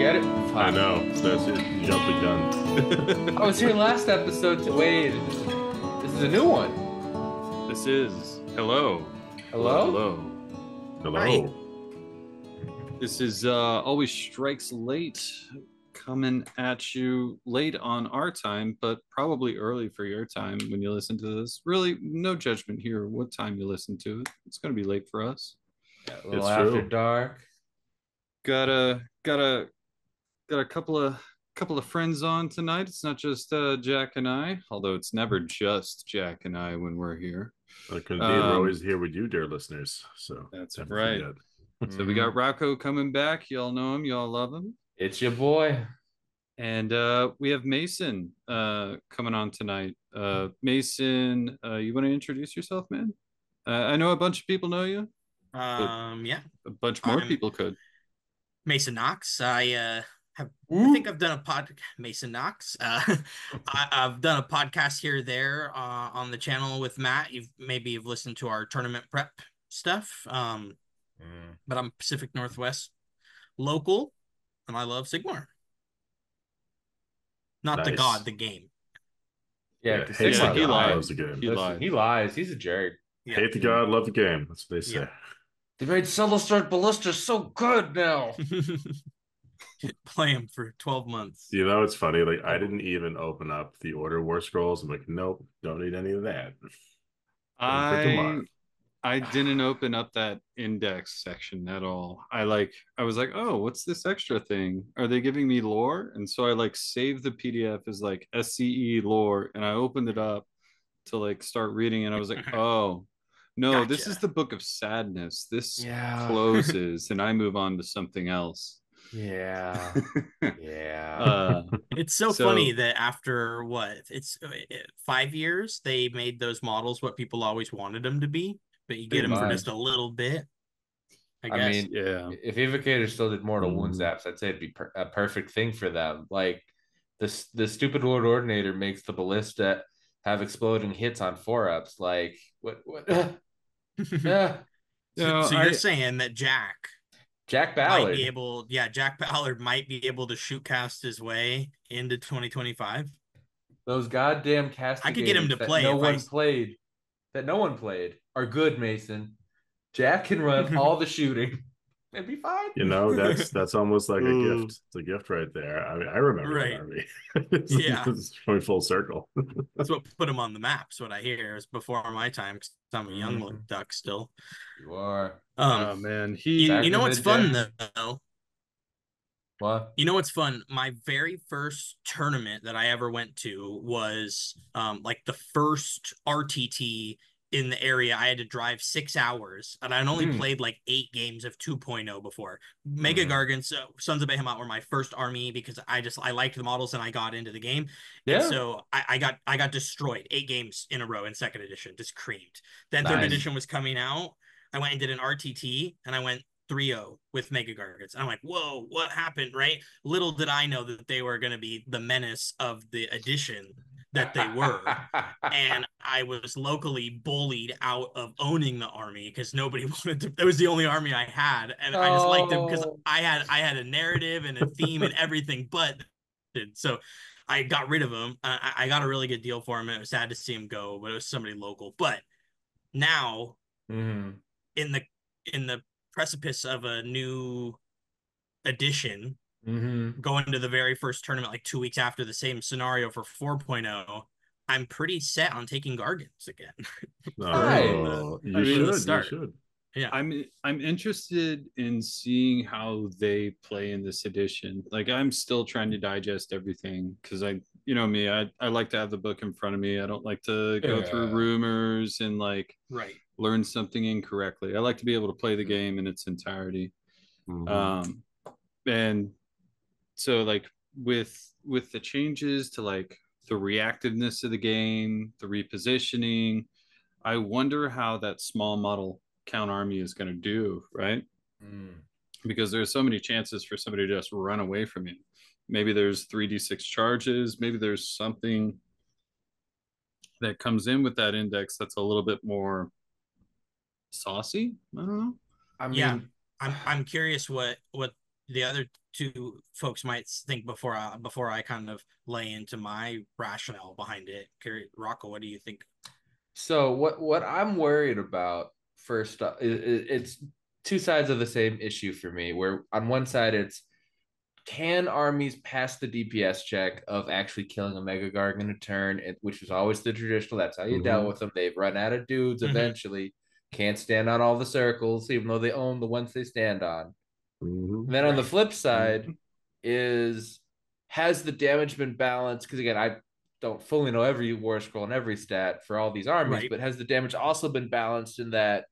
get it? I Fuck. know. That's it. You jumped the I was gun. here last episode. Wait, this is a new one. This is hello. Hello? Hello. This is always strikes late, coming at you late on our time, but probably early for your time when you listen to this. Really, no judgment here. What time you listen to it? It's gonna be late for us. Yeah, a little It's after true. dark. Got a couple of friends on tonight. It's not just Jack and I, although it's never just Jack and I when we're here. Indeed, we're always here with you, dear listeners. So That's never right. forget. So we got Rocco coming back. Y'all know him. Y'all love him. It's your boy. And we have Mason coming on tonight. Mason, you want to introduce yourself, man? I know a bunch of people know you, but Yeah, a bunch more I'm people could. Mason Knox. I Woo. think I've done a Mason Knox. I've done a podcast here or there on the channel with Matt. You've listened to our tournament prep stuff. But I'm Pacific Northwest local, and I love Sigmar. Not the Nice. god, the game. Yeah, Yeah, because hates the Sigmar god, lies. loves the game. He Listen, lied. he lies. He's a jerk. Yeah. Hate the god, love the game. That's what they say. Yeah. They made Solo Start Ballista so good now. Play him for 12 months. You know, it's funny. Like, I didn't even open up the Order War Scrolls. I'm like, nope, don't need any of that. Waiting for tomorrow. I didn't open up that index section at all. I was like, oh, what's this extra thing? Are they giving me lore? And so I saved the PDF as SCE lore, and I opened it up to start reading, and I was like, oh no, this is Gotcha. the Book of Sadness. This Yeah. closes, and I move on to something else. Yeah. Yeah. It's so funny that after 5 years, they made those models what people always wanted them to be, but you get Pretty them for much. just a little bit. I I guess. mean, yeah. if Evocator still did mortal wound Mhm. zaps, I'd say it'd be a perfect thing for them. Like the stupid Lord Ordinator makes the ballista have exploding hits on 4-ups. Like what? Yeah. So you're saying that Jack might be Ballard. able, Jack Ballard might be able to shoot cast his way into 2025. Those goddamn castigators I could get him to play no if one played. That no one played are good, Mason. Jack can run all the shooting. It'd be fine. You know, that's almost like a gift. It's a gift right there. I mean, I remember that Right. army. Yeah. It's going full circle. That's what put him on the maps. What I hear is before my time, 'cause I'm a young Mhm. duck still. You are. Oh man, You know what's fun Sacrament, though? What? You know what's fun? My very first tournament that I ever went to was the first RTT in the area. I had to drive 6 hours, and I'd only played 8 games of 2.0 before. Mega Gargants, Sons of Behemoth were my first army because I liked the models and I got into the game. Yeah. And so I got destroyed 8 games in a row in second edition, just creamed. Then third Nice. edition was coming out. I went and did an RTT, and I went 3-0 with Mega Gargants. I'm like, whoa, what happened, right? Little did I know that they were going to be the menace of the edition that they were. And I was locally bullied out of owning the army because nobody wanted to. It was the only army I had, and I just liked him because I had a narrative and a theme and everything. But so I got rid of him. I got a really good deal for him. And it was sad to see him go, but it was somebody local. But now in the precipice of a new edition, going to the very first tournament 2 weeks after the same scenario for 4.0, I'm pretty set on taking Gargants again. Oh, you should. Yeah, I'm interested in seeing how they play in this edition. I'm still trying to digest everything because you know me, I like to have the book in front of me. I don't like to go through rumors and right. learn something incorrectly. I like to be able to play the game in its entirety. And so with the changes to the reactiveness of the game, the repositioning, I wonder how that small model count army is going to do, right? Because there's so many chances for somebody to just run away from you. Maybe there's 3d6 charges, maybe there's something that comes in with that index that's a little bit more saucy. I don't know. I mean, I'm curious what the other two folks might think before I kind of lay into my rationale behind it. Rocco, what do you think? So what I'm worried about first it's two sides of the same issue for me. Where on one side it's can armies pass the DPS check of actually killing a Mega Garg in a turn, which was always the traditional. That's how you dealt with them. They've run out of dudes eventually. Can't stand on all the circles, even though they own the ones they stand on. And then on the flip side is has the damage been balanced? Because again, I don't fully know every war scroll and every stat for all these armies, but has the damage also been balanced in that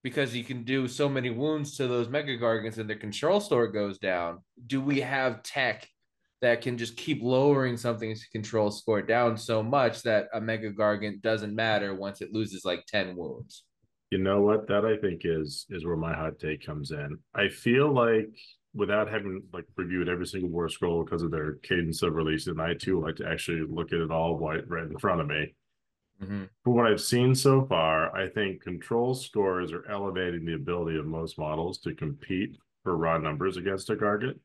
because you can do so many wounds to those Mega Gargants and their control store goes down? Do we have tech that can just keep lowering something's control score down so much that a Mega Gargant doesn't matter once it loses like 10 wounds? You know what? That I think is where my hot take comes in. I feel like without having like reviewed every single war scroll because of their cadence of release, and I too like to actually look at it all right in front of me. From what I've seen so far, I think control scores are elevating the ability of most models to compete for raw numbers against a Gargant.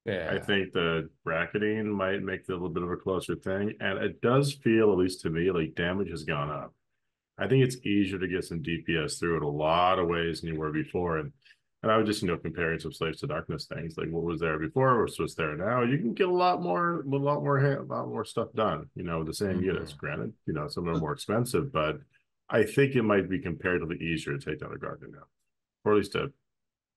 Yeah. I think the bracketing might make it a little bit of a closer thing. And it does feel, at least to me, like damage has gone up. I think it's easier to get some DPS through it a lot of ways than you were before. And I was just, comparing some Slaves to Darkness things, like what was there before versus what's there now. You can get a lot more stuff done, with the same units. Granted, some of them are more expensive, but I think it might be comparatively easier to take down a Gargant now, or at least to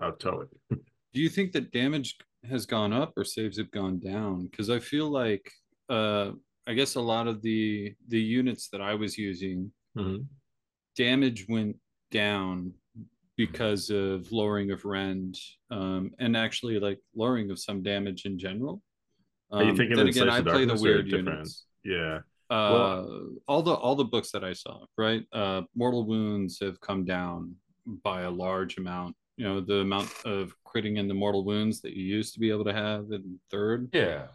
out-tow it. Do you think that damage has gone up or saves have gone down? Because I feel like, I guess a lot of the units that I was using, damage went down because of lowering of rend, and actually like lowering of some damage in general. Are you thinking then again, I play the weird units. Yeah. All the books that I saw, right? Mortal wounds have come down by a large amount. The amount of critting in the mortal wounds that you used to be able to have in third. Yeah.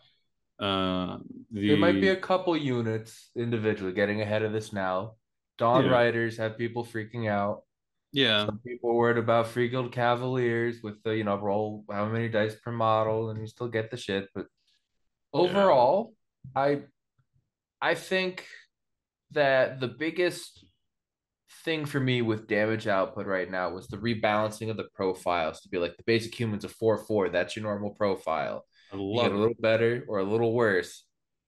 There might be a couple units individually getting ahead of this now. Dawn Riders have people freaking out. Yeah. Some people worried about Free Guild Cavaliers with the, roll how many dice per model and you still get the shit. But overall, I think that the biggest thing for me with damage output right now was the rebalancing of the profiles to be like the basic humans of 4-4. That's your normal profile. You get a little better or a little worse.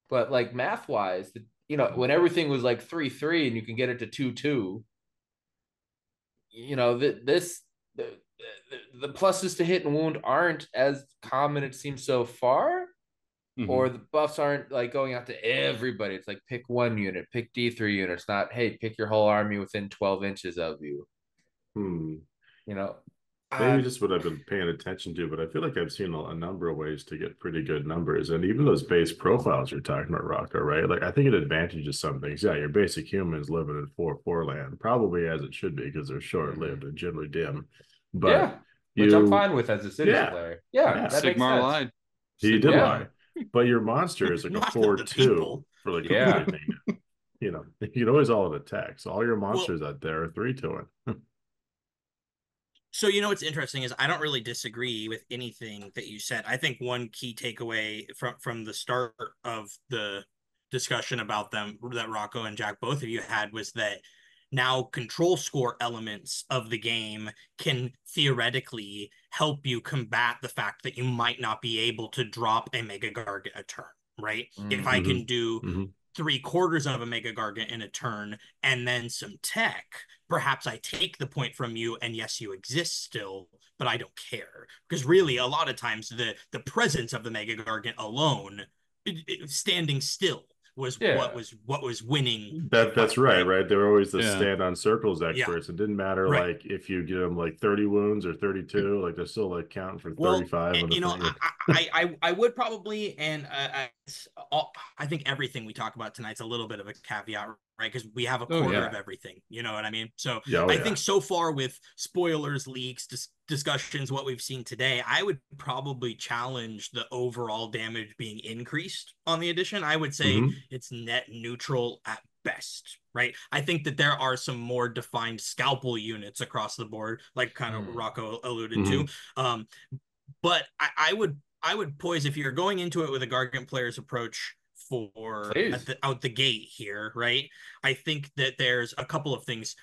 But like math wise, when everything was like 3-3 and you can get it to 2-2, the pluses to hit and wound aren't as common, it seems, so far. Or the buffs aren't like going out to everybody. It's like pick one unit, pick D3 units, not hey, pick your whole army within 12 inches of you. Maybe just what I've been paying attention to, but I feel like I've seen a number of ways to get pretty good numbers. And even those base profiles you're talking about, Rocco, right? Like I think it advantages some things. Yeah, your basic humans living in 4-4 land, probably as it should be because they're short-lived and generally dim. But which I'm fine with as a Cities player. Yeah, that makes Sigmar sense. lied. He did lie. But your monster is like a 4-2 for like everything. You can always all attack. So all your monsters out there are 3-2. So what's interesting is I don't really disagree with anything that you said. I think one key takeaway from the start of the discussion about them that Rocco and Jack, both of you had, was that now control score elements of the game can theoretically help you combat the fact that you might not be able to drop a Mega Gargant a turn, right? If I can do 3/4 of a Mega Gargant in a turn and then some tech, perhaps I take the point from you and yes, you exist still, but I don't care. Because really, a lot of times the presence of the Mega Gargant alone, standing still, was what was winning. That's right. They were always the Yeah. stand on circles experts. It didn't matter like if you give them like 30 wounds or 32, like they're still like counting for 35 on the thing. I would probably, and I think everything we talk about tonight's a little bit of a caveat, right? Because we have a quarter of everything, you know what I mean? So I think so far with spoilers, leaks, discussions, what we've seen today, I would probably challenge the overall damage being increased on the edition. I would say it's net neutral at best, right? I think that there are some more defined scalpel units across the board, like kind of Rocco alluded to. But I would poise, if you're going into it with a Gargant player's approach for Please. out the gate here, right? I think that there's a couple of things.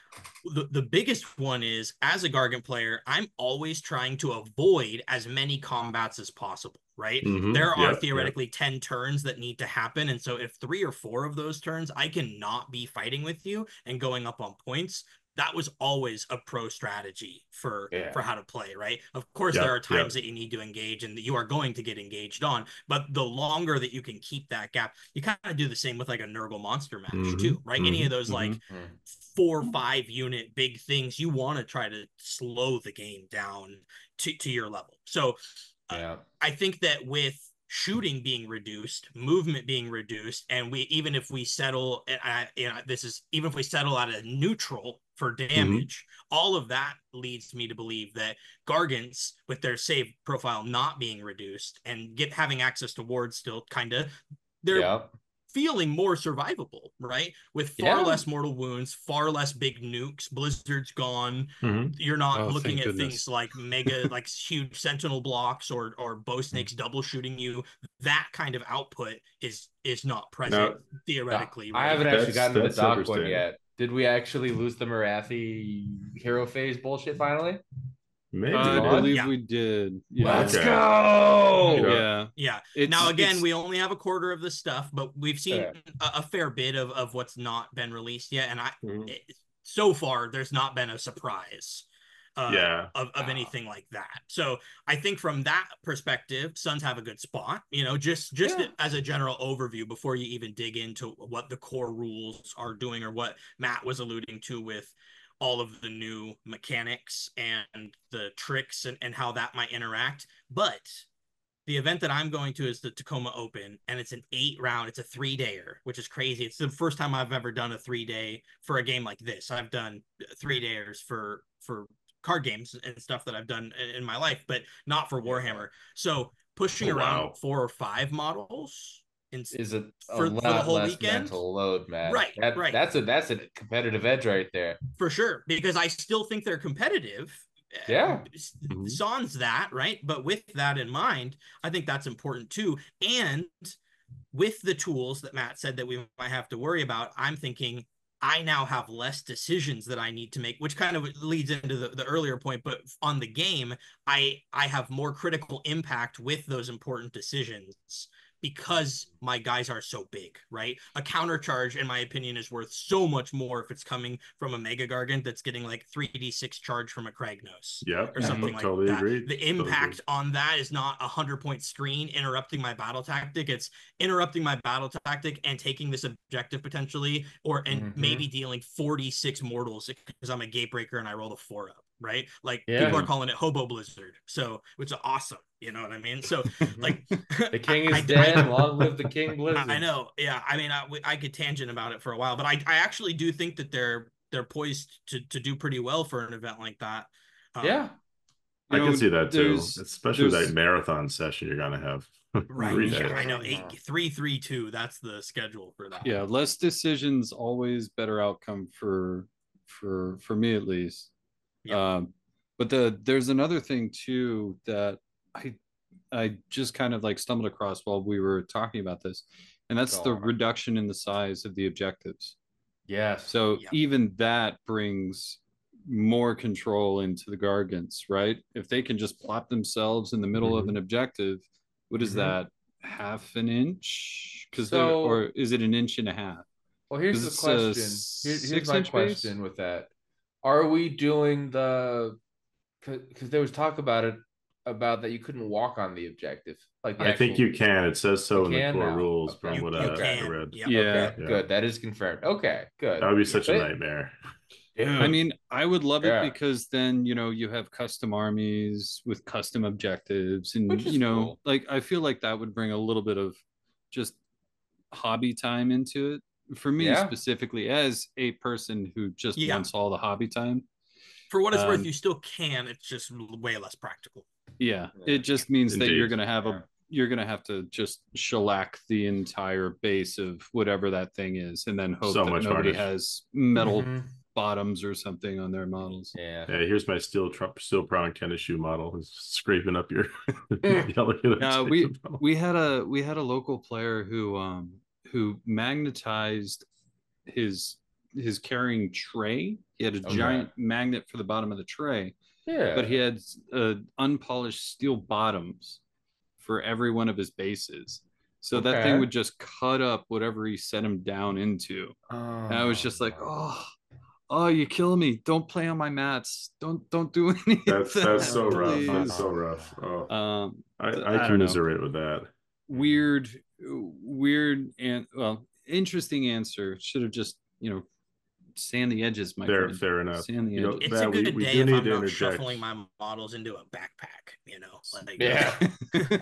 The biggest one is, as a Gargant player, I'm always trying to avoid as many combats as possible, right? There are theoretically 10 turns that need to happen. And so if 3 or 4 of those turns I cannot be fighting with you and going up on points, that was always a pro strategy for how to play, right? Of course, there are times that you need to engage and that you are going to get engaged on, but the longer that you can keep that gap, you kind of do the same with like a Nurgle monster match too, right? Any of those like 4 or 5 unit big things, you want to try to slow the game down to your level. So I think that with shooting being reduced, movement being reduced, and we, even if we settle, this is even if we settle at a neutral for damage, all of that leads me to believe that Gargants, with their save profile not being reduced and having access to wards still, kind of, they're feeling more survivable, right? With far less mortal wounds, far less big nukes, blizzard's gone. You're not looking at things like mega, like huge sentinel blocks or bow snakes double shooting you. That kind of output is not present theoretically. I haven't actually gotten to the dock one yet. Did we actually lose the Marathi hero phase bullshit finally? Maybe. I believe we did. Let's go. Yeah. Now, again, we only have a quarter of the stuff, but we've seen a fair bit of what's not been released yet. And so far, there's not been a surprise of anything like that. So I think from that perspective, Suns have a good spot, just as a general overview before you even dig into what the core rules are doing, or what Matt was alluding to with all of the new mechanics and the tricks and how that might interact. But the event that I'm going to is the Tacoma Open, and it's an 8-round, it's a 3-dayer, which is crazy. It's the first time I've ever done a 3-day for a game like this. I've done 3-dayers for card games and stuff that I've done in my life, but not for Warhammer. So pushing around 4 or 5 models is for the whole less weekend mental load, man. Right. That's a competitive edge right there, for sure, because I still think they're competitive. Sans that, right? But with that in mind, I think that's important too. And with the tools that Matt said that we might have to worry about, I'm thinking I now have less decisions that I need to make, which kind of leads into the earlier point. But on the game, I have more critical impact with those important decisions, because my guys are so big, right? A counter charge, in my opinion, is worth so much more if it's coming from a Mega Gargant that's getting like 3d6 charge from a Kragnos. Or something like that. Agreed. The impact on that is not a 100-point screen interrupting my battle tactic. It's interrupting my battle tactic and taking this objective potentially, and maybe dealing 46 mortals because I'm a gatebreaker and I rolled a 4 up. Right? Like people are calling it Hobo Blizzard. So, which is awesome. You know what I mean? So like the king is dead. Long live the king Blizzard. I know. Yeah. I mean, I could tangent about it for a while, but I actually do think that they're poised to do pretty well for an event like that. I can see that too, especially that marathon session you're gonna have. Right. Yeah, I know. 3-3-2. That's the schedule for that. Yeah, less decisions, always better outcome for me at least. Yep. But there's another thing too that I just kind of like stumbled across while we were talking about this, and that's the reduction in the size of the objectives. Yes. So even that brings more control into the Gargants, right? If they can just plop themselves in the middle of an objective, what is that? Half an inch? Or is it an inch and a half? Well, here's the question. Here's my question with that. Are we doing because there was talk about that you couldn't walk on the objective. Like I think you can. It says so in the core rules from what I read. Yeah. Good. That is confirmed. Okay, good. That would be such a nightmare. Dude. I mean, I would love it because then, you have custom armies with custom objectives, and cool. Like I feel like that would bring a little bit of just hobby time into it. For me specifically, as a person who just wants all the hobby time. For what it's worth, you still can. It's just way less practical. Yeah, it just means that you're gonna have to just shellac the entire base of whatever that thing is, and then hope that nobody has metal bottoms or something on their models. Yeah. Yeah, here's my steel prong tennis shoe model. It's scraping up your yellow. We had a local player who magnetized his carrying tray. He had a giant magnet for the bottom of the tray, but he had unpolished steel bottoms for every one of his bases. So that thing would just cut up whatever he set him down into. And I was just like, oh, you kill me. Don't play on my mats. Don't do anything. That's so rough. That's so rough. Oh. I commiserate with that. Weird and interesting answer. Should have just, sand the edges, my friend. Fair enough. Sand the edges. It's a good day if I'm not shuffling my models into a backpack, Like, yeah.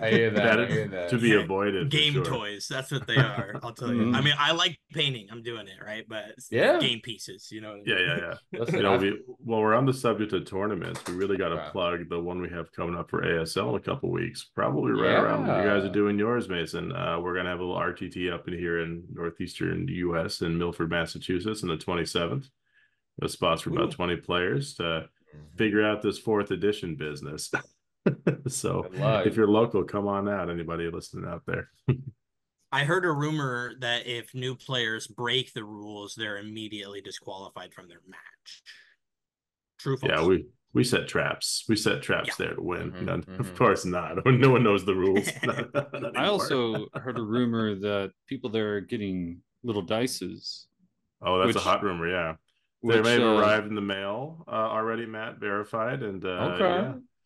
I hear that. To be avoided. Game toys. That's what they are. I'll tell you. I mean, I like painting. I'm doing it, right? But game pieces, you know what I mean? Yeah. Listen, while we're on the subject of tournaments, we really got to plug the one we have coming up for ASL in a couple weeks. Probably right around when you guys are doing yours, Mason. We're gonna have a little RTT up in here in northeastern US in Milford, Massachusetts, on the 27th. The spots for about 20 players to figure out this 4th edition business. So if you're local, come on out. Anybody listening out there? I heard a rumor that if new players break the rules, they're immediately disqualified from their match. True, false? Yeah, we set traps. We set traps there to win. Of course not. No one knows the rules. Not I also heard a rumor that people there are getting little dices. Oh, that's a hot rumor, yeah. They may have arrived in the mail already, Matt, verified. And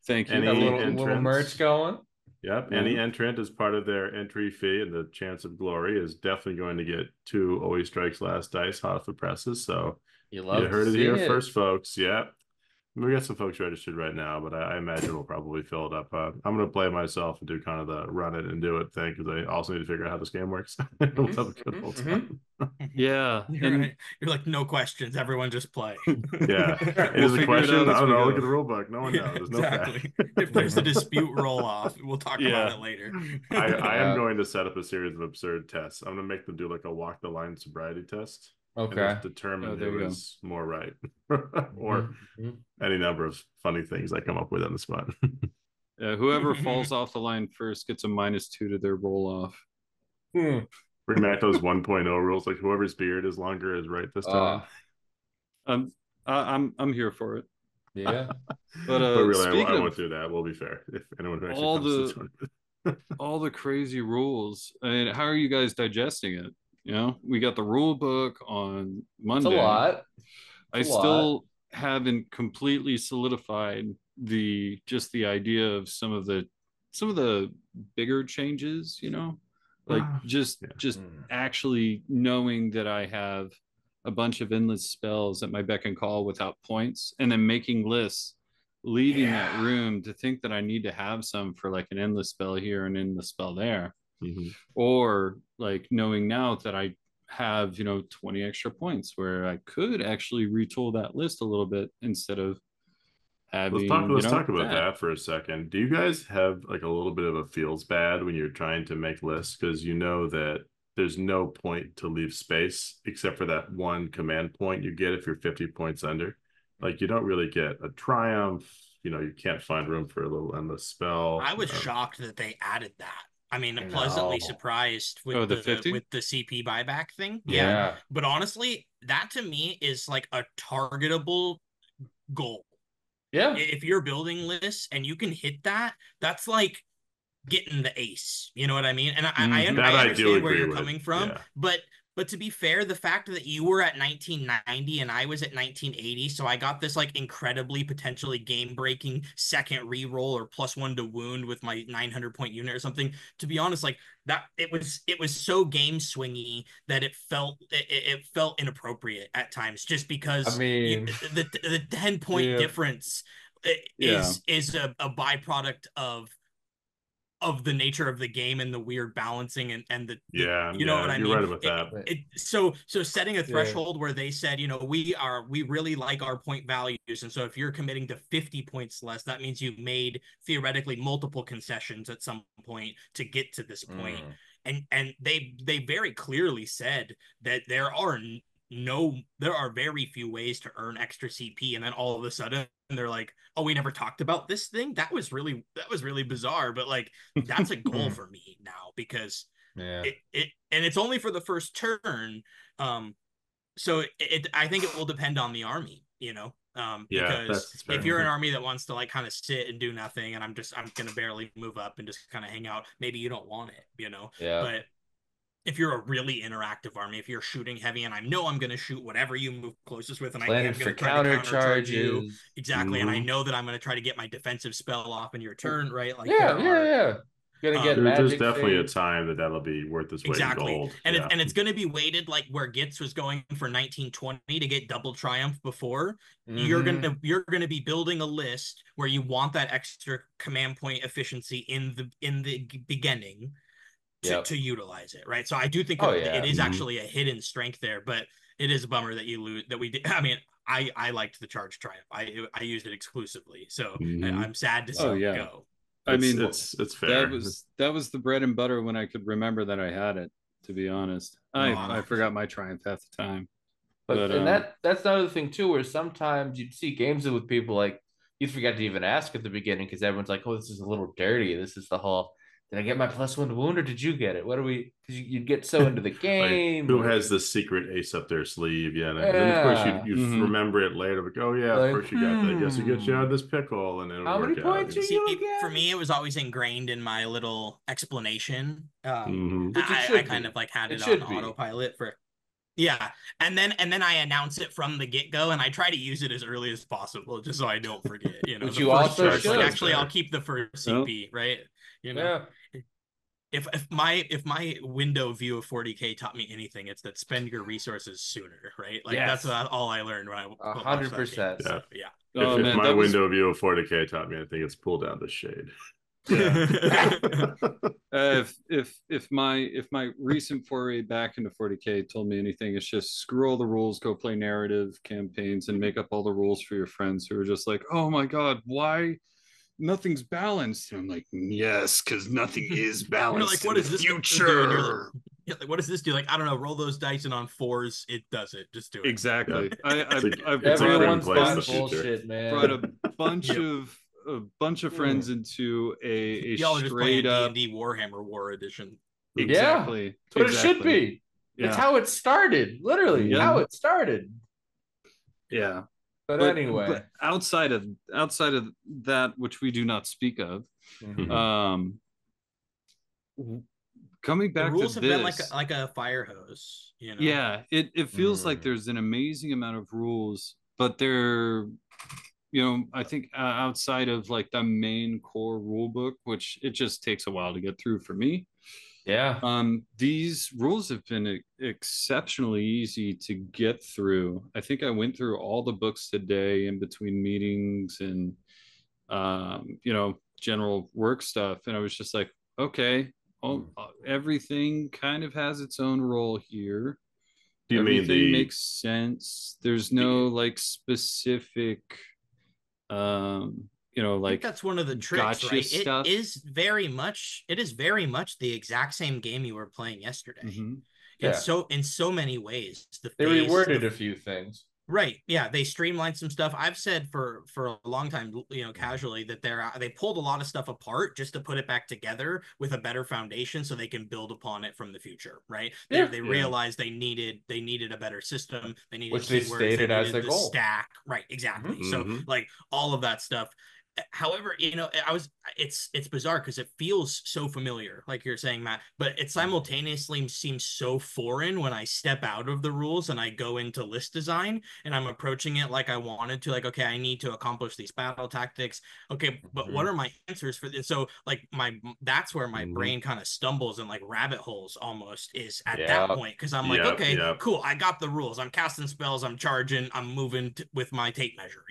thank you. Any little merch going? Yep. Any entrant, as part of their entry fee and the chance of glory, is definitely going to get 2 Always Strikes Last dice hot off the presses. So you heard it here first, folks. Yep. We got some folks registered right now, but I imagine we'll probably fill it up. I'm going to play myself and do kind of the run it and do it thing, because I also need to figure out how this game works. We'll have a good old time. Yeah. You're like, no questions. Everyone just play. Yeah. It is a question. I don't know. Look at the rule book. No one knows. There's exactly. If there's a dispute roll off, we'll talk about it later. I am going to set up a series of absurd tests. I'm going to make them do like a walk the line sobriety test. Okay. Determine who is more right, or any number of funny things I come up with on the spot. Whoever falls off the line first gets a -2 to their roll off. Bring back those 1.0 rules, like whoever's beard is longer is right this time. I'm here for it. Yeah, but really, I won't do that. We'll be fair. If anyone who actually comes to all the crazy rules. I mean, how are you guys digesting it? We got the rule book on Monday. It's a lot. I still haven't completely solidified the idea of some of the bigger changes, like just actually knowing that I have a bunch of endless spells at my beck and call without points, and then making lists, leaving that room to think that I need to have some for like an endless spell here and endless spell there. Or like knowing now that I have 20 extra points where I could actually retool that list a little bit instead of having. Let's talk about that for a second. Do you guys have like a little bit of a feels bad when you're trying to make lists, because you know that there's no point to leave space except for that one command point you get if you're 50 points under? Like, you don't really get a triumph. You can't find room for a little endless spell. I was shocked that they added that. I mean, pleasantly surprised with the CP buyback thing. Yeah. But honestly, that to me is like a targetable goal. Yeah. If you're building lists and you can hit that, that's like getting the ace. You know what I mean? And I understand where you're coming from. Yeah. But to be fair, the fact that you were at 1990 and I was at 1980, so I got this like incredibly potentially game-breaking second reroll or +1 to wound with my 900-point unit or something. To be honest, like that, it was so game swingy that it felt inappropriate at times, just because the 10-point difference is a byproduct of the nature of the game and the weird balancing and the you know what I mean? You're right about that. So setting a threshold where they said, we really like our point values, and so if you're committing to 50 points less, that means you've made theoretically multiple concessions at some point to get to this point. And they very clearly said that there are there are very few ways to earn extra CP, and then all of a sudden they're like, oh, we never talked about this thing. That was really bizarre, but like that's a goal for me now, because Yeah. it and it's only for the first turn. So I think it will depend on the army, Yeah, because that's fair. if you're an army that wants to like kind of sit and do nothing, and I'm gonna barely move up and just kind of hang out, maybe you don't want it. Yeah. But if you're a really interactive army, if you're shooting heavy, and I know I'm going to shoot whatever you move closest with, and Planning I'm going for to try to counter countercharge you, charges. exactly, and I know that I'm going to try to get my defensive spell off in your turn, right? Like Yeah. Gonna get there's magic definitely a save. time that'll be worth its weight in exactly, gold. and Yeah. it's going to be weighted like where Gitz was going for 1920 to get double triumph before. You're gonna be building a list where you want that extra command point efficiency in the beginning. To utilize it, right? So I do think it is actually a hidden strength there, but it is a bummer that you lose that we did. I mean, I liked the charge triumph. I used it exclusively, so I'm sad to see it go. I mean, it's fair. That was the bread and butter when I could remember that I had it. To be honest, I forgot my triumph half the time. But and that's another thing too, where sometimes you'd see games with people like you'd forget to even ask at the beginning because everyone's like, "Oh, this is a little dirty. This is the whole." Did I get my +1 wound, or did you get it? What are we? Because you'd get so into the game. Like, who has the secret ace up their sleeve? Yeah, and then of course you remember it later. Like, oh yeah, of course you got that. I guess you get you out of this pickle, and then how many points are you again? For me, it was always ingrained in my little explanation. Which I kind of like had it on autopilot for. Yeah, and then I announce it from the get-go, and I try to use it as early as possible, just so I don't forget. Which you also should. Like, actually, I'll keep the first CP, right? Yeah. If my window view of 40K taught me anything, it's that spend your resources sooner, right? Like that's all I learned when I 100%. Yeah. If my window view of 40K taught me, I think it's pull down the shade. Yeah. If my recent foray back into 40K told me anything, it's just screw all the rules, go play narrative campaigns and make up all the rules for your friends who are just like, oh my god, why nothing's balanced? And I'm like, yes, because nothing is balanced. Like, what is this future? Like, what does this do? Like, I don't know, roll those dice, and on 4s it does it. Just do it. Exactly. I've everyone's buying bullshit, man. Brought a bunch of friends into a y'all straight are just playing up D&D Warhammer War Edition. Exactly. But it should be. Yeah. It's how it started. Literally, how it started. Yeah. But anyway, but outside of that, which we do not speak of, coming back the rules to have this, been like a fire hose. Yeah, it feels like there's an amazing amount of rules, but they're, I think outside of like the main core rule book, which it just takes a while to get through for me. Yeah. These rules have been exceptionally easy to get through. I think I went through all the books today in between meetings and, general work stuff. And I was just like, okay, everything kind of has its own role here. Do you everything makes sense. There's no like specific, I think that's one of the tricks, gotcha right? Stuff. It is very much the exact same game you were playing yesterday. In so many ways. They reworded a few things. Right. Yeah. They streamlined some stuff. I've said for a long time, casually, that they pulled a lot of stuff apart just to put it back together with a better foundation so they can build upon it from the future. Right. They realized they needed a better system. They needed which they stated as their goal. Stack. Right. Exactly. So like all of that stuff. However, it's bizarre because it feels so familiar, like you're saying, Matt, but it simultaneously seems so foreign when I step out of the rules and I go into list design and I'm approaching it like I wanted to, like, okay, I need to accomplish these battle tactics. Okay, but what are my answers for this? So like that's where my brain kind of stumbles and like rabbit holes almost is at that point, because I'm like, okay, cool, I got the rules. I'm casting spells, I'm charging, I'm moving with my tape measure,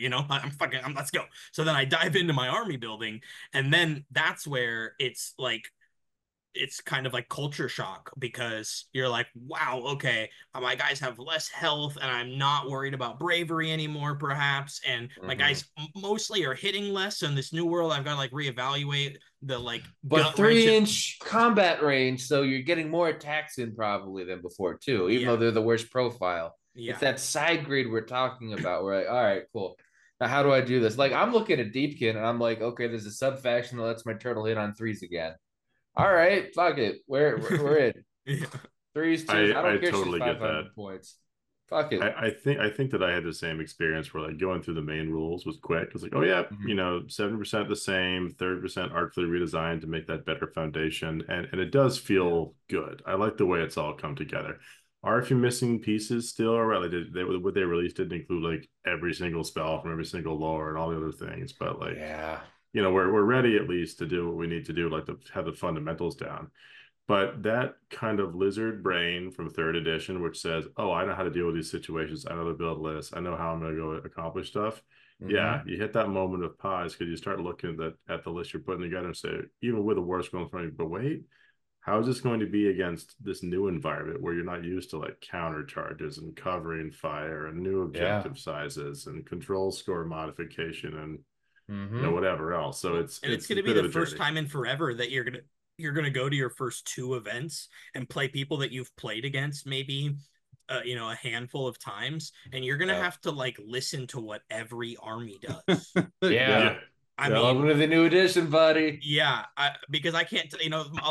let's go. So then I dive into my army building, and then that's where it's kind of like culture shock, because you're like, wow, okay, my guys have less health and I'm not worried about bravery anymore, perhaps, and my guys mostly are hitting less. In this new world, I've got to like reevaluate the but 3-inch combat range, so you're getting more attacks in probably than before too, even though they're the worst profile. It's Yeah. that side grade we're talking about. We're like, all right, cool. Now, how do I do this? Like, I'm looking at Deepkin and I'm like, okay, there's a sub faction that lets my turtle hit on threes again. All right, fuck it. We're in. Yeah. Threes, twos. I I don't care. She's totally get that. 500 points. Fuck it. I think that I had the same experience where like going through the main rules was quick. It's like, oh yeah, Mhm. 7% the same, 30% artfully redesigned to make that better foundation. And it does feel good. I like the way it's all come together. Are a few missing pieces still, or right? What they released didn't include like every single spell from every single lore and all the other things, but like Yeah. we're ready at least to do what we need to do, like to have the fundamentals down. But that kind of lizard brain from third edition, which says, oh, I know how to deal with these situations. I know to build lists. I know how I'm going to go accomplish stuff. Yeah, Mhm. you hit that moment of pause because you start looking at the list you're putting together and say, even with the worst going in front of you, but wait, how is this going to be against this new environment where you're not used to like counter charges and covering fire and new Yeah. objective sizes and control score modification and Mhm. whatever else. So Well, and it's it's going a to be bit of the a first journey. time in forever that you're gonna go to your first two events and play people that you've played against maybe a handful of times, and you're gonna Yeah. have to like listen to what every army does. Yeah. Yeah. Yeah. I Yeah. mean, Welcome to the new edition, buddy. yeah, because I can't,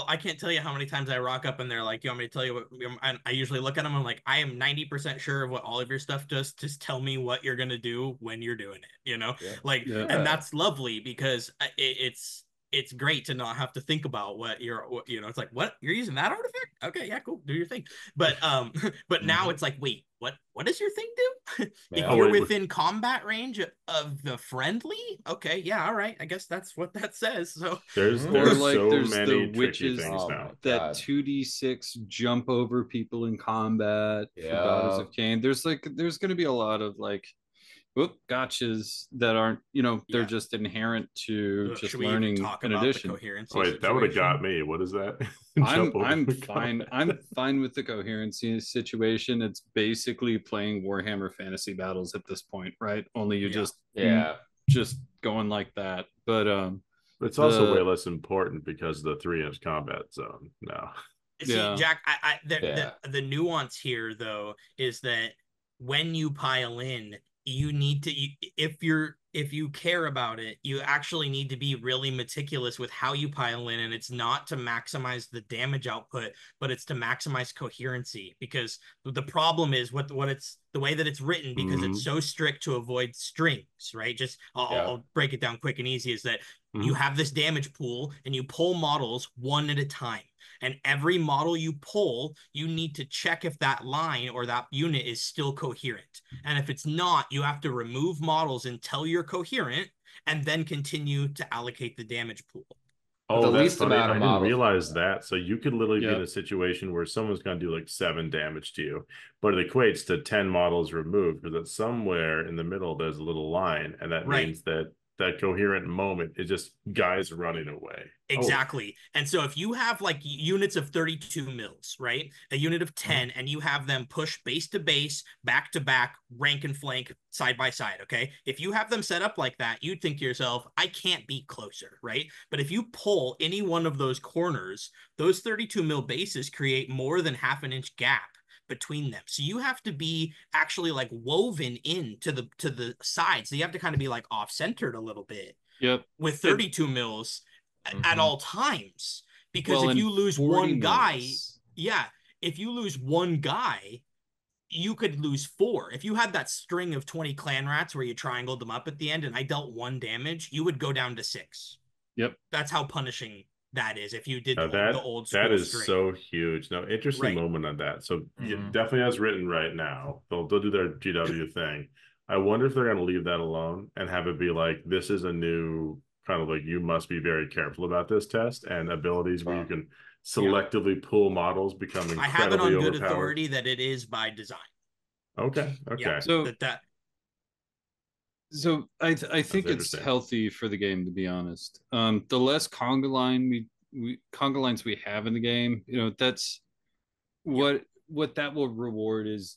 I can't tell you how many times I rock up and they're like, "You want me to tell you what?" And I usually look at them. I'm like, "I am 90% sure of what all of your stuff does. Just tell me what you're gonna do when you're doing it." Yeah. Like, Yeah. and that's lovely because it's great to not have to think about it's like, what, you're using that artifact? Okay, yeah, cool, do your thing. But but now Mhm. it's like, wait, what does your thing do? If Yeah. Oh, you're wait. within combat range of the friendly, okay, yeah, all right, I guess that's what that says. So Mhm. Or There's like so there's the many tricky witches things Oh my now. that god. 2d6 jump over people in combat for Daughters Yeah. of Cain. There's going to be a lot of like gotchas that aren't, they're yeah. just inherent to Ugh, should just we even learning talk an about the edition. Oh, coherency wait, that would have got situation? me. What is that? I'm Jump over I'm the fine. combat. I'm fine with the coherency situation. It's basically playing Warhammer Fantasy Battles at this point, right? Only you Yeah. Yeah. just going like that. But It's also way the less important because of the 3 inch combat zone now. See, yeah, Jack, Yeah. the nuance here though is that when you pile in, you need to if you care about it, you actually need to be really meticulous with how you pile in, and it's not to maximize the damage output, but it's to maximize coherency. Because the problem is what it's the way that it's written, because it's Mm-hmm. so strict to avoid strings, right? Just Yeah. I'll break it down quick and easy. Is that you Mm-hmm. have this damage pool and you pull models one at a time, and every model you pull, you need to check if that line or that unit is still coherent. And if it's not, you have to remove models until you're coherent and then continue to allocate the damage pool. But Oh, the that's least funny. amount I of didn't models. realize that. So you could literally be in yeah, a situation where someone's going to do like 7 damage to you, but it equates to 10 models removed because it's somewhere in the middle there's a little line, and that Right. means that that coherent moment is just guys running away. Oh, Exactly. And so if you have like units of 32 mils, right? A unit of 10, and you have them push base to base, back to back, rank and flank, side by side, okay? If you have them set up like that, you'd think to yourself, I can't be closer, right? But if you pull any one of those corners, those 32 mil bases create more than half an inch gap between them. So you have to be actually like woven in to the sides. So you have to kind of be like off centered a little bit yep. with It, 32 mils at Mm-hmm. all times. Because well, if in you lose 40 one guy, mils. yeah, if you lose one guy, you could lose four. If you had that string of 20 clan rats where you triangled them up at the end and I dealt one damage, you would go down to 6. Yep. That's how punishing that is if you did now the that old that school is string. so huge. Now, interesting Right. moment on that. So yeah, Mm-hmm. definitely as written right now, they'll do their GW thing. I wonder if they're going to leave that alone and have it be like this is a new kind of like you must be very careful about this test and abilities where you Well, can Yeah. selectively pull models become I have it incredibly on good overpowered. authority that it is by design. Okay, Yeah. okay, So That so I that's think it's interesting. healthy for the game, to be honest. The less conga lines we have in the game, that's yeah, what that will reward is,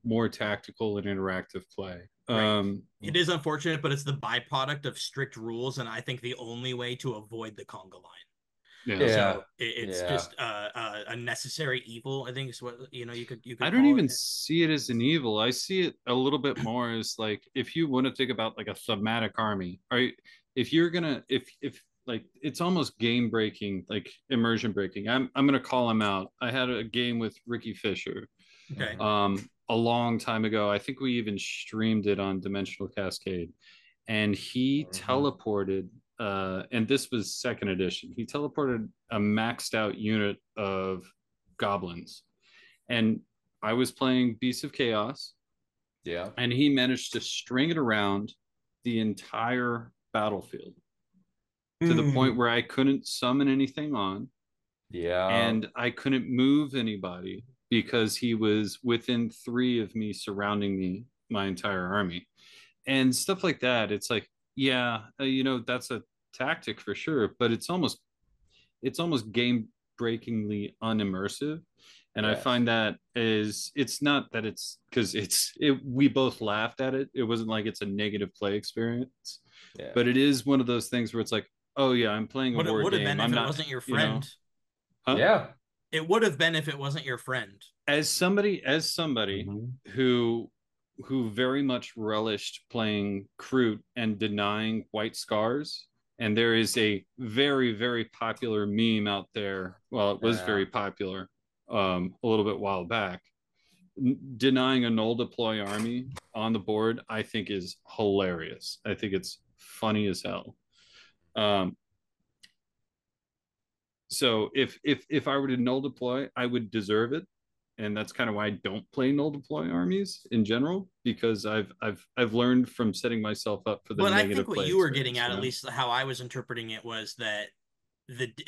more tactical and interactive play. right. It is unfortunate, but it's the byproduct of strict rules, and I think the only way to avoid the conga line. Yeah. So it's Yeah. just a necessary evil, I think is what you could I don't call even it. see it as an evil. I see it a little bit more as like if you want to think about like a thematic army, right? If you're gonna if like it's almost game breaking, like immersion breaking. I'm gonna call him out. I had a game with Ricky Fisher Okay. a long time ago. I think we even streamed it on Dimensional Cascade, and he teleported. And this was second edition. He teleported a maxed out unit of goblins, and I was playing Beasts of Chaos, Yeah. and he managed to string it around the entire battlefield to the point where I couldn't summon anything on, Yeah. and I couldn't move anybody because he was within 3 of me, surrounding me, my entire army, and stuff like that. It's like, yeah, that's a tactic for sure, but it's almost game breakingly unimmersive. And I Yes. find that it's not that it's because we both laughed at it. It wasn't like it's a negative play experience, Yeah. but it is one of those things where it's like, oh yeah, I'm playing a What it board would have game. been if I'm it not, wasn't your friend. huh? Yeah. It would have been if it wasn't your friend. As somebody who very much relished playing Kroot and denying White Scars. And there is a very, very popular meme out there. Well, it was Yeah. very popular a little bit while back. Denying a null deploy army on the board, I think, is hilarious. I think it's funny as hell. Um, so if I were to null deploy, I would deserve it, and that's kind of why I don't play null deploy armies in general, because I've learned from setting myself up for the But I think negative what play you were getting experience. at least how I was interpreting it, was that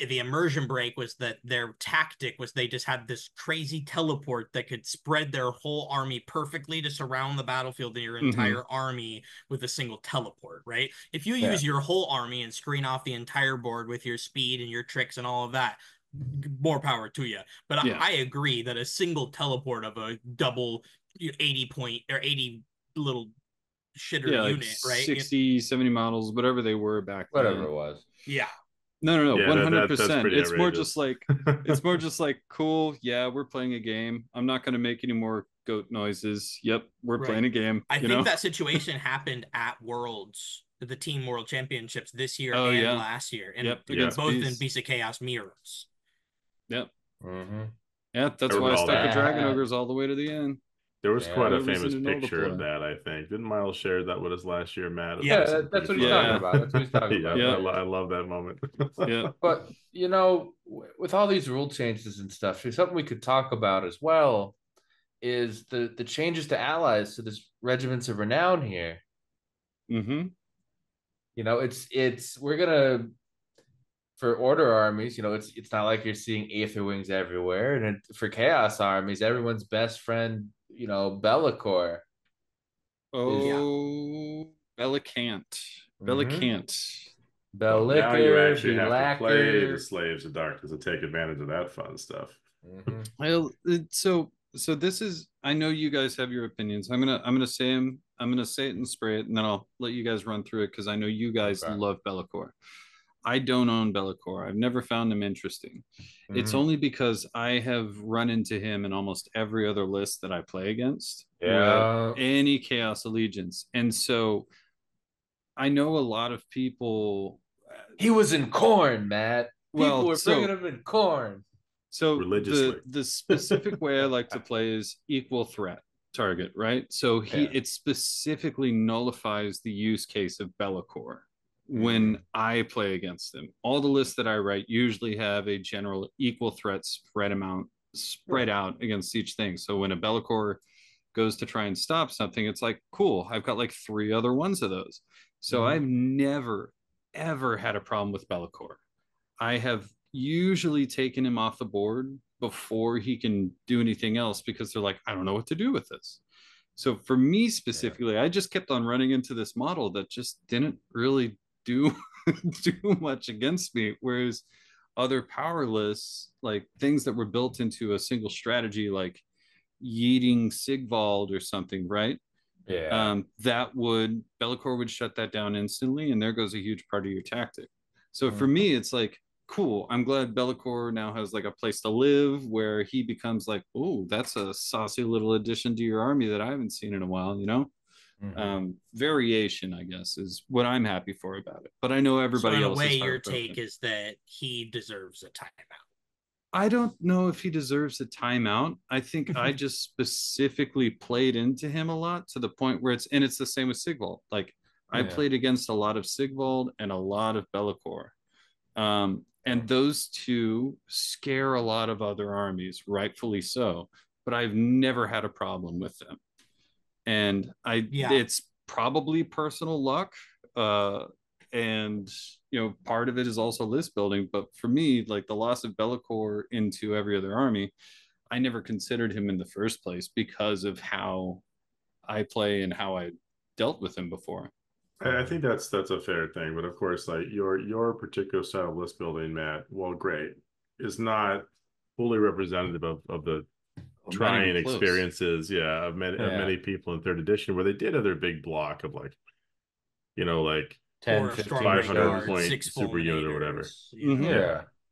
the immersion break was that their tactic was they just had this crazy teleport that could spread their whole army perfectly to surround the battlefield and your Mm-hmm. entire army with a single teleport, right? If you Yeah. use your whole army and screen off the entire board with your speed and your tricks and all of that, more power to you. But Yeah. I agree that a single teleport of a double 80 point or 80 little shitter Yeah, like unit, right? 60, 70 models, whatever they were back Whatever then. it was. Yeah. No, Yeah, that's 100%. pretty It's more outrageous. just like it's more just like, cool, yeah, we're playing a game. I'm not going to make any more goat noises. Yep, we're Right. playing a game. I think that situation happened at Worlds, the Team World Championships this year Oh and yeah. last year, and Yep, Yeah. against both in Beast. Beast of Chaos mirrors. Yep. Mm-hmm. Yeah, that's I why I recall stuck with that. Dragon Ogres all the way to the end. There was Yeah. quite a It was famous in a null picture of deploy. that, I think. Didn't Miles share that with us last year, Matt? It Yeah, was something that's what pretty he's funny. talking about. That's what he's talking Yeah, about. Yeah. I love that moment. Yeah. But with all these rule changes and stuff, something we could talk about as well is the changes to allies to this regiments of renown here. Mm-hmm. It's we're gonna, for order armies, it's not like you're seeing Aether Wings everywhere, and for chaos armies, everyone's best friend, Bellicor is Yeah. Oh, Bellicant. Mhm. Bellicant. Well, now you Bellicker, actually have to play the Belacker. Slaves of Darkness to take advantage of that fun stuff. Mhm. Well, so this is. I know you guys have your opinions. I'm gonna say them. I'm gonna say it and spray it, and then I'll let you guys run through it because I know you guys Okay. love Bellicor. I don't own Bellicor. I've never found him interesting. It's Mhm. only because I have run into him in almost every other list that I play against with Yeah. any Chaos Allegiance, and so I know a lot of people. He was in corn, Matt. People Well, were bringing him in corn. so Religiously. the specific way I like to play is equal threat target, right? So Yeah. it specifically nullifies the use case of Bellicor when I play against them. All the lists that I write usually have a general equal threat spread out against each thing. So when a Bellicor goes to try and stop something, it's like, cool, I've got like 3 other ones of those. So I've never ever had a problem with Bellicor. I have usually taken him off the board before he can do anything else because they're like, I don't know what to do with this. So for me specifically, I just kept on running into this model that just didn't really do do much against me. Whereas other powerless, like things that were built into a single strategy, like yeeting Sigvald or something, right? Yeah. Bellicor would shut that down instantly, and there goes a huge part of your tactic. So for me, it's like, cool. I'm glad Be'lakor now has like a place to live where he becomes like, oh, that's a saucy little addition to your army that I haven't seen in a while, you know? Variation, I guess, is what I'm happy for about it. But I know So everybody in a else way, is your heartbroken. take is that he deserves a timeout. I don't know if he deserves a timeout. I think I just specifically played into him a lot to the point where it's the same with Sigvald. Like I played against a lot of Sigvald and a lot of Be'lakor. And those two scare a lot of other armies, rightfully so. But I've never had a problem with them. And it's probably personal luck. And part of it is also list building, but for me, like the loss of Be'lakor into every other army, I never considered him in the first place because of how I play and how I dealt with him before. I think that's a fair thing, but of course, like your particular style of list building, Matt, well, great, is not fully representative of the trying experiences, of many people in third edition, where they did have their big block of like 10, 500 point 6 super unit or whatever.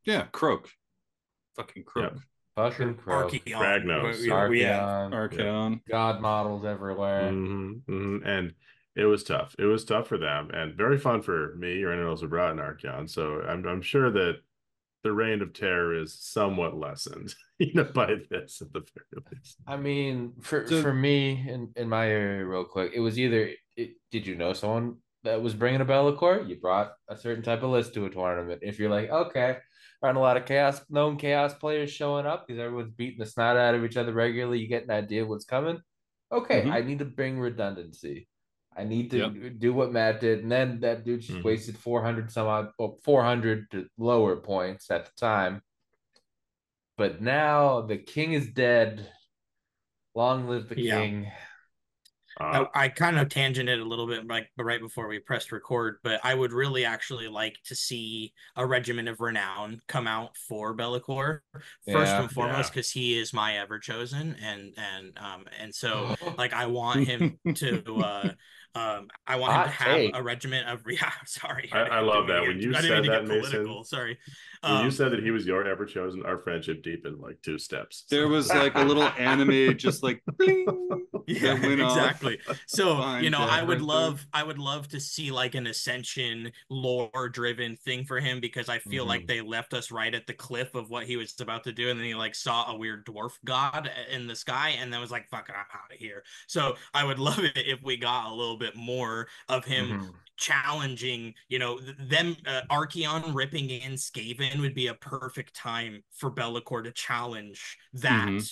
Yeah, Croak. Fucking Croak. Fucking Croak. Archeon. God models everywhere. And it was tough. It was tough for them and very fun for me or anyone else who brought an Archeon. So I'm sure that the reign of terror is somewhat lessened, by this at the very least. I mean, for me in my area, real quick, it was either did you know someone that was bringing a Be'lakor? You brought a certain type of list to a tournament. If you're like, okay, around a lot of known chaos players showing up because everyone's beating the snot out of each other regularly, you get an idea of what's coming. Okay, I need to bring redundancy. I need to do what Matt did, and then that dude just wasted 400 some odd, 400 to lower points at the time. But now the king is dead. Long live the king. I kind of tangented a little bit right before we pressed record, but I would really actually like to see a Regiment of Renown come out for Be'lakor first and foremost because he is my ever chosen, and so like I want him to I want him to have a regiment of sorry. I love that when you said that, political. Mason. Sorry, when you said that he was your ever chosen, our friendship deepened like 2 steps. There was like a little anime, just like bling, exactly. So I would right love to see like an Ascension lore driven thing for him because I feel like they left us right at the cliff of what he was about to do, and then he like saw a weird dwarf god in the sky, and then was like, "Fuck it, I'm out of here." So I would love it if we got a little bit more of him challenging, them. Archeon ripping in Skaven would be a perfect time for Be'lakor to challenge that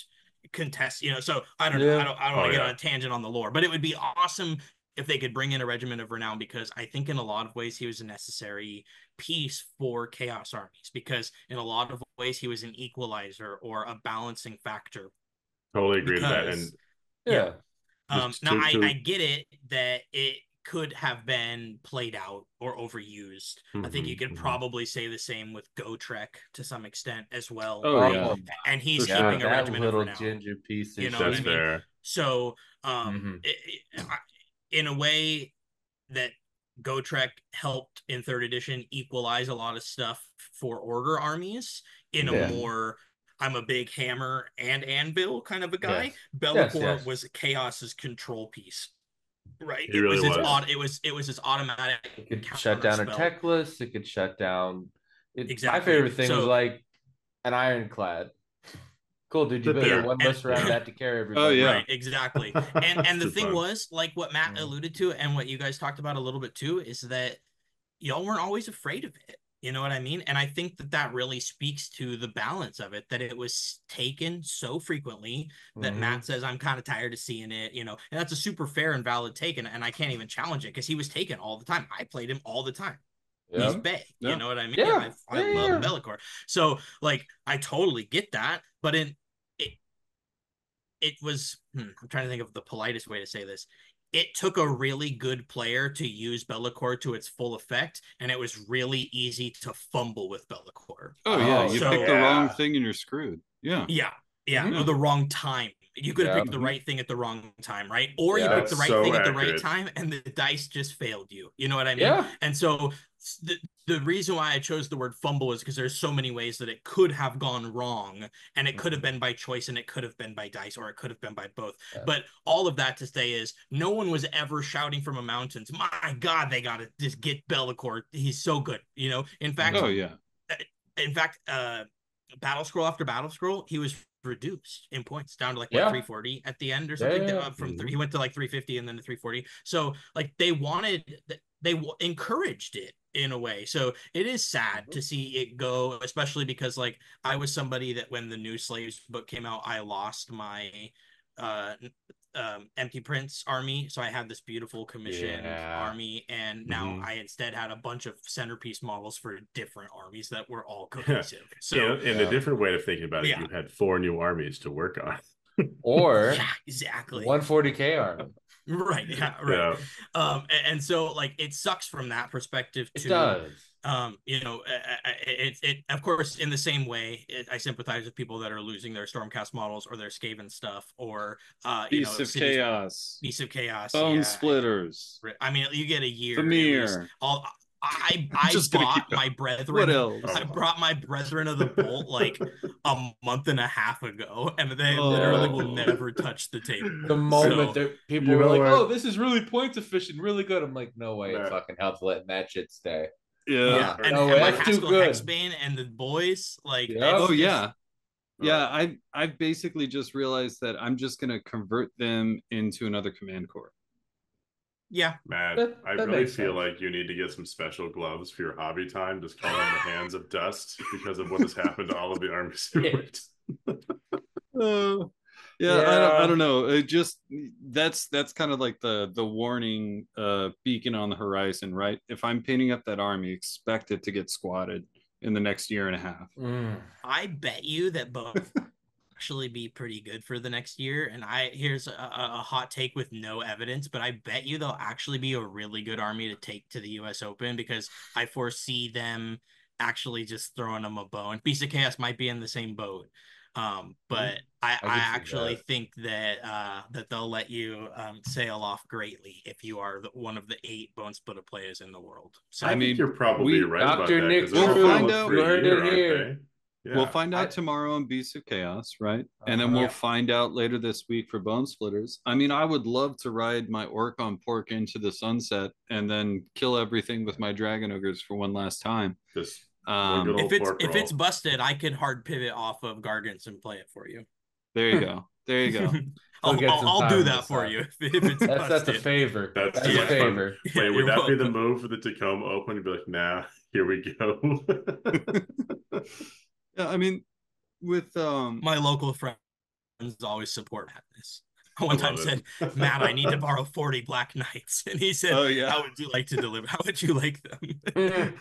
contest. So I don't know. I don't want to get on a tangent on the lore, but it would be awesome if they could bring in a Regiment of Renown because I think in a lot of ways he was a necessary piece for Chaos armies because in a lot of ways he was an equalizer or a balancing factor. Totally agree with that. And now I get it that it could have been played out or overused. I think you could probably say the same with Gotrek to some extent as well. And he's keeping a Regiment of Renown. Ginger piece. That's fair. So, in a way that Gotrek helped in third edition equalize a lot of stuff for Order armies in a more I'm a big hammer and anvil kind of a guy. Be'lakor was Chaos's control piece. Right. It really was. It was this automatic. It could shut down a tech list. It could shut down. My favorite thing was like an ironclad. Cool, dude. You built one list around that to carry everybody. Oh yeah, right, exactly. And the thing was, like what Matt alluded to, and what you guys talked about a little bit too, is that y'all weren't always afraid of it. You know what I mean? And I think that really speaks to the balance of it, that it was taken so frequently that Matt says, I'm kind of tired of seeing it, and that's a super fair and valid take. And I can't even challenge it because he was taken all the time. I played him all the time. He's Bay. You know what I mean? I love Be'lakor. So like, I totally get that. But it was, I'm trying to think of the politest way to say this. It took a really good player to use Be'lakor to its full effect, and it was really easy to fumble with Be'lakor. Oh yeah, you picked the wrong thing and you're screwed. Yeah. Or the wrong time. You could have picked the right thing at the wrong time, right? Or you picked the right thing at the right time, and the dice just failed you. You know what I mean? And so the, the reason why I chose the word fumble is because there's so many ways that it could have gone wrong, and it could have been by choice, and it could have been by dice, or it could have been by both. Yeah. But all of that to say is no one was ever shouting from a mountains, my God, they gotta just get Bellacore. He's so good. In fact, Oh yeah. battle scroll after battle scroll, he was reduced in points down to like Yeah. 340 at the end or something. Yeah. He went to like 350 and then to 340. So like they encouraged it in a way. So it is sad to see it go, especially because like I was somebody that when the new Slaves book came out, I lost my Empty Prince army, so I had this beautiful commissioned army, and now I instead had a bunch of centerpiece models for different armies that were all cohesive. So in a different way of thinking about it, you had 4 new armies to work on. Or exactly 140k army. Right. And so like it sucks from that perspective too. It does. It of course in the same way I sympathize with people that are losing their Stormcast models or their Skaven stuff or Beasts of Chaos, Bone Splitters. I mean, you get a year. Famir. I bought my brethren. What else? I brought my brethren of the bolt like a month and a half ago, and they literally will never touch the table. The moment that people were like, "Oh, this is really points efficient, really good," I'm like, "No way, it fucking helps letting that shit stay." Yeah, and my Haskell Hexbane and the boys like. Oh yeah. Yeah, I've basically just realized that I'm just gonna convert them into another command core. Yeah, Matt, I really feel like you need to get some special gloves for your hobby time. Just call them the hands of dust because of what has happened to all of the armies. I don't know. It just that's kind of like the warning beacon on the horizon, right? If I'm painting up that army, expect it to get squatted in the next year and a half. I bet you that both actually be pretty good for the next year. And here's a hot take with no evidence, but I bet you they'll actually be a really good army to take to the US Open because I foresee them actually just throwing them a bone. Beast of Chaos might be in the same boat. But I actually think that they'll let you sail off greatly if you are one of the 8 Bone Splitter players in the world. So I mean, you're probably right Dr. about Nick, that. We'll find out. You heard it here. Yeah. We'll find out tomorrow on Beasts of Chaos, right? And then we'll find out later this week for Bone Splitters. I mean, I would love to ride my Orc on Pork into the sunset and then kill everything with my Dragon Ogres for one last time. Just if it's busted, I could hard pivot off of Gargants and play it for you. There you go. There you go. I'll do that for you if it's busted. That's a favor. That's a favor. Wait, would that be the move for the Tacoma Open? You'd be like, nah, here we go. Yeah, I mean, with my local friends always support Madness. One time said, Matt, I need to borrow 40 Black Knights. And he said, how would you like to deliver? How would you like them?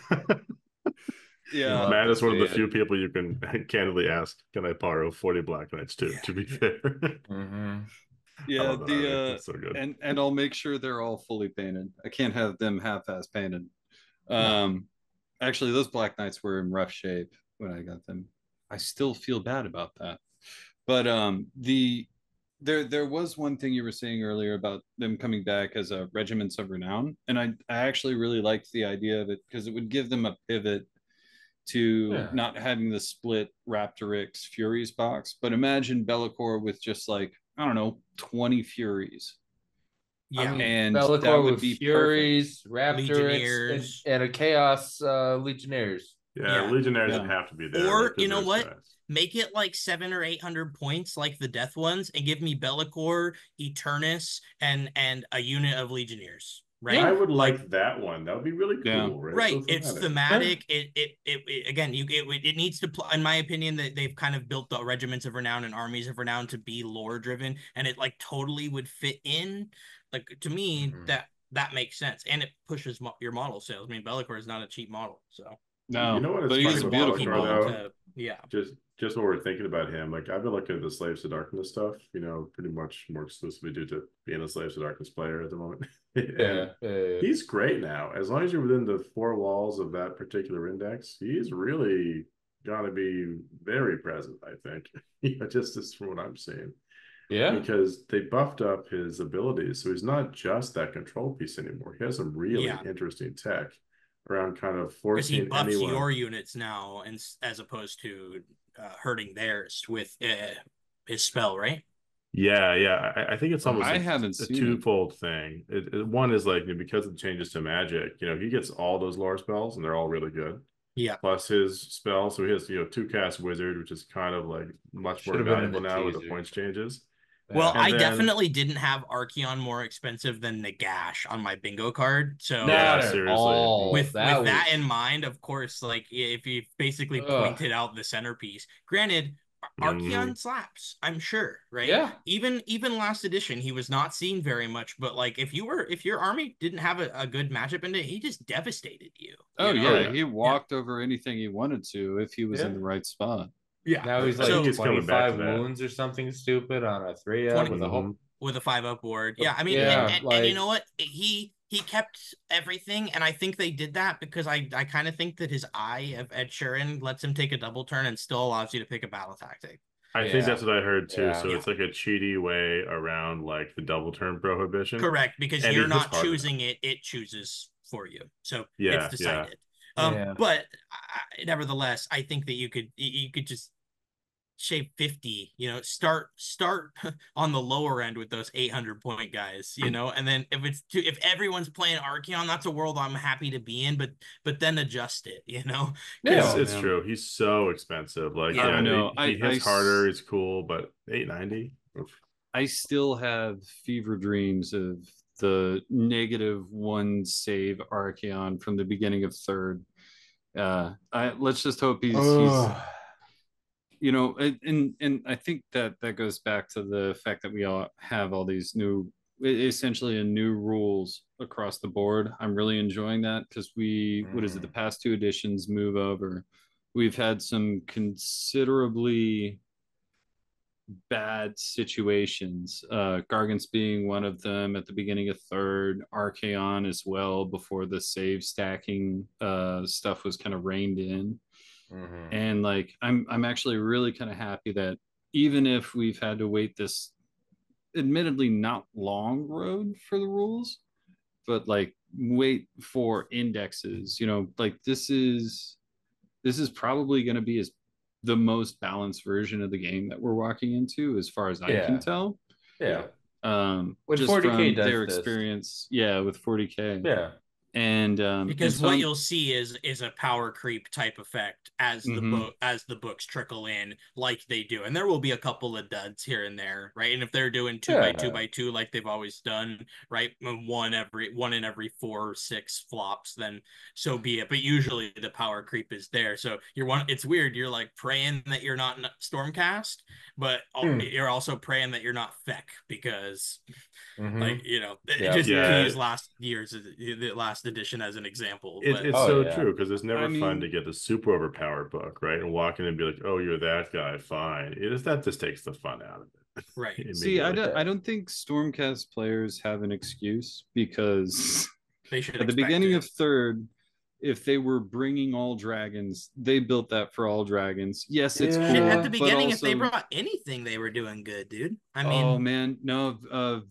Yeah, Matt is one of the few people you can candidly ask, can I borrow 40 Black Knights too, to be fair. Yeah, that's so good. And I'll make sure they're all fully painted. I can't have them half-ass painted. Actually, those Black Knights were in rough shape when I got them. I still feel bad about that. But there was one thing you were saying earlier about them coming back as a Regiments of Renown, and I actually really liked the idea of it because it would give them a pivot to not having the split Raptorix Furies box. But imagine Bellacore with just like, I don't know, 20 Furies. Yeah, and Bellacore that would with be Furies, perfect. Raptorix, and a Chaos Legionnaires. Yeah, Legionnaires would have to be there. Or you know what? Make it like 700 or 800 points, like the Death ones, and give me Bellacore, Eternus, and a unit of Legionnaires. Right? I would like that one. That would be really cool. Yeah. Right? So it's thematic. It needs to. In my opinion, that they've kind of built the Regiments of Renown and Armies of Renown to be lore driven, and it like totally would fit in. Like to me, that makes sense, and it pushes your model sales. I mean, Bellacore is not a cheap model, so. No, you know what? But he's beautiful. Just what we're thinking about him. Like I've been looking at the Slaves to Darkness stuff. You know, pretty much more exclusively due to being a Slaves to Darkness player at the moment. He's great now. As long as you're within the 4 walls of that particular index, he's really gonna be very present. I think, just from what I'm seeing. Yeah, because they buffed up his abilities, so he's not just that control piece anymore. He has some really interesting tech. around kind of because he forcing buffs anyone. your units now, and as opposed to hurting theirs with his spell, right? Yeah. I think it's almost I haven't a seen it. twofold thing. One is like, because of the changes to magic, he gets all those lore spells and they're all really good. Yeah. Plus his spell, so he has two cast wizard, which is kind of like much Should more have been in valuable the now with the teaser. points changes. Well, Yeah. And I then definitely didn't have Archeon more expensive than Nagash on my bingo card. So yeah, Not at seriously. all. with That that was in mind, of course, like if you basically ugh. pointed out the centerpiece, granted, Mhm. Archeon slaps, I'm sure, right? Yeah. Even last edition, he was not seen very much, but like if your army didn't have a good matchup in it, he just devastated you. Oh You Oh know? yeah, yeah. he Yeah. walked over anything he wanted to if he was in Yeah. the right spot. Yeah. Now he's I think like So he's coming back to 25 that. wounds or something stupid on a 3-up 20 with a whole with a 5-up board. Yeah, I mean, Yeah. and you like know what? He kept everything, and I think they did that because I kind of think that his eye of Ed Sheeran lets him take a double turn and still allows you to pick a battle tactic. I think yeah. that's what I heard too. Yeah. So Yeah, it's like a cheaty way around like the double turn prohibition. correct. Because And he you're hits not hard enough. choosing it; it chooses for you. So it's Yeah. decided. Yeah. But nevertheless, I think that you could just shave 50, start on the lower end with those 800 point guys, and then if everyone's playing Archeon, that's a world I'm happy to be in, but then adjust it, It's Yeah. because it's Man. true. He's so expensive. Like, yeah. I yeah, know. he hits harder. It's cool, but 890. I still have fever dreams of the -1 save Archeon from the beginning of third. Let's just hope he's Oh. and I think that goes back to the fact that we all have all these new, essentially a new rules across the board. I'm really enjoying that because what is it, the past two editions move over, we've had some considerably bad situations. Gargant's being one of them at the beginning of third, Archeon as well before the save stacking stuff was kind of reined in. Mhm. And like I'm actually really kind of happy that even if we've had to wait this admittedly not long road for the rules, but like wait for indexes, like this is probably going to be the most balanced version of the game that we're walking into as far as I can Yeah. tell. Yeah. When Just 40K from does their this. experience, yeah, with 40K. Yeah. And Because so what you'll see is a power creep type effect as mhm. the books trickle in like they do, and there will be a couple of duds here and there, right? And if they're doing two by two Yeah. by two like they've always done, right, one in every 4 or 6 flops, then so be it. But usually the power creep is there, so it's weird. You're like praying that you're not Stormcast, but Mm. you're also praying that you're not Feck because like Mhm. just Yep. to Yeah, use the last edition as an example, but it's Oh so yeah. true because it's I never fun to mean, get the super overpowered book, right? And walk in and be like, oh, you're that guy, fine. That just takes the fun out of right. it see, I immediately. don't, Yeah. I don't think Stormcast players have an excuse because They should at the expect beginning it. of third, if they were bringing all dragons, they built that for all dragons. Yes, it's Shit, at the cool, Yeah. but beginning, if they also, brought anything, they were doing good, dude. I oh mean, man, no,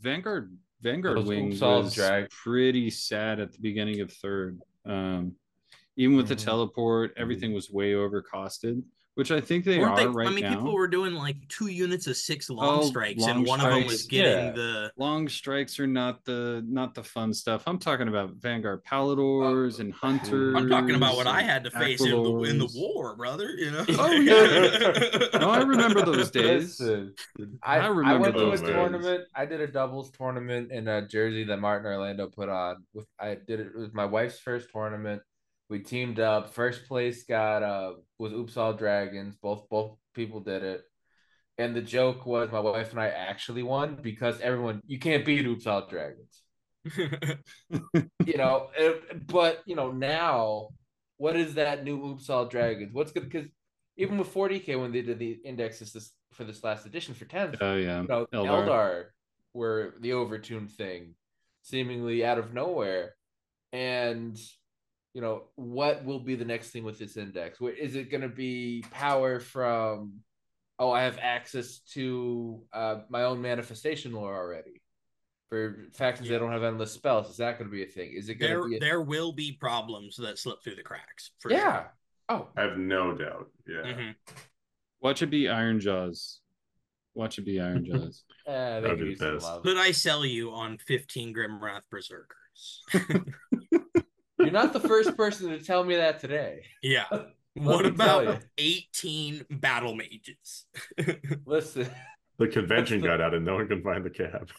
Vanguard Those Wing oops all was drag. pretty sad at the beginning of third. Even with the Mhm. teleport, Mhm. everything was way over costed, which I think they are I right mean, people now. were doing like 2 units of 6 long Oh, strikes, and long one of them was strikes. getting Yeah. the. Long strikes are not the fun stuff. I'm talking about Vanguard Uh, Paladors and I'm talking about Hunters what I and had to face in the Aquilors. war, brother. Oh yeah. No, I remember those days. Listen, I I remember went to Oh a those man. days. tournament. I did a doubles tournament in a jersey that Martin Orlando put on. I did it. It was my wife's first tournament. We teamed up. First place got was Oops All Dragons. Both people did it. And the joke was my wife and I actually won because everyone you can't beat Oops All Dragons. But now what is that new Oops All Dragons? What's good because even with 40K when they did the indexes for this last edition for 10th, Oh yeah. Eldar. Eldar were the overtuned thing, seemingly out of nowhere. And what will be the next thing with this index? Is it going to be power from? Oh, I have access to my own manifestation lore already. for factions that don't have endless spells? Is that going to be a thing? Is it going to be there will be problems that slip through the cracks for yeah. sure. Oh, I have no doubt. Yeah. Mm-hmm. Watch it be Iron Jaws. Watch it be Iron Jaws. they That'd could be use the some best. love. Could I sell you on 15 Grimwrath Berserkers? You're not the first person to tell me that today. Yeah. Let What me tell you. about 18 battle mages? Listen, The convention the- got out and no one can find the cab.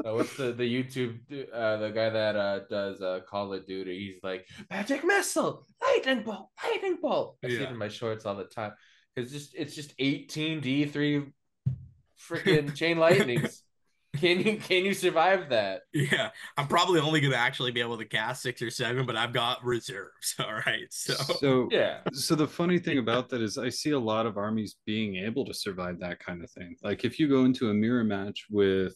what's the YouTube the guy that does Call of Duty? He's like magic missile, lightning bolt, lightning bolt. I see it in my shorts all the time. It's just 18 D3 freaking chain lightnings. Can you survive that? Yeah, I'm probably only going to actually be able to cast 6 or 7, but I've got reserves. All right, So yeah. So the funny thing about that is I see a lot of armies being able to survive that kind of thing. Like if you go into a mirror match with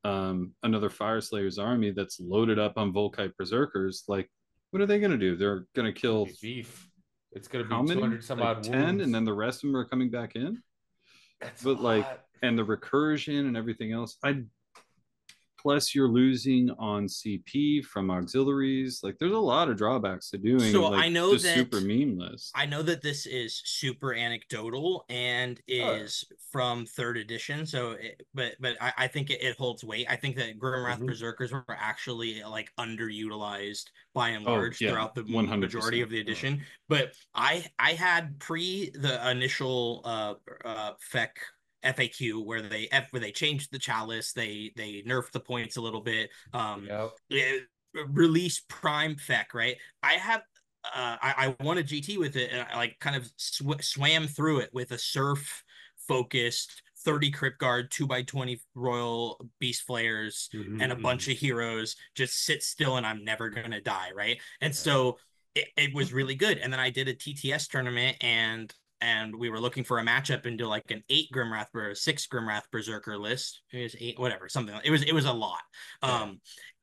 another Fire Slayer's army that's loaded up on Volkite Berserkers, like what are they going to do? They're going to kill beef. It's going to how be many? 200 some Like odd 10, wounds. and then the rest of them are coming back in. That's But like, and the recursion and everything else. Plus you're losing on CP from auxiliaries. Like there's a lot of drawbacks to doing So like I know just that super meme list. I know that this is super anecdotal and is from 3rd edition. So, but I think it holds weight. I think that Grimwrath Berserkers were actually like underutilized by and large throughout the 100%. majority of the edition. But I had pre the initial FAQ where they changed the chalice, they nerfed the points a little bit. Release Prime Feck, right? I have I won a GT with it, and I like kind of swam through it with a surf focused 30 Crypt Guard, 2x20 Royal Beast Flayers, and a bunch of heroes. Just sit still, and I'm never gonna die, right? And so it was really good. And then I did a TTS tournament, and we were looking for a matchup into like an 8 Grimwrath or 6 Grimwrath Berserker list. It was 8, whatever, something. It was a lot.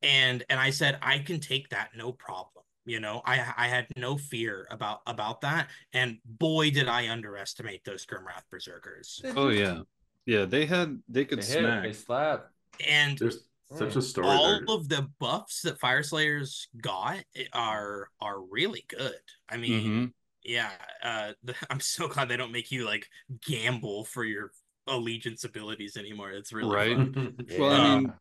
And I said I can take that, no problem. You know, I had no fear about that, and boy did I underestimate those Grimwrath Berserkers. Oh yeah, yeah. They could smack. They slap. And there's such a story all there. of the buffs that Fire Slayers got are really good. I mean, yeah, I'm so glad they don't make you like gamble for your allegiance abilities anymore. It's really fun. Well, I mean,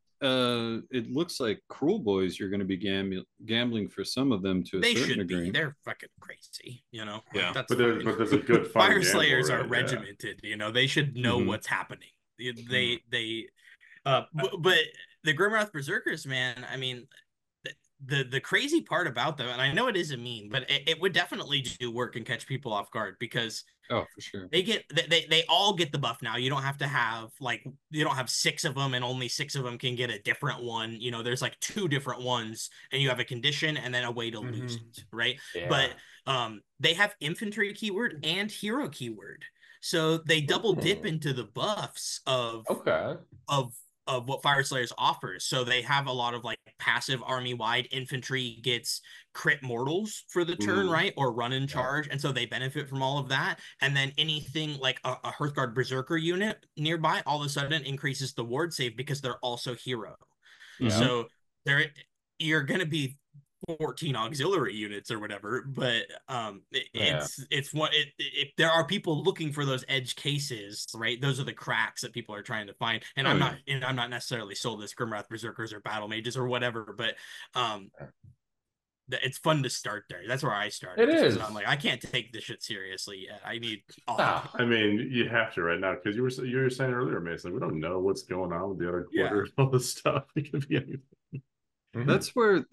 it looks like Cruel Boys you're going to be gambling for some of them to a they certain should degree. be. They're fucking crazy, you know. Yeah, that's but there's a good fun Fire gamble, Slayers right? are regimented. You know, they should know what's happening. But the Grimwrath Berserkers, man. I mean, the crazy part about them, and I know it is a meme, but it would definitely do work and catch people off guard because oh, for sure, they all get the buff now. You don't have to have you don't have 6 of them and only 6 of them can get a different one. You know, there's like 2 different ones, and you have a condition and then a way to lose it, right? Yeah. But they have infantry keyword and hero keyword, so they double dip into the buffs of what Fire Slayers offers. So they have a lot of like passive army wide infantry gets crit mortals for the turn, right? Or run and charge. And so they benefit from all of that. And then anything like a Hearthguard Berserker unit nearby all of a sudden increases the ward save because they're also hero. So you're going to be 14 auxiliary units or whatever, but it's what there are people looking for those edge cases, right? Those are the cracks that people are trying to find, and I'm not necessarily sold as Grimwrath Berserkers or Battle Mages or whatever, but it's fun to start there. That's where I started. It is. I'm like, I can't take this shit seriously yet. I need I mean, you have to right now because you were saying earlier, Mason, we don't know what's going on with the other quarter and all this stuff. It could be anything. That's where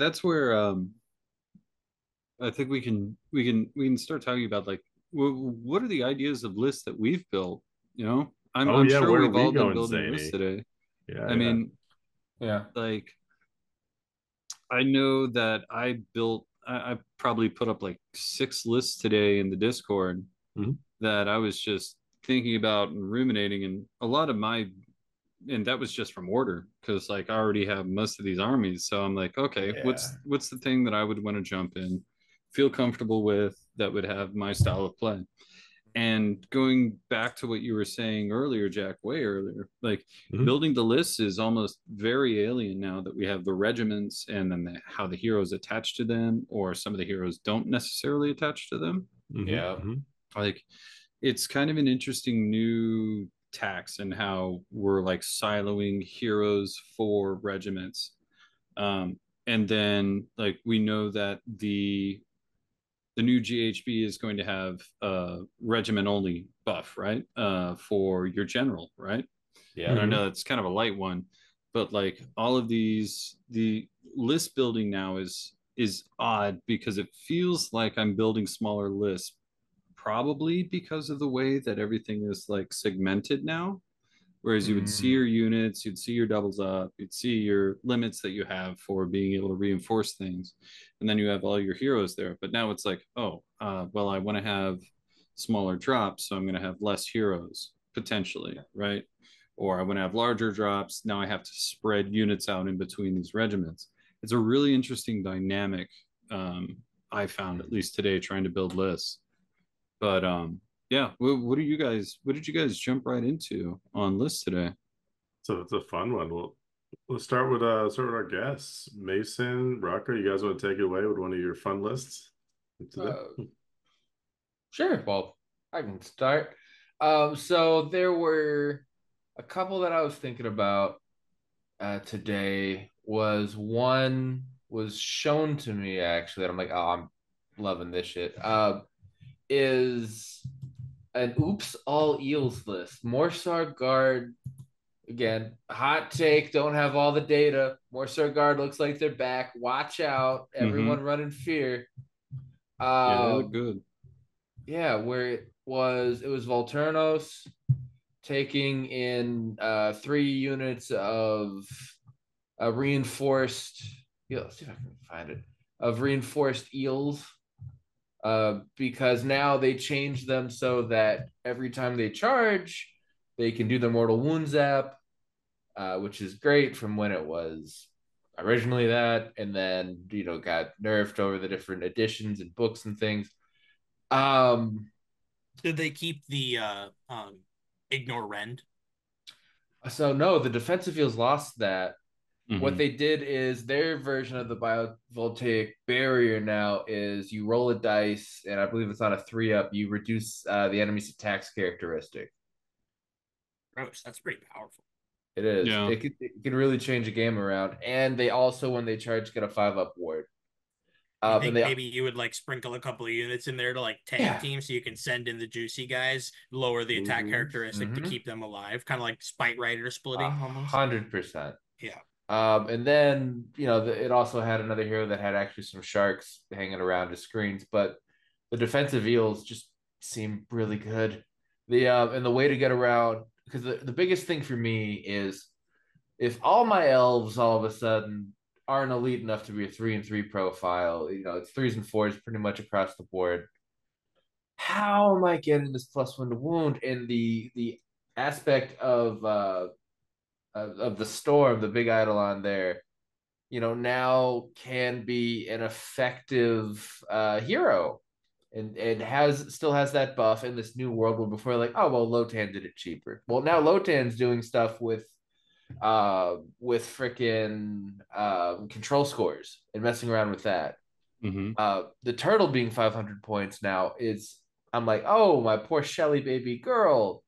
I think we can start talking about like what are the ideas of lists that we've built, you know? I'm sure we've all been building lists today. I mean, like I know that I probably put up like 6 lists today in the Discord that I was just thinking about and ruminating, and a lot of and that was just from order because like I already have most of these armies, so I'm like, okay, what's the thing that I would want to jump in, feel comfortable with, that would have my style of play. And going back to what you were saying earlier, Jack, way earlier, like Mhm. building the lists is almost very alien now that we have the regiments and then how the heroes attach to them, or some of the heroes don't necessarily attach to them. Mhm. Yeah. Mhm. Like it's kind of an interesting new tax and how we're like siloing heroes for regiments. And then like we know that the new GHB is going to have a regiment only buff, right? For your general, right? Yeah. And I Mhm. know that's kind of a light one, but like all of these, the list building now is odd because it feels like I'm building smaller lists, probably because of the way that everything is like segmented now. Whereas you would see Mm. your units, you'd see your doubles up, you'd see your limits that you have for being able to reinforce things, and then you have all your heroes there. But now it's like, oh, well, I want to have smaller drops, so I'm going to have less heroes potentially, right? Or I want to have larger drops. Now I have to spread units out in between these regiments. It's a really interesting dynamic. Um, I found at least today trying to build lists, but yeah, what do you guys? What did you guys jump right into on lists today? So it's a fun one. Well, let's start with our guests. Mason, Rocco, you guys want to take it away with one of your fun lists today? Sure. Well, I can start. So there were a couple that I was thinking about today. One was shown to me actually, and I'm like, oh, I'm loving this shit. Is an oops all eels list. Morsar Guard, again, hot take, don't have all the data. Morsar Guard looks like they're back. Watch out. Mm-hmm. Everyone run in fear. Yeah, they look Um, good. yeah, where it was Volturnos taking in 3 units of reinforced. Yeah, let's see if I can find it. Of reinforced eels. Because now they changed them so that every time they charge, they can do their mortal wound zap, which is great from when it was originally that, and then got nerfed over the different editions and books and things. Um, Did they keep the ignore rend? so no, the defensive eels lost that. What Mm-hmm. they did is their version of the biovoltaic barrier now is you roll a dice, and I believe it's on a 3-up. You reduce the enemy's attacks characteristic. Gross. That's pretty powerful. It is. Yeah. It can really change a game around. And they also, when they charge, get a 5-up ward. You And think they maybe you would like sprinkle a couple of units in there to like tag yeah. team so you can send in the juicy guys, lower the attack Mhm. characteristic to Mm-hmm. keep them alive, kind of like Spite Rider splitting almost. 100%. Yeah. And then it also had another hero that had actually some sharks hanging around his screens, but the defensive eels just seem really good. And the way to get around, because the biggest thing for me is if all my elves all of a sudden aren't elite enough to be a 3-3 profile, it's threes and fours pretty much across the board. How am I getting this +1 to wound? And the aspect of the storm, the big eidolon there, now can be an effective hero, and has still has that buff in this new world where before like, oh well, Lotan did it cheaper. Well, now Lotan's doing stuff with freaking control scores and messing around with that. Mm-hmm. The turtle being 500 points now is, I'm like, oh, my poor Shelly baby girl.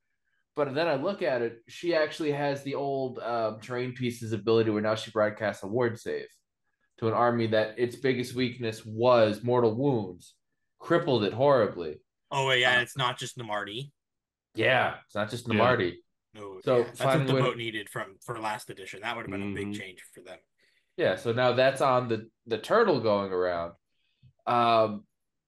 But then I look at it, she actually has the old terrain pieces ability where now she broadcasts a ward save to an army that its biggest weakness was mortal wounds, crippled it horribly. Oh yeah, Uh, it's not just Namarti. yeah, it's not just Yeah. Namarti. No, So yeah, that's what finding a the way to, boat needed for last edition. That would have been a big Mhm. change for them. yeah, so now that's on the turtle going around. Um,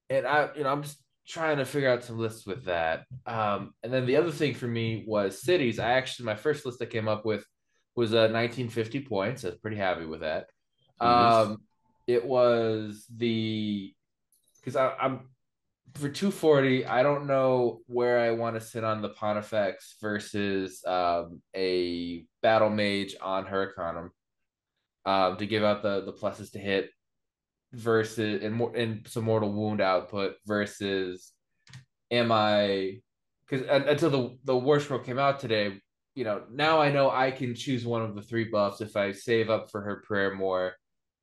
and I'm just trying to figure out some lists with that. And then the other thing for me was cities. My first list I came up with was 1950 points. I was pretty happy with that. Nice. It was because I'm for 240. I don't know where I want to sit on the Pontifex versus a battle mage on Huracanum to give out the pluses to hit versus and some mortal wound output versus am I because until the war scroll came out today, now I know I can choose one of the three buffs. If I save up for her prayer more,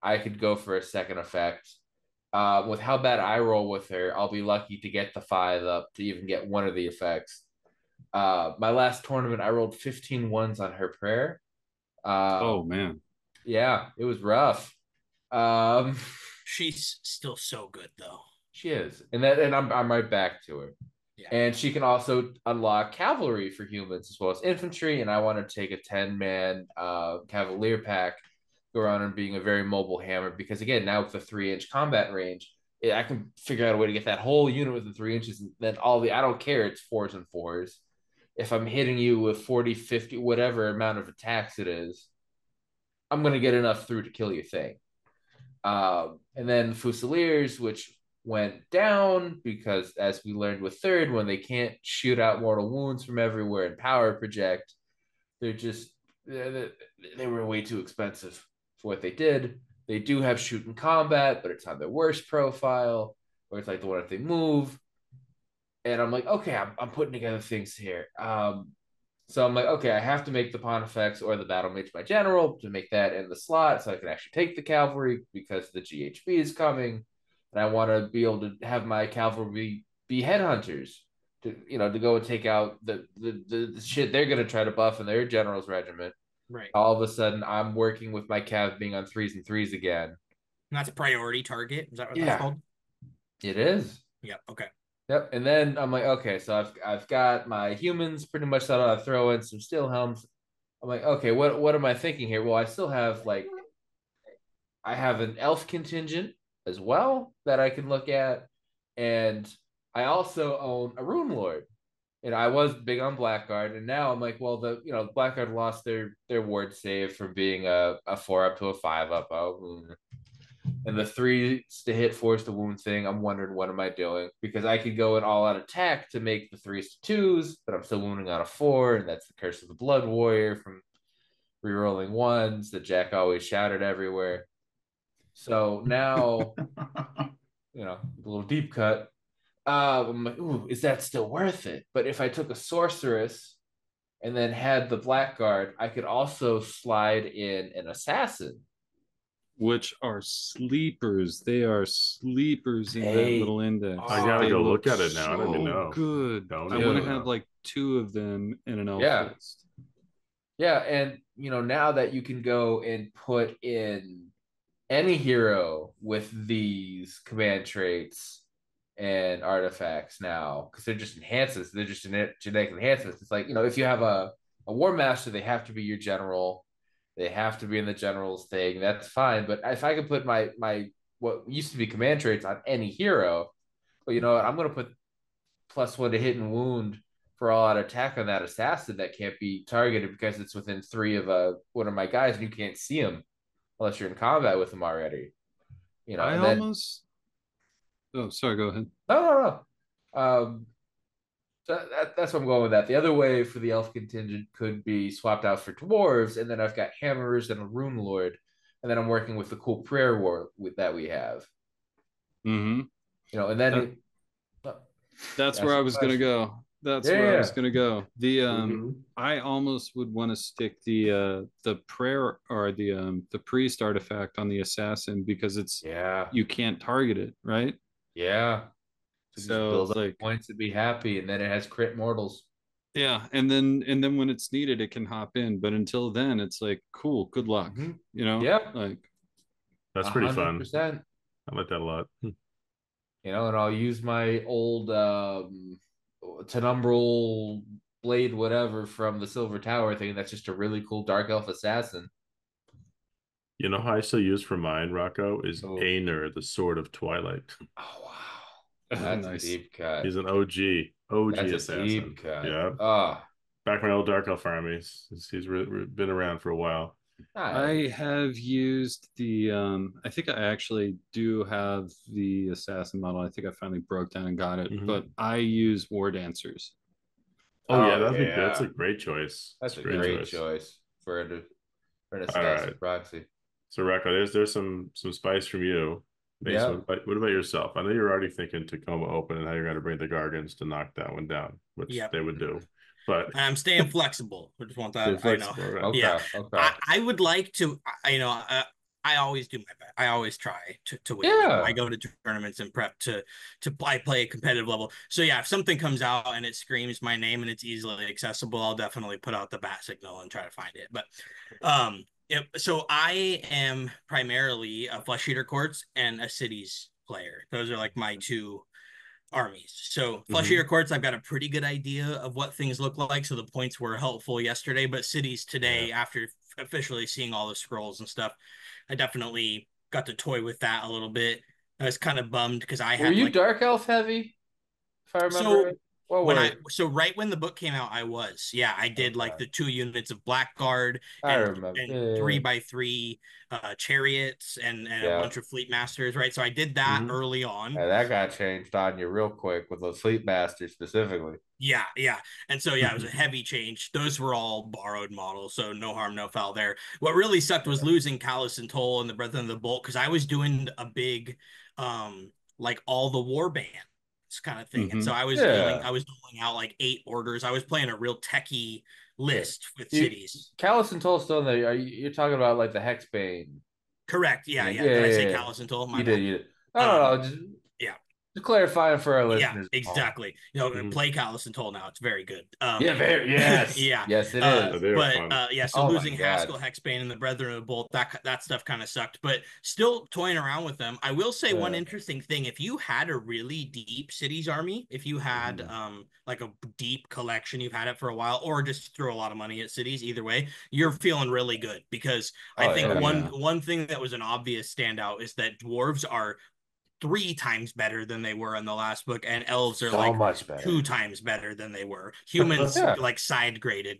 I could go for a second effect. With how bad I roll with her, I'll be lucky to get the 5 up to even get one of the effects. My last tournament, I rolled 15 ones on her prayer. Oh man. Yeah, it was rough. Um, She's still so good though. she is, and I'm right back to her. Yeah. And she can also unlock cavalry for humans as well as infantry. And I want to take a 10-man cavalier pack, go around and being a very mobile hammer. Because again, now with the 3-inch combat range, I can figure out a way to get that whole unit within 3 inches. And then I don't care, it's 4s and 4s. If I'm hitting you with 40, 50, whatever amount of attacks it is, I'm going to get enough through to kill your thing. And then Fusiliers, which went down because, as we learned with third, when they can't shoot out mortal wounds from everywhere and power project, they're just they were way too expensive for what they did. They do have shoot and combat, but it's on their worst profile, where it's like the one if they move. And I'm like, okay, I'm putting together things here. So I'm like, okay, I have to make the Pontifex or the Battle Mage my general to make that in the slot so I can actually take the cavalry because the GHB is coming. And I want to be able to have my cavalry be headhunters to go and take out the shit they're going to try to buff in their general's regiment. Right. All of a sudden, I'm working with my cav being on 3s and 3s again. And that's a priority target. Is that what Yeah. that's called? It is. Yeah. Okay. Yep. And then I'm like, okay, so I've got my humans pretty much set out to throw in some steel helms. I'm like, okay, what am I thinking here? Well, I still have I have an elf contingent as well that I can look at, and I also own a rune lord. And I was big on Blackguard, and now I'm like, well, Blackguard lost their ward save from being a 4 up to a 5 up. Oh, and the 3s to hit, 4s to wound thing, I'm wondering what am I doing? Because I could go in all out attack to make the 3s to 2s, but I'm still wounding on a 4, and that's the curse of the Blood Warrior from rerolling 1s that Jack always shouted everywhere. So now, a little deep cut. I'm like, ooh, is that still worth it? But if I took a sorceress and then had the Blackguard, I could also slide in an assassin. Which are sleepers. They are sleepers in that little index. I gotta They go look look at it now. I don't even so know. good. Don't I even want to know. have like 2 of them in an elf Yeah. list. Yeah, and now that you can go and put in any hero with these command traits and artifacts now, because they're just enhancements, they're just genetic enhancements. It's like, if you have a war master, they have to be your general, they have to be in the general's thing. That's fine. But if I could put my what used to be command traits on any hero, well, you know what? I'm gonna put +1 to hit and wound for all out attack on that assassin that can't be targeted because it's within 3 of one of my guys and you can't see him unless you're in combat with him already. I And then almost. Oh, sorry. Go ahead. no. So that's what I'm going with that. The other way for the elf contingent could be swapped out for dwarves, and then I've got hammerers and a rune lord, and then I'm working with the cool prayer war that we have. Mm-hmm. And then that's where I was gonna go. That's where I was gonna go. The I almost would want to stick the prayer or the priest artifact on the assassin because it's you can't target it, right? Yeah. So build it's up like points to be happy, and then it has crit mortals. Yeah, and then when it's needed, it can hop in. But until then, it's like cool, good luck. Yeah, like that's pretty fun. 100%. I like that a lot. And I'll use my old Tenumbral blade, whatever, from the Silver Tower thing. That's just a really cool Dark Elf assassin. You know how I still use for mine, Rocco, is Aner, the Sword of Twilight. Oh wow, that's nice. A deep cut. He's an OG that's assassin. A deep cut. Yeah. Back my old Dark Elf armies. He's been around for a while. I have used the I think I actually do have the assassin model. I think I finally broke down and got it, but I use War Dancers. That's a great choice. That's a great choice for an assassin proxy. So Rocco, there's some spice from you. Mason, Yeah. what about yourself? I know you're already thinking Tacoma Open and how you're going to bring the Gargans to knock that one down, which Yep. they would do. But I'm staying flexible. I just want stay that. I know. flexible, right? Yeah. Okay. Okay. I would like to, I always do my best. I always try to win. I Yeah. go to tournaments and prep to play a competitive level. So yeah, if something comes out and it screams my name and it's easily accessible, I'll definitely put out the bat signal and try to find it. But so I am primarily a flesh eater courts and a cities player. Those are like my two armies. So flesh eater courts, I've got a pretty good idea of what things look like. So the points were helpful yesterday, but cities today, after officially seeing all the scrolls and stuff, I definitely got to toy with that a little bit. I was kind of bummed because I Were had you like Dark Elf heavy? If I remember so right. What were you? right when the book came out, I was. Yeah, I did like Okay. the 2 units of Blackguard I and remember. and Yeah. 3x3 chariots and a Yeah. bunch of fleet masters, right? So I did that early on. Yeah, that got changed on you real quick with those Fleet Masters specifically. Yeah, yeah. And so yeah, it was a heavy change. Those were all borrowed models, so no harm, no foul there. What really sucked was losing Callus and Toll and the Brethren of the Bolt because I was doing a big like all the war bands kind of thing. And so Yeah. I was doling out like 8 orders. I was playing a real techie Yeah. list with You cities. Callus and Toll still in there. You're talking about like the Hexbane. Correct. Yeah, Yeah, yeah. yeah, Did I say yeah. Callus and Toll? My You did, bad. you did. No, no, no. Yeah. Just clarifying for our Yeah, listeners at home. exactly. Play Callus and Toll now. It's very good. Yeah, very, yes. Yeah. Yes, it is. They are But fun. yeah, so Oh my losing God. Haskell, Hexbane, and the Brethren of the Bolt, that stuff kind of sucked. But still toying around with them. I will say one interesting thing: if you had a really deep cities army, if you had like a deep collection, you've had it for a while, or just throw a lot of money at cities, either way, you're feeling really good because I think one thing that was an obvious standout is that dwarves are 3 times better than they were in the last book, and elves are So like much better. 2 times better than they were. Humans Yeah. like side graded,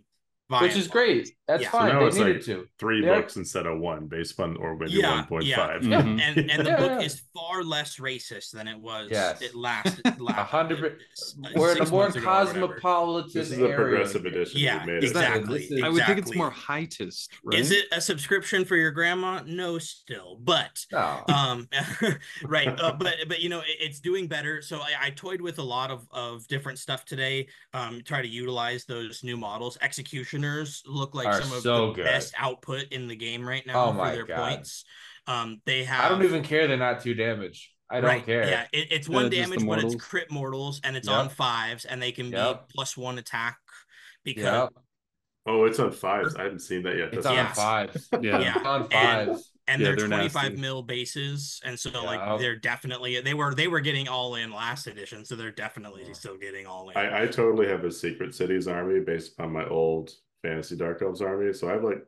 which is great. That's Yeah. fine. So now They it's needed like to. 3 They're- books instead of 1 based on, or maybe Yeah, 1.5. Yeah. and the Yeah, book yeah. is far less racist than it was. Yes. It last 100. We're in a 6 more months ago or whatever. cosmopolitan This is a area progressive here. edition. Yeah, We made exactly. it. I would think it's more heightist, right? Is it a subscription for your grandma? No, still, but No. right. But it's doing better. So I toyed with a lot of different stuff today. Try to utilize those new models. Executioners look like Are some of so the good. best output in the game right now Oh for my their God. points. They have. I don't even care they're not 2 damage. I don't care. Yeah, it's 1 just the damage, but it's mortals? crit mortals, and it's on 5s, and they can be +1 attack because Oh, it's on 5s. I hadn't seen that yet. It's That's on Yes. 5s. Yeah. It's on 5s. and Yeah, they're they're 25 nasty. mil bases, and so Yeah. like they're definitely they were getting all in last edition, so they're definitely still getting all in. I totally have a Secret Cities army based upon my old Fantasy Dark Elves army. So I have like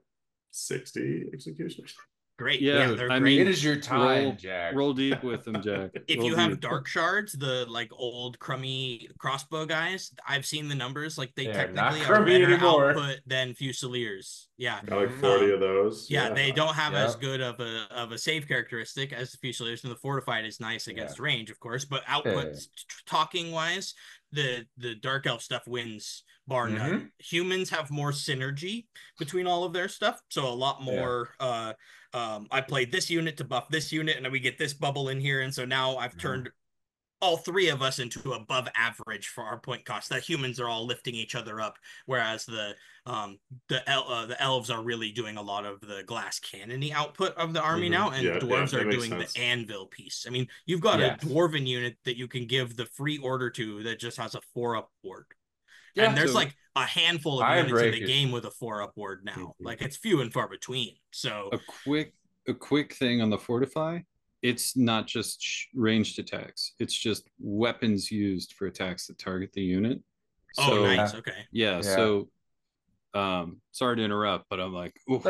60 executioners. Great. Yeah, Yeah, they're I great. mean, It is your time, Jack. Roll deep with them, Jack. If Roll you have deep. dark shards, the like old crummy crossbow guys, I've seen the numbers. Like they They're technically not are crummy better anymore. output than Fusiliers. Yeah. I like 40 of those. Yeah, they don't have as Yep. good of a save characteristic as the Fusiliers, and the fortified is nice against range, of course. But output talking wise, the dark elf stuff wins bar none. Humans have more synergy between all of their stuff, so a lot more. I played this unit to buff this unit, and we get this bubble in here, and so now I've turned all 3 of us into above average for our point cost. The humans are all lifting each other up, whereas the elves are really doing a lot of the glass cannony output of the army now, and dwarves are doing the anvil piece. I mean, you've got a dwarven unit that you can give the free order to that just has a 4-up ward. Yeah, and there's like a handful of units in the game with a 4-up ward now. Like it's few and far between. So a quick thing on the fortify. It's not just ranged attacks. It's just weapons used for attacks that target the unit. So, nice. Okay. Yeah. So, sorry to interrupt, but I'm like, oof.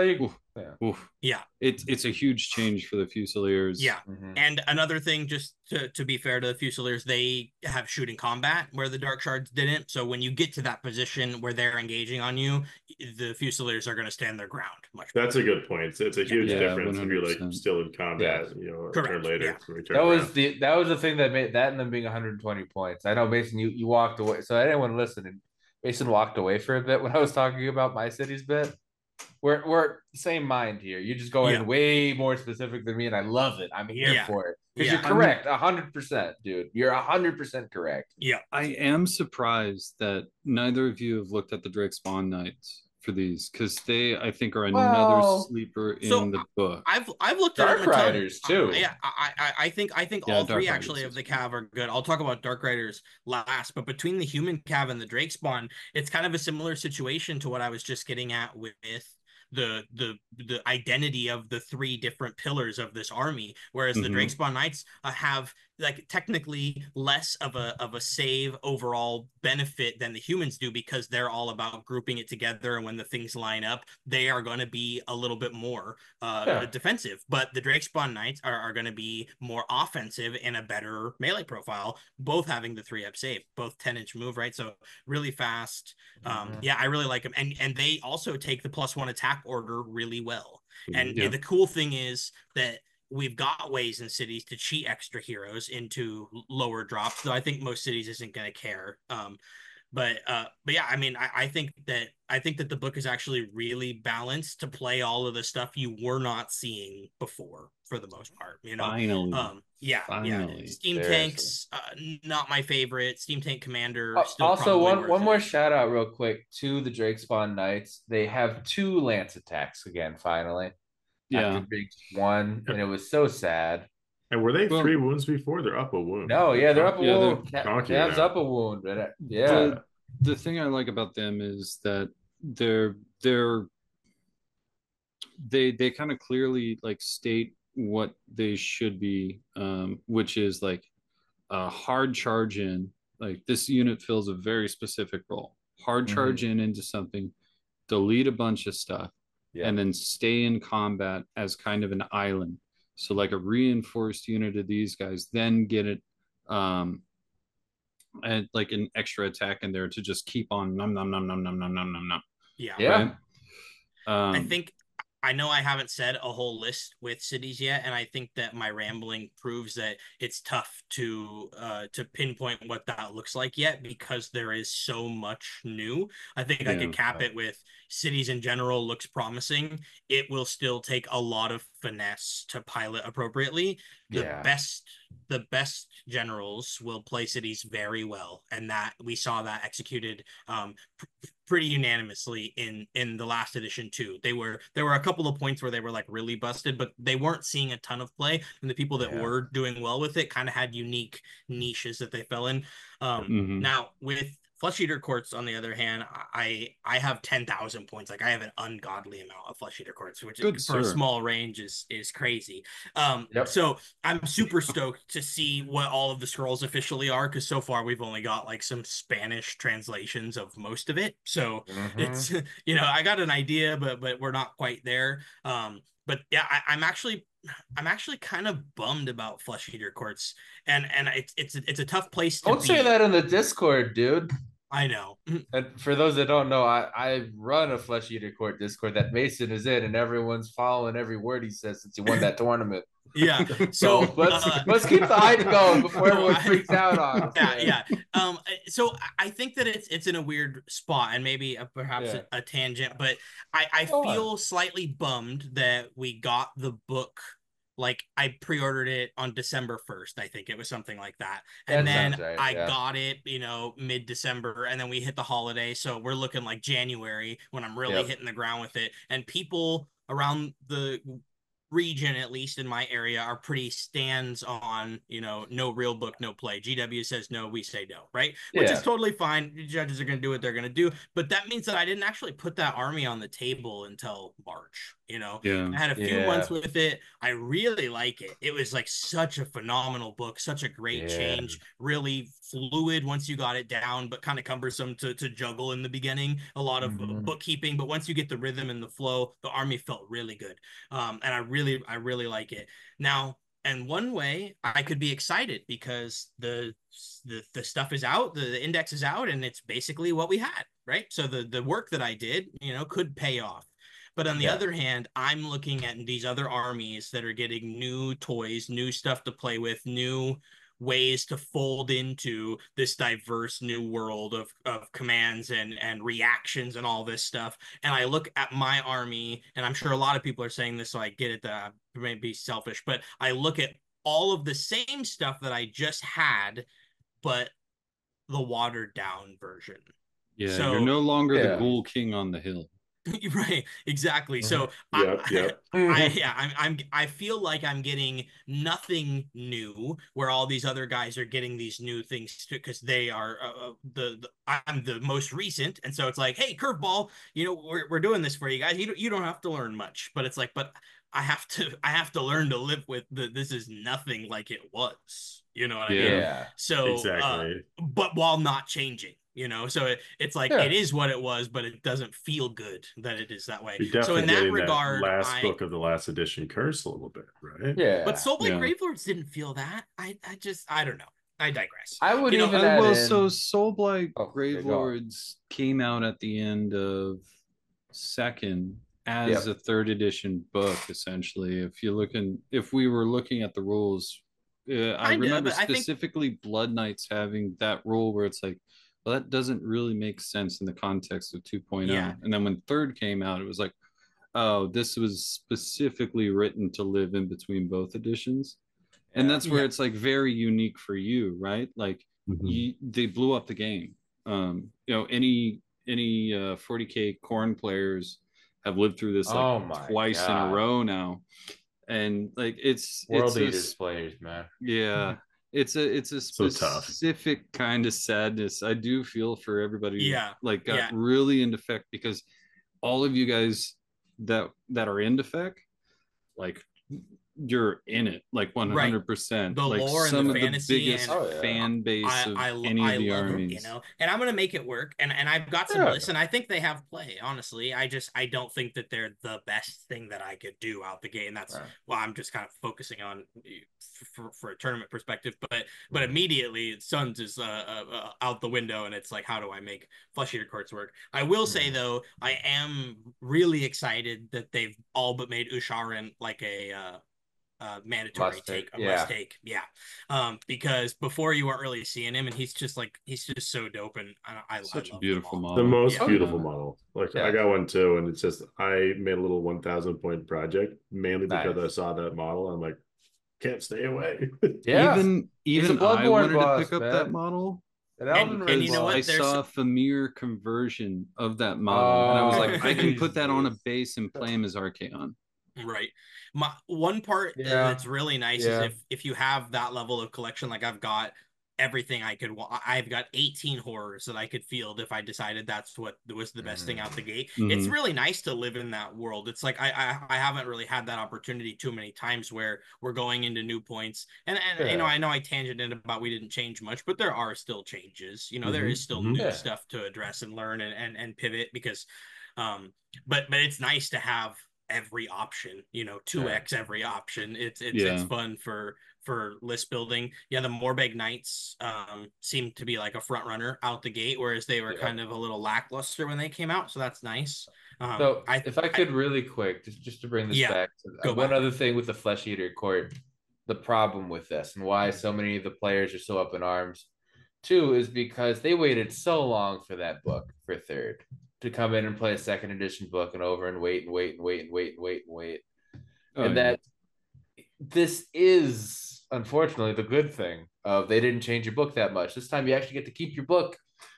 Yeah. It's a huge change for the Fusiliers. Yeah. And another thing, just to be fair to the Fusiliers, they have shooting combat where the Dark Shards didn't. So when you get to that position where they're engaging on you, the Fusiliers are going to stand their ground much better. That's a good point. It's a huge difference 100%. If you're like still in combat, a turn later. That was the thing that made that and them being 120 points. I know, Mason, you walked away. So anyone listening, Mason walked away for a bit when I was talking about my city's bit. We're same mind here. You just go in way more specific than me, and I love it. I'm here for it. Because you're Yeah. correct, 100%, dude. You're 100% correct. Yeah. I am surprised that neither of you have looked at the Drake Spawn Knights for these, because they, I think, are another Well, sleeper So in the book. I've looked at them Dark a ton. Riders too. Yeah, I think Yeah, all Dark three Riders actually of is the fine. Cav are good. I'll talk about Dark Riders last, but between the human Cav and the Drake Spawn, it's kind of a similar situation to what I was just getting at with the identity of the three different pillars of this army. Whereas the Drake Mhm. Spawn Knights have like technically less of a save overall benefit than the humans do, because they're all about grouping it together, and when the things line up they are going to be a little bit more Yeah. defensive. But the Drake Spawn Knights are going to be more offensive and a better melee profile, both having the 3-up save, both 10-inch move, right? So really fast. Yeah, I really like them. And they also take the +1 attack order really well. And Yeah. the cool thing is that we've got ways in cities to cheat extra heroes into lower drops, though I think most cities isn't going to care. But yeah, I mean, I think that the book is actually really balanced to play all of the stuff you were not seeing before, for the most part. Finally. Yeah. Finally. Steam Seriously. tanks, not my favorite. Steam tank commander, still Also, probably one worth one more it. shout out real quick to the Drake Spawn Knights. They have 2 lance attacks again, finally, after Yeah. being one, and it was so sad. And were they Well, 3 wounds before? They're up a wound. No, yeah, they're up a yeah, they're wound. Conkier Cav's now. up a wound, but yeah, the the thing I like about them is that they're they kind of clearly like state what they should be, which is like a hard charge in. Like this unit fills a very specific role. Hard charge Mhm. in into something, delete a bunch of stuff, and Yep, then stay in combat as kind of an island. So like a reinforced unit of these guys, then get it and like an extra attack in there to just keep on num num num num num num num num num. Yeah. yeah, Right. I Um, think I know I haven't said a whole list with cities yet, and I think that my rambling proves that it's tough to pinpoint what that looks like yet, because there is so much new. I think I could yeah. cap it with cities in general looks promising. It will still take a lot of finesse to pilot appropriately. The yeah, best the best generals will play cities very well, and that we saw that executed pretty unanimously in the last edition too. There were a couple of points where they were like really busted, but they weren't seeing a ton of play, and the people that yeah. were doing well with it kind of had unique niches that they fell in. Mm-hmm. Now with Flesh Eater Courts, on the other hand, I have 10,000 points. Like I have an ungodly amount of Flesh Eater Courts, which Good for a sir. small range is crazy. Yep. So I'm super stoked to see what all of the scrolls officially are, because so far we've only got like some Spanish translations of most of it. So Hmm. it's I got an idea, but we're not quite there. But yeah, I'm actually kind of bummed about Flesh Eater Courts, and it's a tough place to Don't say be. that in the Discord, dude. I know. And for those that don't know, I run a Flesh Eater Court Discord that Mason is in, and everyone's following every word he says since he won that tournament. Yeah. So So let's keep the hype going before no, everyone freaks out on us, yeah, man. yeah. So I think that it's in a weird spot, and maybe perhaps Yeah. a tangent, but I Go on. feel slightly bummed that we got the book. Like I pre-ordered it on December 1st, I think it was something like that. And That then sounds right. I Yeah. got it, mid-December, and then we hit the holiday. So we're looking like January when I'm really Yep. hitting the ground with it. And people around the region, at least in my area, are pretty stands on, no real book, no play. GW says no, we say no, right? Which is Yeah. totally fine. The judges are going to do what they're going to do. But that means that I didn't actually put that army on the table until March. Yeah. I had a few months Yeah. with it. I really like it. It was like such a phenomenal book, such a great Yeah. change, really fluid once you got it down, but kind of cumbersome to juggle in the beginning. A lot of Mhm. bookkeeping, but once you get the rhythm and the flow, the army felt really good. And I really like it. Now, and one way I could be excited because the stuff is out, the index is out, and it's basically what we had, right? So the work that I did, could pay off. But on the Yeah. other hand, I'm looking at these other armies that are getting new toys, new stuff to play with, new ways to fold into this diverse new world of commands and reactions and all this stuff. And I look at my army, and I'm sure a lot of people are saying this, so I get it that I may be selfish, but I look at all of the same stuff that I just had, but the watered down version. Yeah, you're So no longer the Yeah. Ghoul King on the hill. right, exactly. So Yep. I feel like I'm getting nothing new, where all these other guys are getting these new things because they are I'm the most recent, and so it's like, hey, curveball, we're doing this for you guys. You don't have to learn much, but it's like, but I have to learn to live with this is nothing like it was. You know what I mean? Yeah. So Exactly. but while not changing. So it's like it Yeah. is what it was, but it doesn't feel good that it is that way. You're So definitely in that getting that regard, last book of the last edition curse a little bit, right? but Yeah. Soulblight Yeah. Gravelords didn't feel that. I don't know. I digress. I would even add Well, in. so Soulblight Oh, okay, go on. Gravelords came out at the end of second as Yep. a third edition book, essentially. If we were looking at the rules, I Kinda, remember but I think specifically Blood Knights having that rule where it's like, well, that doesn't really make sense in the context of 2.0. yeah, And then when third came out, it was like, oh, this was specifically written to live in between both editions. And Yeah. that's where it's like very unique for you, right? Like they blew up the game. Any 40K corn players have lived through this like Oh my twice in a God. row now, and like World Eaters players, man. yeah, it's a So tough. specific kind of sadness. I do feel for everybody who yeah, like got yeah, really into Feck, because all of you guys that are into Feck, like you're in it like right. 100%, The like lore and the some of the fantasy, biggest and Oh yeah. fan base of any of I the love it, armies. and I'm gonna make it work. And I've got some Yeah. lists, and I think they have play. Honestly, I don't think that they're the best thing that I could do out the gate. And that's Right. well, I'm just kind of focusing on for a tournament perspective. But Mhm. immediately Suns is out the window, and it's like, how do I make Flesh Eater courts work? I will say though, I am really excited that they've all but made Usharan like a mandatory Must take. a must Yeah. take, yeah. Because before you weren't really seeing him, and he's just so dope, and I Such a love them beautiful all. The model. most Yeah. Oh beautiful yeah. model. Like I Yeah. got one too, and it's just I made a little 1,000 point project mainly because I Nice. saw that model. I'm like, can't stay away. Yeah. He's a Even I Bloodborne wanted to boss, pick up that man. model An Elden Ring And you know because I what? boss. There's saw a Famir conversion of that model, and I was like, Oh I can put that on a Jesus. base and play him as Archaon. right. My one part Yeah. that's really nice is Yeah. if you have that level of collection, like I've got everything I could. I've got 18 horrors that I could field if I decided that's what was the best thing out the gate. It's Mm-hmm. really nice to live in that world. It's like I haven't really had that opportunity too many times where we're going into new points. And Yeah. I know I tangented about we didn't change much, but there are still changes. There Mhm, is still mhm. new Yeah. stuff to address and learn and pivot because but it's nice to have every option, 2x every option. It's Yeah. fun for list building. Yeah, the Morbeg Knights seem to be like a front runner out the gate, whereas they were Yeah. kind of a little lackluster when they came out. So that's nice. So if I could really quick, just to bring this Yeah, back to go one back. other thing with the Flesh Eater court, the problem with this and why so many of the players are so up in arms too is because they waited so long for that book for third to come in and play a second edition book and over and wait and wait and wait and wait and wait and wait. Oh, And yeah. that this is unfortunately the good thing of they didn't change your book that much. This time you actually get to keep your book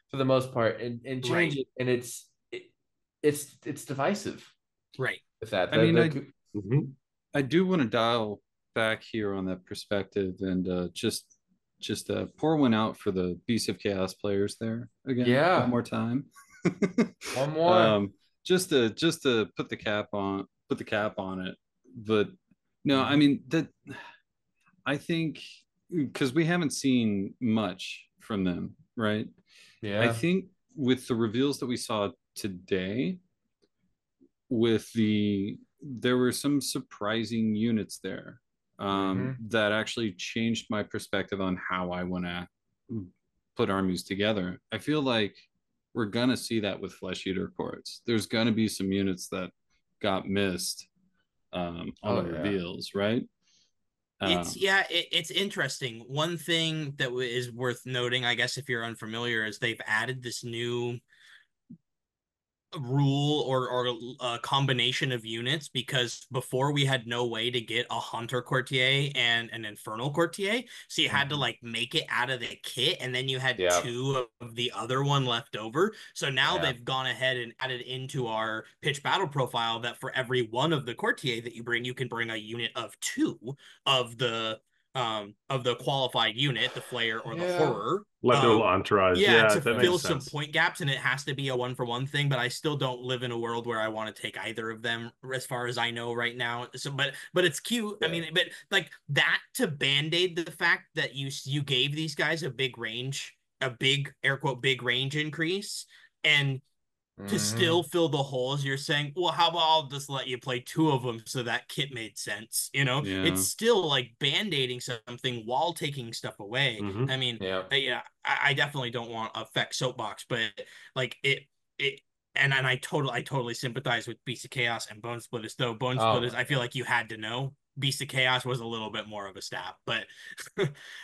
for the most part and change Right. it. And it's divisive Right. with that. I mean, Mhm. I do want to dial back here on that perspective and just pour one out for the Beast of Chaos players there again, Yeah. one more time. One more. Just to put the cap on it. But no, I mean that I think because we haven't seen much from them, right? I Yeah. think with the reveals that we saw today, there were some surprising units there that actually changed my perspective on how I want to put armies together. I feel like we're gonna see that with Flesh Eater courts. There's gonna be some units that got missed on the reveals, right? It's interesting. One thing that is worth noting, I guess, if you're unfamiliar, is they've added this new rule or a combination of units, because before we had no way to get a hunter courtier and an infernal courtier, so you had to like make it out of the kit, and then you had Yeah. two of the other one left over. So now Yeah. they've gone ahead and added into our pitch battle profile that for every one of the courtier that you can bring a unit of two of the qualified unit, the flayer or the Yeah. horror. Like their little entourage. Yeah, Yeah, to that fill makes some sense. point gaps, and it has to be a 1-for-1 thing. But I still don't live in a world where I want to take either of them, as far as I know right now. So, but it's cute. I mean, but like that to band-aid the fact that you gave these guys a big range, a big air quote big range increase, and to still fill the holes, you're saying, well, how about I'll just let you play two of them so that kit made sense? You know, it's Yeah. still like band-aiding something while taking stuff away. Mhm. I mean, Yeah. yeah, I definitely don't want to affect soapbox, but like it and I totally sympathize with Beast of Chaos and Bone Splitters, though Bone Oh Splitters, my I feel God. like you had to know. Beast of Chaos was a little bit more of a stab, but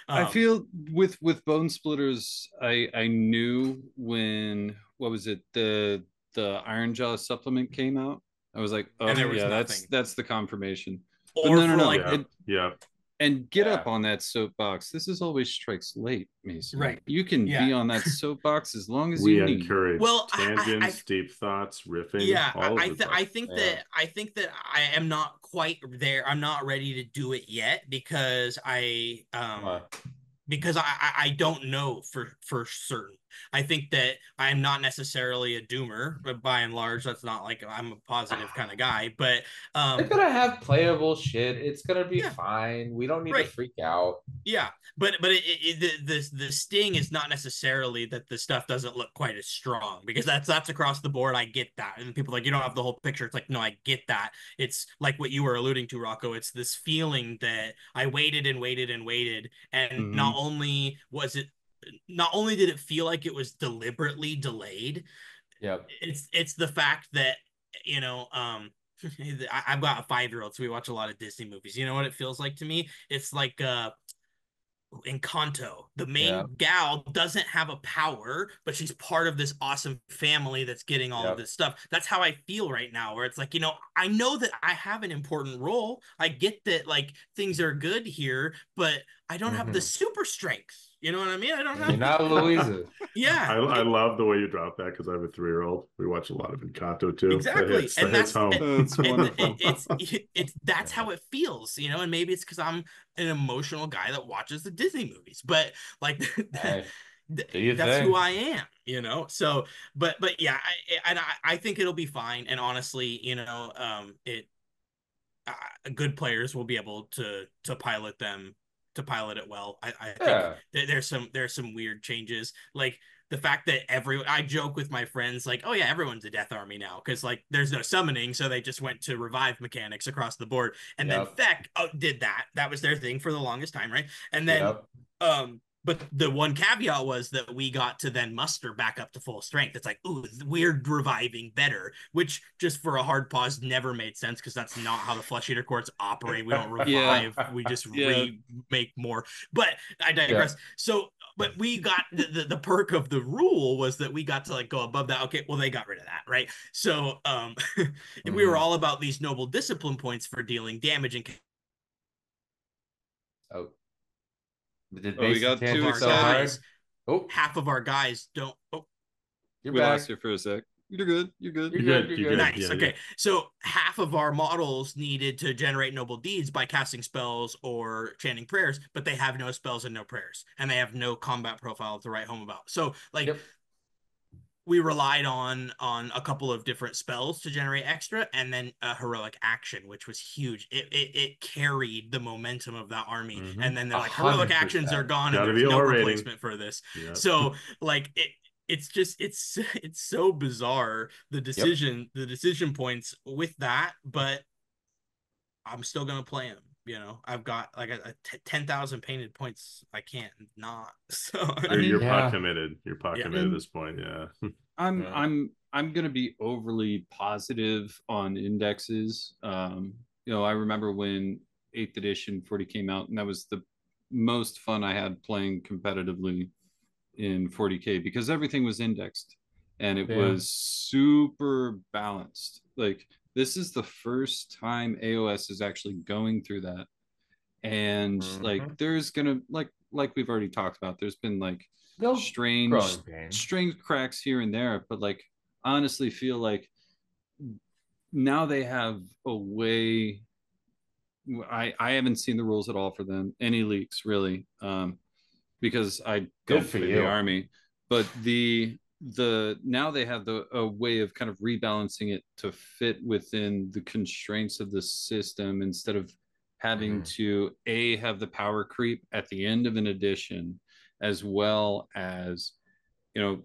I um feel with Bone Splitters, I knew when, what was it, the Iron Jaw supplement came out. I was like, oh and there was yeah, that's nothing. the confirmation. But Or no, no, for no. like Yeah, yeah. And get Yeah. up on that soapbox. This is always strikes late, Mason. right. You can Yeah. be on that soapbox as long as We you need. encourage Well, I tangents, deep thoughts, riffing, yeah, all of the above. Yeah. I think that I am not quite there. I'm not ready to do it yet because I don't know for certain. I think that I'm not necessarily a doomer, but by and large, that's not like I'm a positive kind of guy. But They're um, gonna have playable shit. It's gonna be yeah, fine. We don't need to right. freak out. Yeah, but the sting is not necessarily that the stuff doesn't look quite as strong, because that's across the board. I get that, and people are like, you don't have the whole picture. It's like, no, I get that. It's like what you were alluding to, Rocco. It's this feeling that I waited and waited and waited, and Mm-hmm. not only did it feel like it was deliberately delayed, Yep. it's the fact that you know I've got a 5-year-old, so we watch a lot of Disney movies. You know what it feels like to me? It's like Encanto. The Yeah. main gal doesn't have a power, but she's part of this awesome family that's getting all of Yep. this stuff. That's how I feel right now, where it's like, I know that I have an important role. I get that like things are good here, but I don't have the super strength. You know what I mean? I don't And you're have not Louisa. yeah. I love the way you drop that because I have a 3-year-old. We watch a lot of Encanto too. Exactly. That And hits that's home. That's wonderful. it's that's how it feels, and maybe it's because I'm an emotional guy that watches the Disney movies, but like Hey, do you that's who think? I am, so but yeah, I think it'll be fine. And honestly, it good players will be able to pilot it well. I think Yeah. there's some weird changes, like the fact that I joke with my friends like, oh yeah, everyone's a death army now, because like there's no summoning, so they just went to revive mechanics across the board. And then Yep. Feck did that was their thing for the longest time, right? And then Yep. but the one caveat was that we got to then muster back up to full strength. It's like, ooh, we're reviving better, which just for a hard pause never made sense, because that's not how the flesh eater courts operate. We don't Yeah. revive, we just Yeah. remake more. But I digress. Yeah. So, but we got the perk of the rule was that we got to like go above that. Okay, well, they got rid of that, right? So we were all about these noble discipline points for dealing damage and Oh, did Oh, we Mason got too tangent so excited. hard? Oh, half of our guys don't. you're We lost back. you for a sec. You're good. You're good. You're You're good. good. You're You're good. good. Nice. Yeah, Okay. So half of our models needed to generate noble deeds by casting spells or chanting prayers, but they have no spells and no prayers, and they have no combat profile to write home about. So like Yep. we relied on a couple of different spells to generate extra, and then a heroic action, which was huge. It carried the momentum of that army. And then they're like, heroic actions are 100%. gone, and Gotta there's be no R rating. replacement for this. Yeah. So like it's so bizarre, the Yep. decision points with that, but I'm still gonna play him. I've got like 10,000 painted points. I can't not. So I mean, You're pot Yeah. committed. You're pot yeah. committed at this point. Yeah. Yeah. I'm gonna be overly positive on indexes. I remember when 8th edition 40 came out, and that was the most fun I had playing competitively in 40k, because everything was indexed. and it Yeah. was super balanced. Like this is the first time AOS is actually going through that. And like Mhm. there's gonna like we've already talked about, there's been like No strange growing pains. strange cracks here and there, but like honestly feel like now they have a way. I haven't seen the rules at all for them, any leaks really, because I Good don't for play the you. army. But the now they have the a way of kind of rebalancing it to fit within the constraints of the system, instead of having Mhm. to have the power creep at the end of an edition, as well as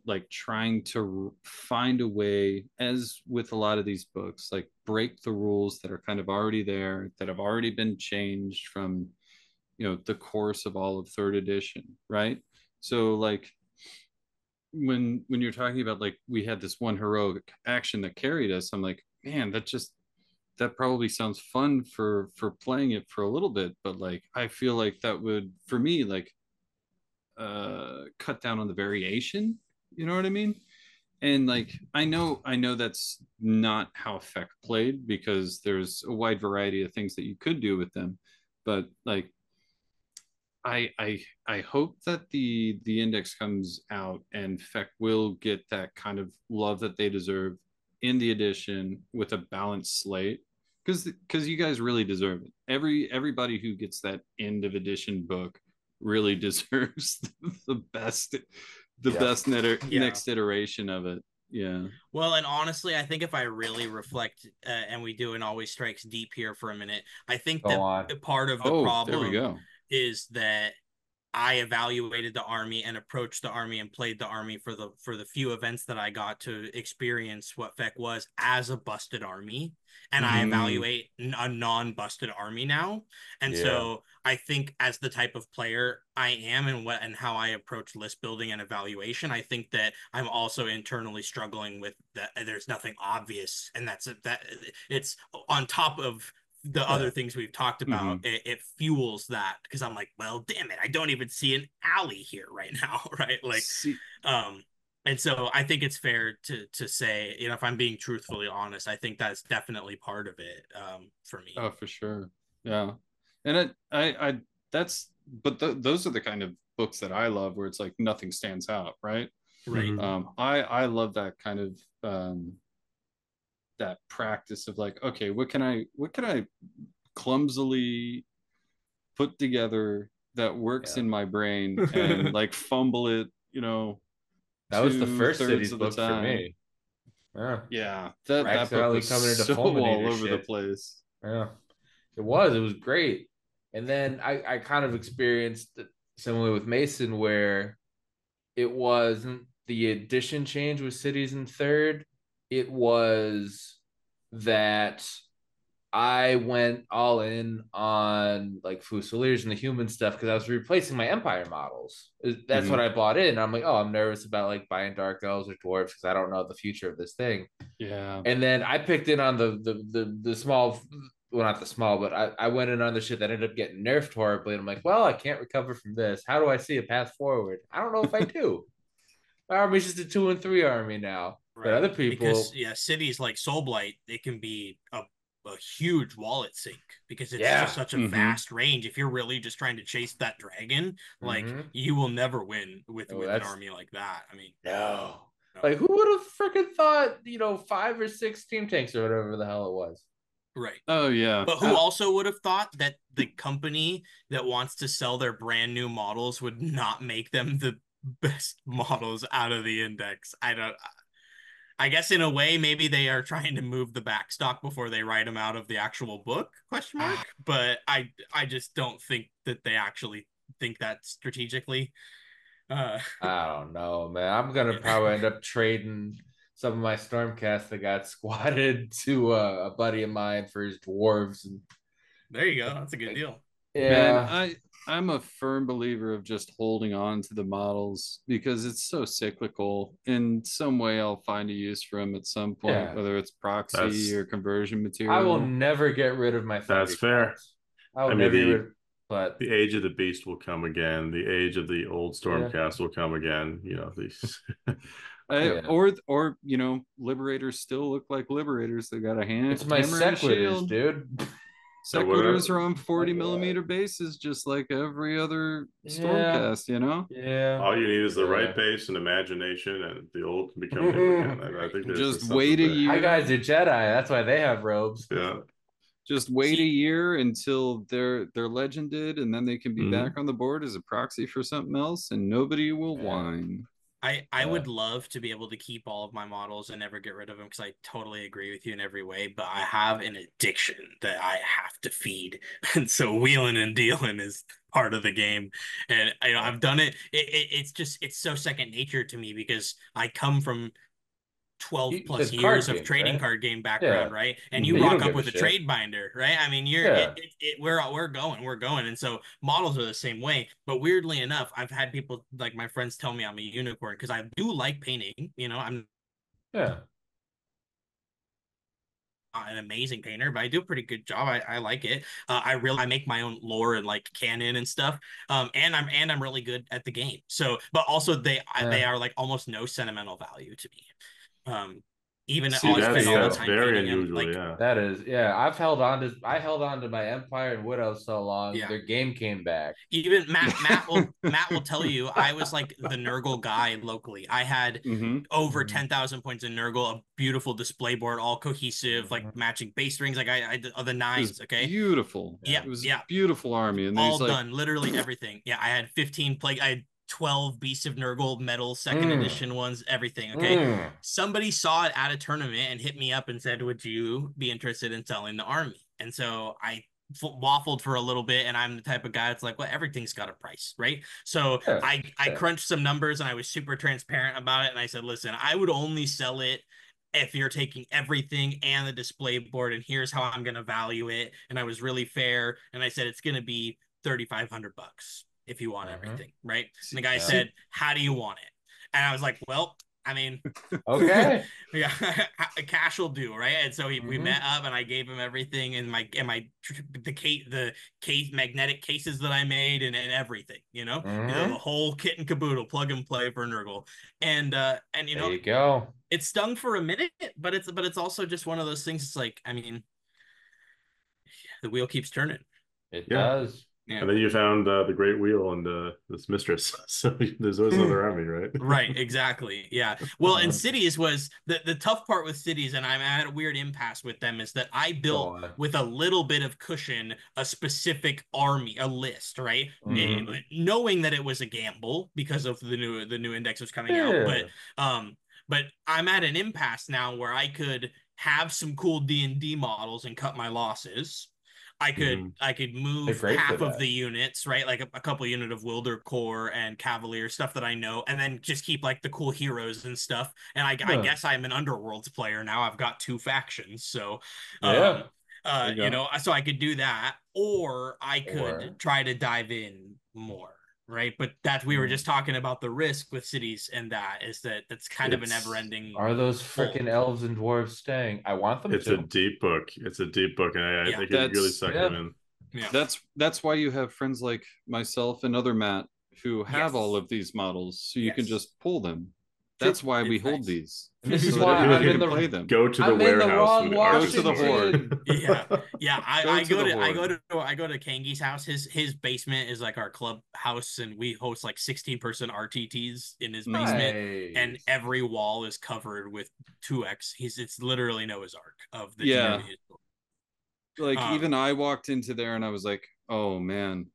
like trying to find a way, as with a lot of these books, like break the rules that are kind of already there, that have already been changed from the course of all of third edition, right? So like when you're talking about like we had this one heroic action that carried us, I'm like, man, that probably sounds fun for playing it for a little bit, but like I feel like that would, for me, like cut down on the variation, you know what I mean? And like I know that's not how Feck played, because there's a wide variety of things that you could do with them, but like I hope that the index comes out and Feck will get that kind of love that they deserve in the edition, with a balanced slate, because you guys really deserve it. Everybody who gets that end of edition book really deserves the best the Yeah. best Yeah. next iteration of it. Yeah. Well, and honestly, I think if I really reflect, and we do an always strikes deep here for a minute, I think Go that on. part of the Oh, there we problem go. is that I evaluated the army and approached the army and played the army for the few events that I got to experience what Feck was as a busted army, and I Mm, evaluate a non-busted army now. And Yeah. so I think, as the type of player I am and what and how I approach list building and evaluation, I think that I'm also internally struggling with that. There's nothing obvious, and that it's on top of the Yeah. other things we've talked about. mhm. It fuels that, because I'm like, well, damn it, I don't even see an alley here right now, right? Like, See, um, and so I think it's fair to say, if I'm being truthfully honest, I think that's definitely part of it, for me. oh, for sure. Yeah. And I that's, but those are the kind of books that I love, where it's like nothing stands out, right? Right. Mhm. I love that kind of that practice of like, okay, what can I clumsily put together that works Yeah. in my brain, and like fumble it, That was the two first thirds cities of the book for time. me. Yeah. Yeah, that book Accidentally was coming into so all Fulminator over the shit. place. Yeah. It was. It was great. And then I kind of experienced it similar with Mason, where it wasn't the addition change with cities in third. It was that I went all in on like Fusiliers and the human stuff because I was replacing my Empire models. That's what Hmm. I bought in. I'm like, oh, I'm nervous about like buying Dark Elves or Dwarves because I don't know the future of this thing. Yeah. And then I picked in on the small, well, not the small, but I went in on the shit that ended up getting nerfed horribly. And I'm like, well, I can't recover from this. How do I see a path forward? I don't know if I do. My army's just a 2 and 3 army now. But Right. other Because, people, yeah, cities like Soulblight, it can be a huge wallet sink, because it's just yeah. such a Hmm. vast range. If you're really just trying to chase that dragon, like, Mm-hmm. you will never win with Oh, an that's army like that. I mean, no. no. Like, who would have freaking thought, 5 or 6 team tanks or whatever the hell it was? Right. Oh yeah. But who Well, also would have thought that the company that wants to sell their brand new models would not make them the best models out of the index? I guess in a way, maybe they are trying to move the backstock before they write them out of the actual book, question mark. But I just don't think that they actually think that strategically. Uh, I don't know, man. I'm gonna yeah. probably end up trading some of my Stormcast that got squatted to a buddy of mine for his dwarves, and There you go. That's a good like, deal. man, yeah, I'm a firm believer of just holding on to the models, because it's so cyclical. In some way, I'll find a use for them at some point, yeah. whether it's proxy That's or conversion I will material. never get rid of my that's Foundry fair. cards. I will I mean, never get rid, but the age of the beast will come again. The age of the old yeah, Stormcast will come again. These Yeah. Or liberators still look like liberators. They got a It's my hammer and a sequitors, shield. dude. Sequitors are on 40 millimeter bases, just like every other Yeah. Stormcast. Yeah. All you need is the right Yeah. base and imagination, and the old can become new again. I think there's Just just wait something a there. year. Hi guys are Jedi. That's why they have robes. Yeah. Just wait a See- year until they're legended, and then they can be Mhm. back on the board as a proxy for something else, and nobody will Yeah. whine. I would love to be able to keep all of my models and never get rid of them because I totally agree with you in every way, but I have an addiction that I have to feed. And so wheeling and dealing is part of the game. And I've done it. It's so second nature to me because I come from 12 plus It's card years of games, trading right? card game Yeah. background, right? And Mhm. you Yeah, you rock don't up give a with a shit. trade binder, right? I mean, Yeah. we're going. And so models are the same way. But weirdly enough, I've had people like my friends tell me I'm a unicorn because I do like painting. I'm Yeah. not an amazing painter, but I do a pretty good job. I like it. I make my own lore and like canon and stuff. And I'm really good at the game. So, but also they are like almost no sentimental value to me. Even See, I spend all the that's time very painting them. unusual. Like, Yeah. That is, yeah. I held on to my Empire and Widow so long. yeah. Their game came back. Even Matt will tell you I was like the Nurgle guy locally. I had Mm-hmm. over 10,000 points in Nurgle, a beautiful display board, all cohesive, like Mhm. matching base rings. Like I did the It was nines. Okay. beautiful. Yeah. It was a Yeah. beautiful army, and then All he's like, done. Literally everything. Yeah. I had 15 plague. I had 12 Beasts of Nurgle metal second Mm. edition ones, everything. Okay. Mm. Somebody saw it at a tournament and hit me up and said, would you be interested in selling the army? And so I waffled for a little bit, and I'm the type of guy that's like, well, everything's got a price, right? So Yeah, I yeah. crunched some numbers and I was super transparent about it, and I said, listen, I would only sell it if you're taking everything and the display board, and here's how I'm going to value it. And I was really fair, and I said it's going to be $3,500 if you want everything, right? And the guy Yeah. said, how do you want it? And I was like, well, I mean, Okay. yeah, cash will do, right? And so we Mhm. met up, and I gave him everything, and the case magnetic cases that I made, and everything, Mhm. the whole kit and caboodle, plug and play for Nurgle, and There you go. it stung for a minute, but it's also just one of those things. It's like, I mean, the wheel keeps turning. It Yeah. does. Yeah. And then you found the Great Wheel and this mistress. So there's always another army, right? Right, exactly. Yeah. Well, and Uh, cities was the tough part with cities, and I had a weird impasse with them, is that I built Go on. with a little bit of cushion a specific army, a list, right? Mhm. Knowing that it was a gamble because of the new index was coming out, Yeah. but I'm at an impasse now where I could have some cool D&D models and cut my losses. I could Mhm. I could They're move great for half of that. the units, right? Like a couple unit of Wilder Corps and Cavalier stuff that I know, and then just keep like the cool heroes and stuff. And I Huh. guess I'm an Underworlds player now. I've got two factions, so Yeah. There you go. so I could do that, or I could Or try to dive in more, right? But that we were just talking about the risk with cities, and that's kind of a never ending. are those Hole. freaking elves and dwarves staying? I want them It's a to. deep book. It's a deep book, and I Yeah. think it really That's- suck yeah. them in. Yeah. that's why you have friends like myself and other Matt who have Yes. all of these models, so you can Yes. just pull them. True. That's why we It's hold nice. these. And this So is that why everybody I'm in can the play them. Go to the I'm in the warehouse wrong when the archers Go to the Washington. horde. Yeah. Go I to go the to I go horde. to I go to Kangi's house. His basement is like our clubhouse, and we host like 16-person RTTs in his basement, and Nice. every wall is covered with 2x. It's literally Noah's Ark of the Yeah. TW. Like even I walked into there and I was like, oh man,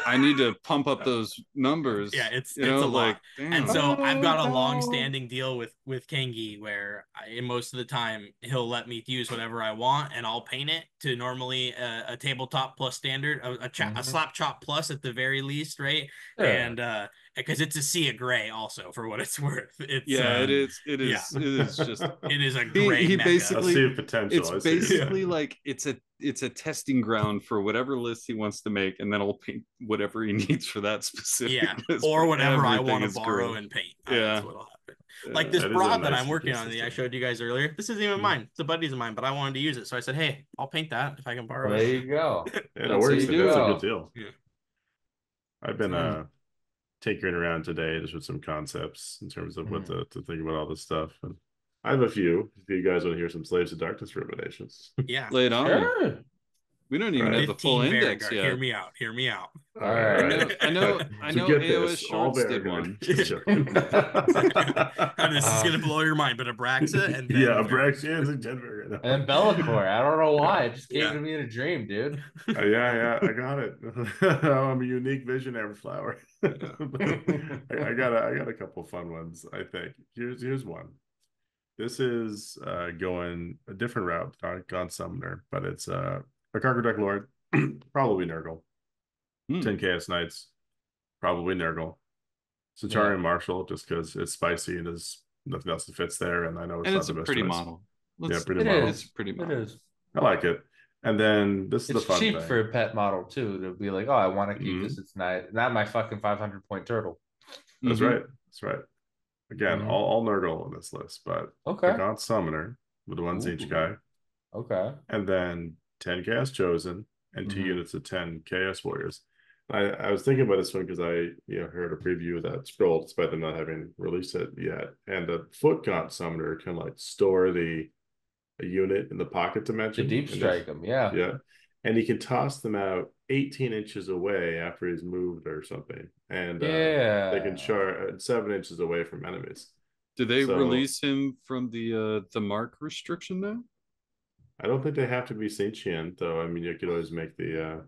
I need to pump up those numbers. Yeah, it's a lot. like, damn. And so I've got a Oh, no. long-standing deal with Kangi where most of the time he'll let me use whatever I want, and I'll paint it to normally a tabletop plus standard, a slap chop plus at the very least, right? Yeah. And because it's a sea of gray also, for what it's worth. It's Yeah, it is. It is. yeah. It is just. it is a gray He mecca. I basically. see potential. It's I see. basically like it's a testing ground for whatever list he wants to make, and then I'll paint whatever he needs for that specific Yeah, list. or whatever I Everything want to is borrow great. and paint. Yeah. That's what'll happen. Like this That is a broad that nice I'm working on, I system. showed you guys earlier. This isn't even Mhm. mine. It's a buddy's of mine, but I wanted to use it, so I said, "Hey, I'll paint that if I can borrow There it." you go. Yeah, it That's works. how you do That's a it. good deal. Yeah. I've been tinkering around today just with some concepts in terms of what to think about all this stuff. And I have a few. If you guys want to hear some Slaves of Darkness ruminations. Yeah. Lay it on. Sure. We don't even have the full 15 index Vanguard. yet. Hear me out. Hear me out. All right. I know So get AOS this, all Shorts did Vanguard. one. Just joking. This is gonna blow your mind, but Abraxa and then yeah, Abraxa and Denver. And Bellacore. I don't know why. It just came to me in a dream, dude. Yeah, I got it. I'm a unique visionary flower. I got a couple fun ones, I think. Here's one. This is going a different route, gone Summoner, but it's a Cargadec Lord, probably Nurgle. 10 Chaos Knights, probably Nurgle. Centurion Marshal, just because it's spicy and there's nothing else that fits there, and I know And not it's the a best pretty choice. model. Pretty model. It's a pretty model. It is. I like it. And then this is It's the fun cheap thing. for a pet model too. To be like, oh, I want to keep this. It's not my fucking 500-point turtle. That's right. Again, all Nurgle on this list, but okay, the Gaunt Summoner with the 1 Zinch guy. Okay. And then 10 Chaos Chosen and 2 units of 10 Chaos Warriors. I was thinking about this one because I heard a preview of that scroll, despite them not having released it yet. And the Foot Gaunt Summoner can like store a unit in the pocket dimension. To deep strike them, yeah. Yeah. And he can toss them out 18 inches away after he's moved or something. And they can charge 7 inches away from enemies. Did they release him from the mark restriction now? I don't think they have to be sentient, though. I mean, you could always make the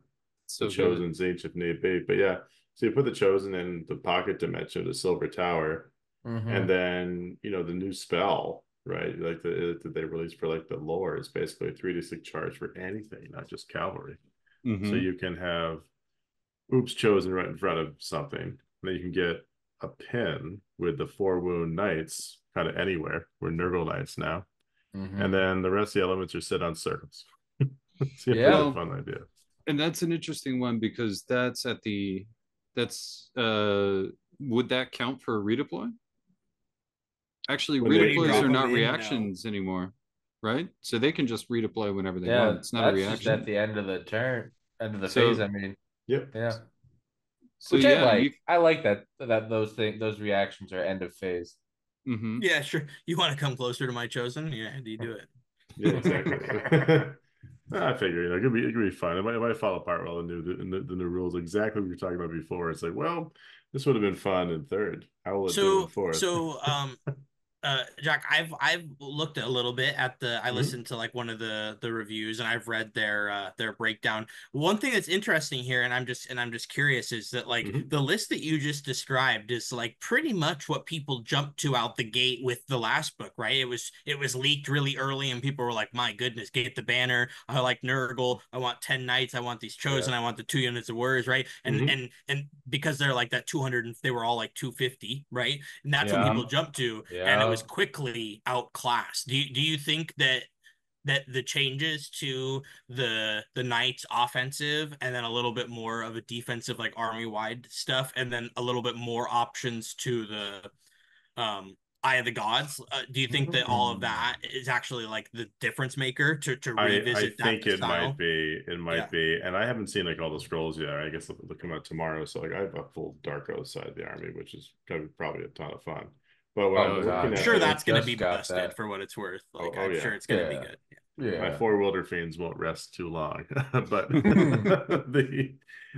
Chosen Zinch if need be. But yeah, so you put the Chosen in the pocket dimension of the Silver Tower, and then the new spell, right? Like that they released for like the lore is basically a 3d6 charge for anything, not just cavalry. So you can have Chosen right in front of something, and then you can get a pin with the 4 wound knights kind of anywhere. We're Nurgle Knights now. And then the rest of the elements are set on circles. It's a fun idea. And that's an interesting one because would that count for a redeploy? Actually, redeploys are not reactions anymore, right? So they can just redeploy whenever they want. It's not a reaction. Just at the end of the turn, end of the phase. I mean, yeah. So which I like. I like that those reactions are end of phase. Yeah, sure. You want to come closer to my Chosen? Yeah, do you do it? Yeah, exactly. I figure it could be fun. It might fall apart while the new rules. Exactly what we were talking about before. It's like, well, this would have been fun in third. How will it do in fourth? Jack, I've looked a little bit at I listened to like one of the reviews, and I've read their breakdown. One thing that's interesting here, and I'm just curious, is that like the list that you just described is like pretty much what people jumped to out the gate with the last book, right? It was leaked really early, and people were like, "My goodness, get the banner! I like Nurgle. I want 10 knights. I want these Chosen. I want the 2 units of warriors, right?" And because they're like that 200, they were all like 250, right? And that's what people jumped to, and it was quickly outclassed. Do you think that the changes to the Knights offensive, and then a little bit more of a defensive like army wide stuff, and then a little bit more options to the Eye of the Gods, do you think that all of that is actually like the difference maker to revisit that? I think it might be. It might be. And I haven't seen like all the scrolls yet. I guess they'll come out tomorrow. So like I have a full Darko side of the army, which is gonna be probably a ton of fun. But what I'm looking at, sure that's going to be busted for what it's worth. Like I'm sure it's going to be good. Yeah, my 4 Wilder Fiends won't rest too long. But the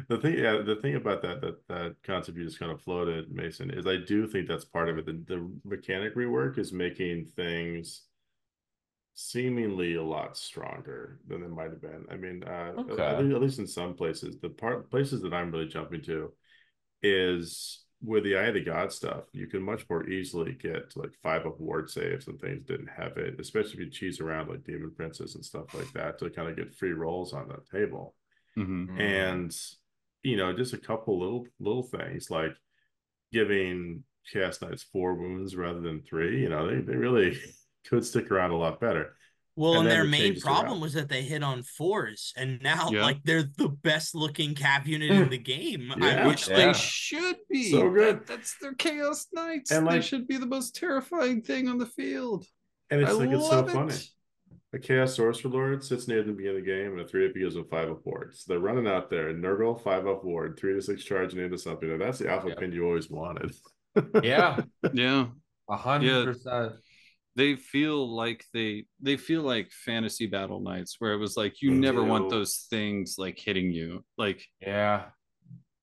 thing about that concept you just kind of floated, Mason, is I do think that's part of it. The mechanic rework is making things seemingly a lot stronger than they might have been. I mean, at least in some places, places that I'm really jumping to is with the Eye of the God stuff, you can much more easily get to like 5 up ward saves and things didn't have it, especially if you cheese around like Demon Princes and stuff like that to kind of get free rolls on the table. And just a couple little things like giving Chaos Knights 4 wounds rather than 3. They really could stick around a lot better. Well, and their main problem was that they hit on 4s, and now like they're the best looking cav unit in the game. Which they should be. So good. That's their Chaos Knights. And they should be the most terrifying thing on the field. And it's it's so funny. a Chaos Sorcerer Lord sits near the beginning of the game, and a 3-up gives them 5-up ward. So they're running out there, Nurgle, 5-up ward, 3 to 6 charging into something. And that's the alpha Yep. pin you always wanted. Yeah, Yeah. 100%. They feel like they feel like fantasy battle nights where it was like you They never want do. those things like hitting you. Like Yeah.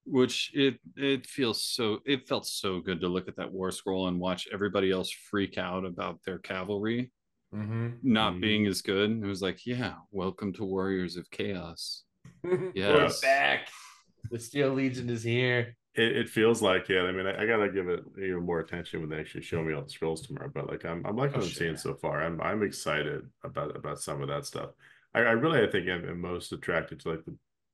which it felt so good to look at that war scroll and watch everybody else freak out about their cavalry Mm-hmm. not being as good. It was like, yeah, welcome to Warriors of Chaos. We're Yes. back. The Steel Legion is here. It feels like it. I mean, I gotta give it even more attention when they actually show me all the scrolls tomorrow. But like, I'm liking what I'm seeing so far. I'm excited about some of that stuff. I think I'm most attracted to like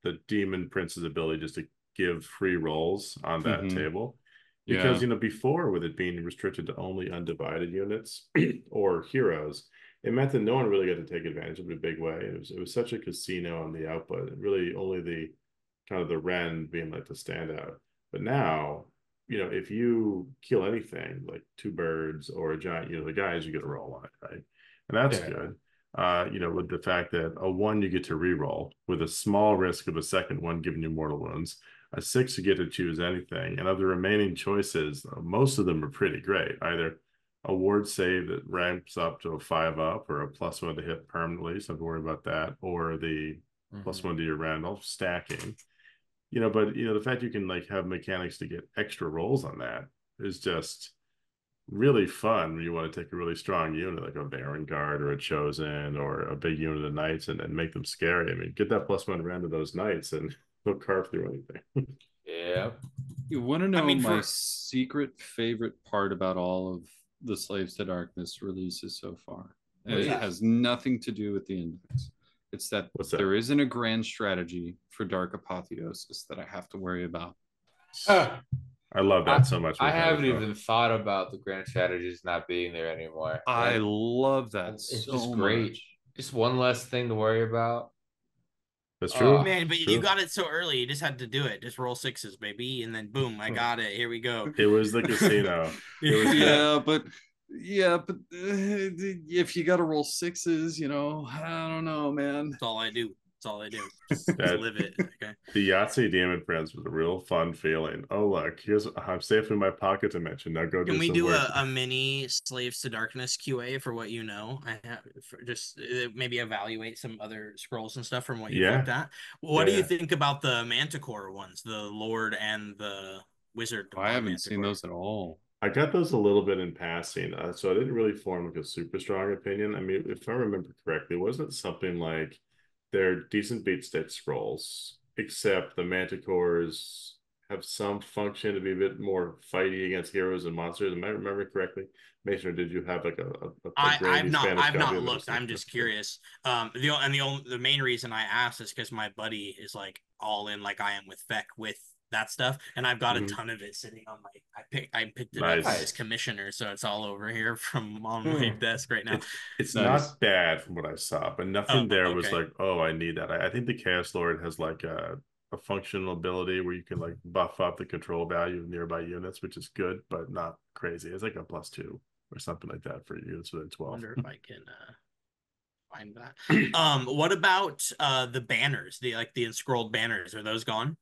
the Demon Prince's ability just to give free rolls on that Mhm. table. Yeah. Because before, with it being restricted to only undivided units or heroes, it meant that no one really got to take advantage of it in a big way. It was such a casino on the output. Really, only the kind of the Ren being like the standout. But now, if you kill anything like 2 birds or a giant, the guys, you get a roll on it, right? And that's good. With the fact that a 1 you get to re-roll with a small risk of a second one giving you mortal wounds. A 6 you get to choose anything. And of the remaining choices, most of them are pretty great. Either a ward save that ramps up to a 5-up or a +1 to hit permanently, so don't worry about that, or the +1 to your Randall stacking. But the fact you can like have mechanics to get extra rolls on that is just really fun when you want to take a really strong unit like a Baron Guard or a Chosen or a big unit of Knights and make them scary. I mean, get that +1 round to those Knights and they'll carve through anything. Yeah. You want to know my for secret favorite part about all of the Slaves to Darkness releases so far? What's It that? has nothing to do with the index. It's that What's that? there isn't a grand strategy for Dark Apotheosis that I have to worry about. I love that so much. I haven't even thought about the grand strategies not being there anymore. I love that It's so just great. much. Just one less thing to worry about. That's true. Man, but True. you got it so early. You just had to do it. Just roll 6s, baby, and then boom, I got it. Here we go. It was the casino. It was yeah, but if you got to roll 6s, I don't know, man. That's all I do. That's all I do. Just live it. Okay. The Yahtzee Demon Prince was a real fun feeling. Oh, look, I'm safe in my pocket dimension. Now go Can do we some do work. a mini Slaves to Darkness QA for what you know? I have just maybe evaluate some other scrolls and stuff from what you've looked at. What do you think about the Manticore ones, the Lord and the Wizard? I haven't seen those at all. I got those a little bit in passing, so I didn't really form like a super strong opinion. I mean, if I remember correctly, wasn't it something like they're decent beat stick scrolls, except the Manticores have some function to be a bit more fighty against heroes and monsters? Am I remembering correctly? Mason, or did you have like a grainy Spanish I've copy not of it? looked. I'm just curious. The main reason I asked is because my buddy is like all in, like I am with Feck with that stuff, and I've got a ton of it sitting on my. I picked it up as commissioner, so it's all over here from on my desk right now. It's not bad from what I saw, but nothing there was like, oh, I need that. I think the Chaos Lord has like a functional ability where you can like buff up the control value of nearby units, which is good, but not crazy. It's like a +2 or something like that for units within 12. I wonder if I can find that. What about the banners, the enscrolled banners? Are those gone?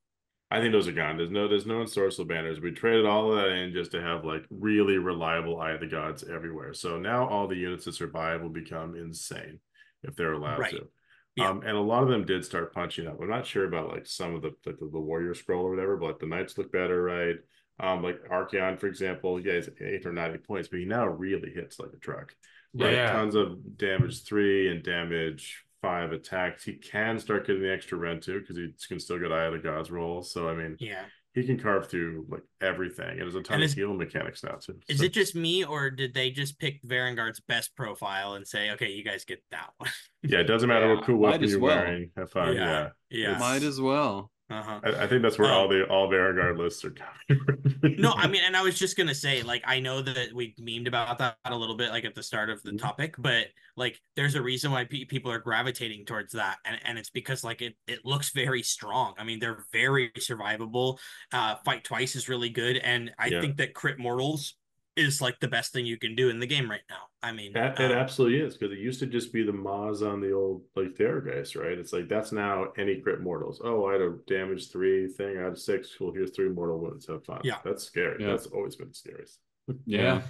I think those are gone. There's no ensorcel banners. We traded all of that in just to have like really reliable Eye of the Gods everywhere. So now all the units that survive will become insane if they're allowed to. Yeah. And a lot of them did start punching up. I'm not sure about like some of the warrior scroll or whatever, but like, the knights look better, right? Like Archeon, for example, yeah, he's 8 or 90 points, but he now really hits like a truck. Right. Yeah. Tons of damage 3 and damage 5 attacks. He can start getting the extra rend too, because he can still get Eye of the Gods rolls. So I mean, yeah, he can carve through like everything. And there's a ton of healing mechanics now too. Is it just me, or did they just pick Varangard's best profile and say, okay, you guys get that one? Yeah, it doesn't matter what cool weapon you're wearing. Have fun. Yeah. Might as well. I think that's where all Varangard lists are coming. No, I mean, and I was just gonna say, like, I know that we memed about that a little bit, like at the start of the topic, but like, there's a reason why people are gravitating towards that, and it's because like it looks very strong. I mean, they're very survivable. Fight twice is really good, and I think that crit mortals is like the best thing you can do in the game right now. I mean, It absolutely is, because it used to just be the Moz on the old like Therageist, right? It's like that's now any crit mortals. Oh, I had a damage 3 thing, I had 6. Cool, here's 3 mortal wounds. Have fun. Yeah. That's scary. Yeah. That's always been the scariest. Yeah.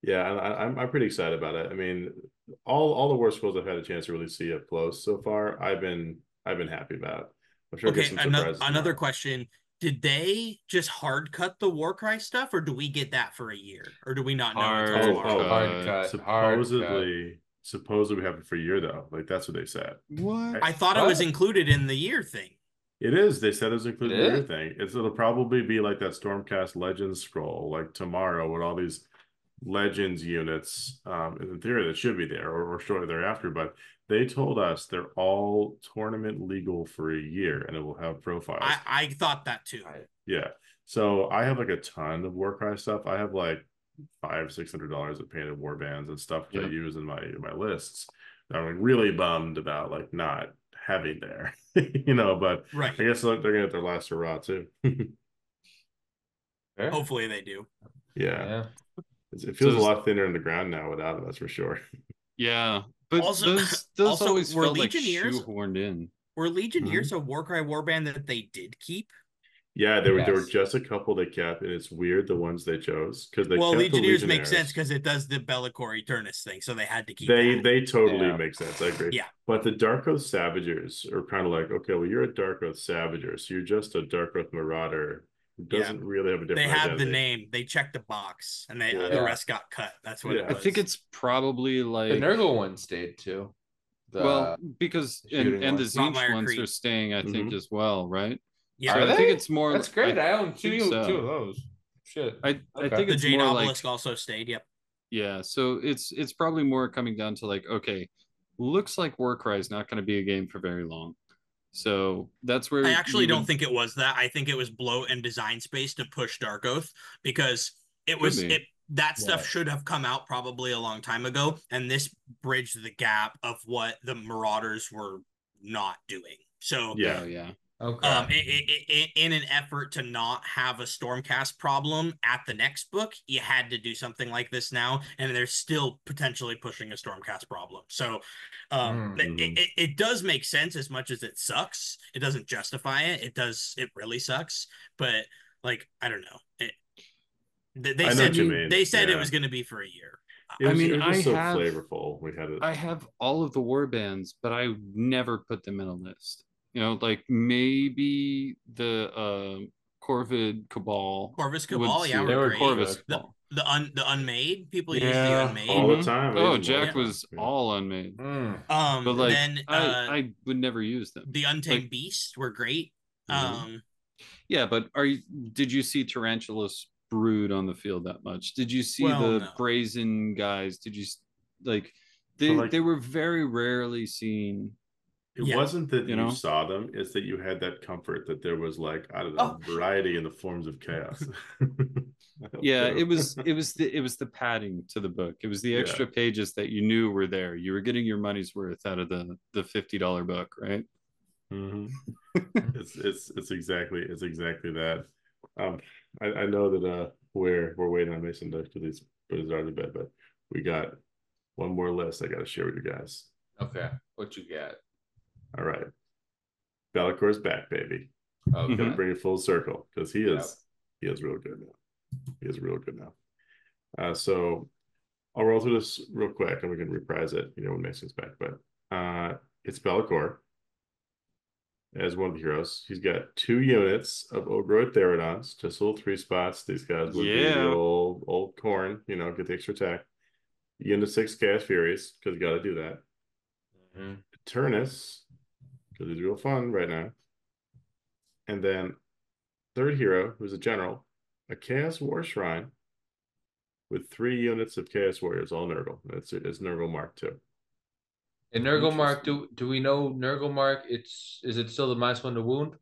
Yeah, I'm pretty excited about it. I mean, all the war scrolls I've had a chance to really see up close so far, I've been happy about. I'm sure I'll get okay, some surprises another tomorrow. question. Did they just hard cut the Warcry stuff, or do we get that for a year? Or do we not know until Hard tomorrow? Hard cut. Supposedly we have it for a year though. Like that's what they said. What? I thought it was included in the year thing. It is. They said it was included in It the year is? thing. It'll probably be like that Stormcast Legends scroll, like tomorrow, with all these Legends units. In theory, that should be there, or shortly thereafter. But they told us they're all tournament legal for a year, and it will have profiles. I thought that too. Yeah. So I have like a ton of Warcry stuff. I have like $500-600 of painted war bands and stuff that I use in my lists. I'm like really bummed about like not having there, but Right. I guess they're gonna get their last hurrah too. Hopefully they do. Yeah. It feels a lot thinner in the ground now without them, that's for sure. Yeah. But also, those always were felt like Legionnaires shoehorned in. Were Legionnaires a Warcry warband that they did keep? Yeah, there were just a couple they kept, and it's weird the ones they chose because they kept Legionnaires the make sense because it does the Bellicor Eternus thing, so they had to keep. They totally make sense. I agree. Yeah, but the Dark Oath Savagers are kind of like, okay, well, you're a Dark Oath Savager, so you're just a Dark Oath Marauder who doesn't really have a different. They had identity. the name. They checked the box, and the rest got cut. That's what it was. I think it's probably like the Nurgle one stayed too. Because and the Zinch ones are staying, I think, as well, right? Yeah, so I think it's more. That's great. I own two of those. Shit. I think it's the Jade more Obelisk like, also stayed. Yep. Yeah, so it's probably more coming down to like, okay, looks like Warcry is not going to be a game for very long. So that's where I actually don't think it was that. I think it was bloat and design space to push Dark Oath because that stuff should have come out probably a long time ago, and this bridged the gap of what the Marauders were not doing. So Okay. In an effort to not have a Stormcast problem at the next book, you had to do something like this now, and they're still potentially pushing a Stormcast problem. So it does make sense as much as it sucks. It doesn't justify it. It really sucks. But like, I don't know. They said it was going to be for a year. It was so flavorful. I have all of the war bands, but I never put them in a list. Like maybe the Corvid Cabal. Corvus Cabal, they were Corvus Cabal. The unmade people use the unmade all the time. Oh, Jack was all unmade. But like, then I would never use them. The Untamed Beasts were great. Yeah, but did you see Tarantulas Brood on the field that much? Did you see the Brazen guys? Did you like they were very rarely seen. It wasn't that you saw them, it's that you had that comfort that there was like, I don't know, variety in the forms of chaos. It was the padding to the book. It was the extra pages that you knew were there. You were getting your money's worth out of the $50 book, right? It's exactly that. I know that we're waiting on Mason to put his arms to bed, but we got one more list I got to share with you guys. Okay, what you got? All right, Bellicor's back, baby. Okay. Gonna bring it full circle because he is real good now. He is real good now. So I'll roll through this real quick and we can reprise it, when Mason's back. But it's Bellicor as one of the heroes. He's got 2 units of Ogroid Therodons, just little 3 spots. These guys would be the old corn, get the extra attack. Unit 6 Chaos Furies, because you got to do that. Eternus, because he's real fun right now. And then 3rd hero, who's a general, a Chaos War Shrine with 3 units of Chaos Warriors, all Nurgle. It's Nurgle Mark 2. And Nurgle Mark, do we know Nurgle Mark? Is it still the -1 to wound?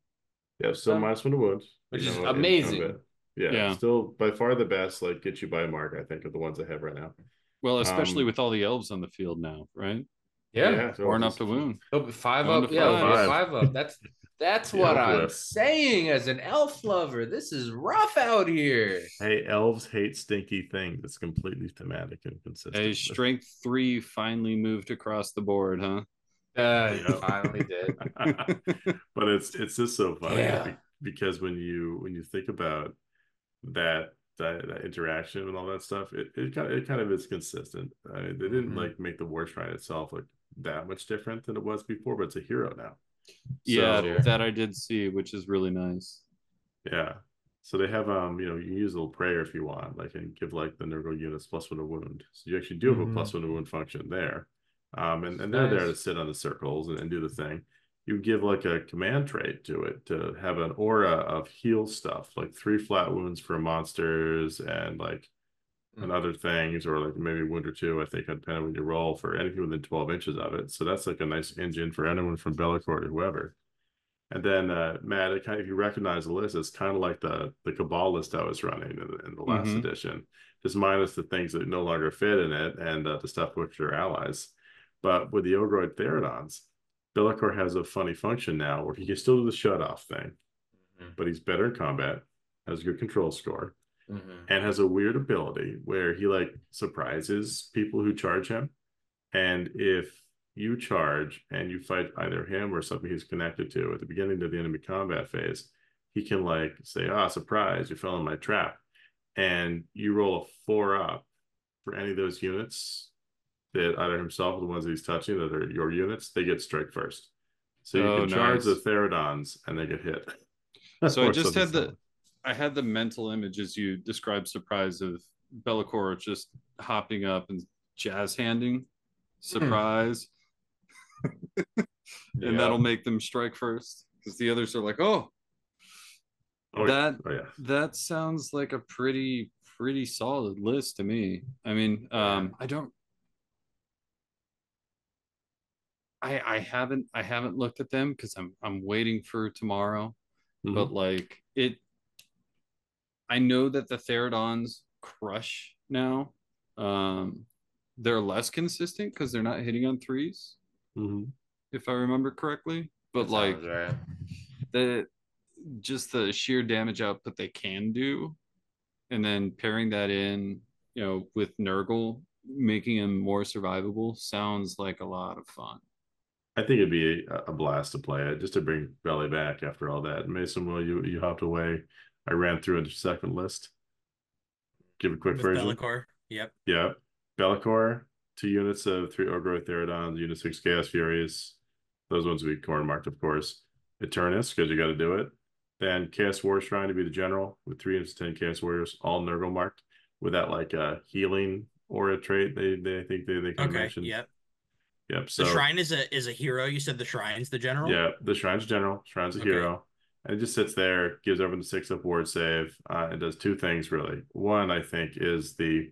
Yeah, still -1 to wound, which is amazing. Yeah, still by far the best. Like get you by Mark, I think, of the ones I have right now. Well, especially with all the elves on the field now, right? Yeah, so 4 up to wound. 5 up. Yeah, 5 up. That's The what elf I'm whip. saying as an elf lover. This is rough out here. Hey, elves hate stinky things. It's completely thematic and consistent Hey, with. strength 3 finally moved across the board, huh? Yeah. Finally did. But it's just so funny Yeah. because when you think about that interaction and all that stuff, it kind of is consistent. They didn't like make the war shrine itself like that much different than it was before, but it's a hero now. Yeah, So that I did see, which is really nice. yeah. So they have you can use a little prayer if you want, like and give like the Nurgle units +1 to wound. So you actually do have a +1 to wound function there. And they're there to Nice. sit on the circles and do the thing. You give like a command trait to it to have an aura of heal stuff, like 3 flat wounds for monsters and like and other things, or like maybe wound or two, I think, depending on when you roll for anything within 12 inches of it. So that's like a nice engine for anyone from Bellicourt or whoever. And then Matt, if you recognize the list, it's kind of like the Cabal list I was running in the last Mm-hmm. edition, just minus the things that no longer fit in it and the stuff with your allies. But with the Ogroid Therodons, Bellicor has a funny function now where he can still do the shut off thing, but he's better in combat, has a good control score, and has a weird ability where he like surprises people who charge him. And if you charge and you fight either him or something he's connected to at the beginning of the enemy combat phase, he can like say, surprise, you fell in my trap. And you roll a 4 up for any of those units that either himself or the ones that he's touching that are your units, they get strike first. So you Oh, can charge the nice. Therodons and they get hit. So I Or just something had similar. I had the mental image as you described surprise of Bellicor just hopping up and jazz handing surprise, and that'll Yep. make them strike first because the others are like, oh, Oh yeah. that Oh yeah. that sounds like a pretty solid list to me. I mean, I don't. I haven't looked at them because I'm waiting for tomorrow, but Mhm. like it I know that the Therodons crush now. Um, they're less consistent because they're not hitting on threes, Mhm. if I remember correctly. But That sounds like right. the just the sheer damage output they can do, and then pairing that in, with Nurgle, making him more survivable sounds like a lot of fun. I think it'd be a blast to play it, just to bring Belly back after all that. Mason, well, you hopped away. I ran through a second list. Give a quick With version. Bellicor. Yep. Yeah. Bellicor, 2 units of 3 Ogre Therodons, unit 6 Chaos Furies. Those ones would be corn marked, of course. Eternus, because you got to do it. Then Chaos Warriors trying to be the general with 3 units of 10 Chaos Warriors, all Nurgle marked, with that like healing aura trait they think they kind of Okay. mentioned. Yep. Yep. The So shrine is a hero. You said the shrine's the general? yeah, the Shrine's general. Shrine's a Okay. hero. And it just sits there, gives everyone the 6-up ward save. It does 2 things really. One, I think, is the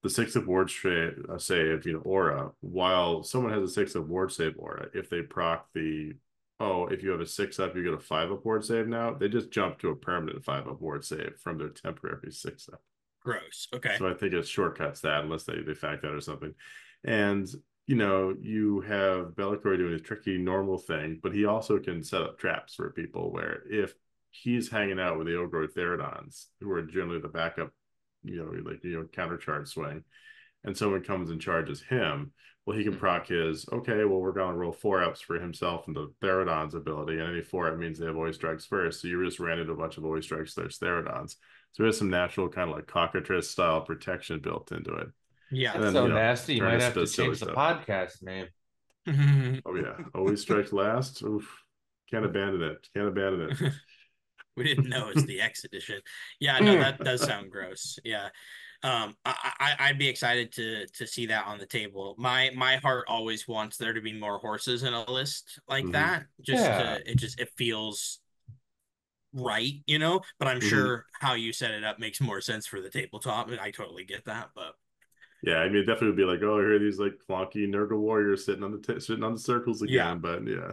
6-up ward save, aura. While someone has a 6-up ward save aura, if they proc if you have a 6-up, you get a 5-up ward save now. They just jump to a permanent 5-up ward save from their temporary 6-up. Gross. Okay. So I think it shortcuts that unless they fact that or something. And you have Bellicor doing a tricky normal thing, but he also can set up traps for people where if he's hanging out with the Ogre Therodons, who are generally the backup, counter charge swing, and someone comes and charges him, well, he can proc his, okay, well, we're going to roll 4-ups for himself and the Therodon's ability, and any 4-up means they have always strikes first. So you just ran into a bunch of always strikes, there's Therodons. So there's some natural kind of like cockatrice style protection built into it. Yeah. And That's then, so nasty. You might Turnus have to does silly change the stuff. podcast name. Oh, yeah. Always strikes last. Oof. Can't abandon it. Can't abandon it. We didn't know it's the X edition. Yeah, no, that does sound gross. Yeah. I'd be excited to see that on the table. My heart always wants there to be more horses in a list like that. Yeah. It feels right, But I'm sure how you set it up makes more sense for the tabletop. I totally get that, but Yeah, I mean, it definitely would be like, oh, here are these like clunky Nurgle warriors sitting on the circles yeah. again. But yeah,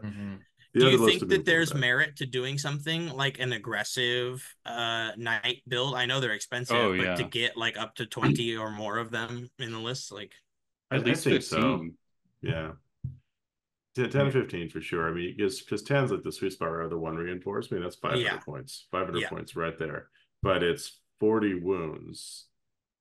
the Do other you list think would be that cool with there's that. merit to doing something like an aggressive knight build? I know they're Oh expensive, but to yeah, get like up to 20 or more of them in the list, like I, at I least think so. 15. Yeah. 10 to 15 for sure. I mean, because 10's like the sweet spot of the one reinforced. I mean, that's 500 Yeah. points. 500 Yeah. points right there. But it's 40 wounds.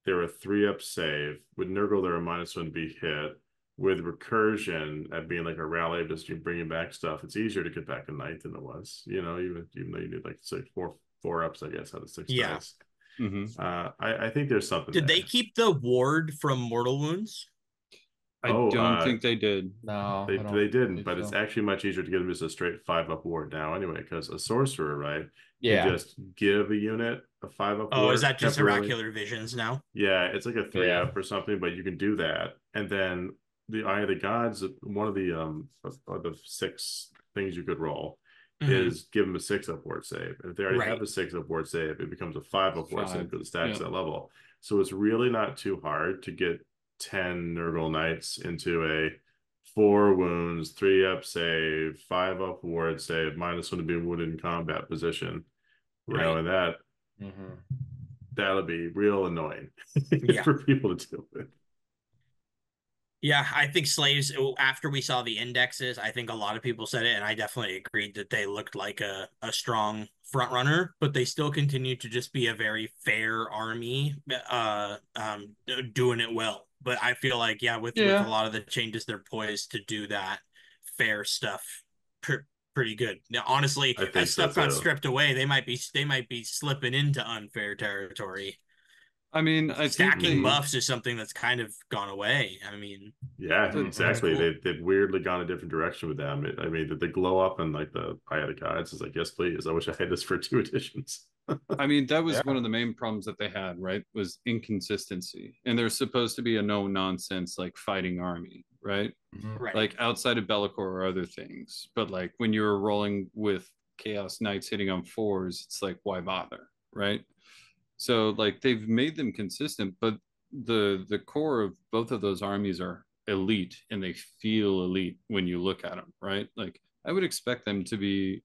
They're a 3-up save. With Nurgle, they're a -1 to be hit. With recursion at being like a rally, just you bringing back stuff, it's easier to get back a ninth than it was. Even though you need like say four ups, I guess, out of 6 Yeah. dice. Mm-hmm. I think there's something Did there. they keep the ward from mortal wounds? I don't think they did. No, they didn't, but so. it's actually much easier to get them as a straight 5-up ward now anyway, because a sorcerer, right, Yeah. can just give a unit a 5-up ward. Oh, is that just temporarily. oracular visions now? Yeah, it's like a 3-up or something, but you can do that. And then the Eye of the Gods, one of the 6 things you could roll is give them a 6-up ward save. And if they already have a 6-up ward save, it becomes a 5-up ward save because it stacks that level. So it's really not too hard to get 10 Nurgle Knights into a 4 wounds, 3-up save, 5-up ward save, -1 to be wounded in combat position. And that'll be real annoying for people to deal with. Yeah, I think slaves, after we saw the indexes, I think a lot of people said it, and I definitely agreed that they looked like a strong front runner, but they still continue to just be a very fair army, doing it well. But I feel like, with a lot of the changes, they're poised to do that fair stuff pretty good. Now, honestly, as stuff got stripped away, they might be slipping into unfair territory. I mean, I stacking buffs is something that's kind of gone away. I mean, yeah, exactly. Cool. They've weirdly gone a different direction with them. I mean, the glow up and like the Eye of the Gods is like, yes, please. I wish I had this for 2 editions. I mean, that was one of the main problems that they had, right? Was inconsistency. And they're supposed to be a no nonsense like fighting army, right? Right. Like outside of Bellicor or other things. But like when you're rolling with Chaos Knights hitting on 4s, it's like, why bother, right? So like they've made them consistent, but the core of both of those armies are elite and they feel elite when you look at them, right? Like I would expect them to be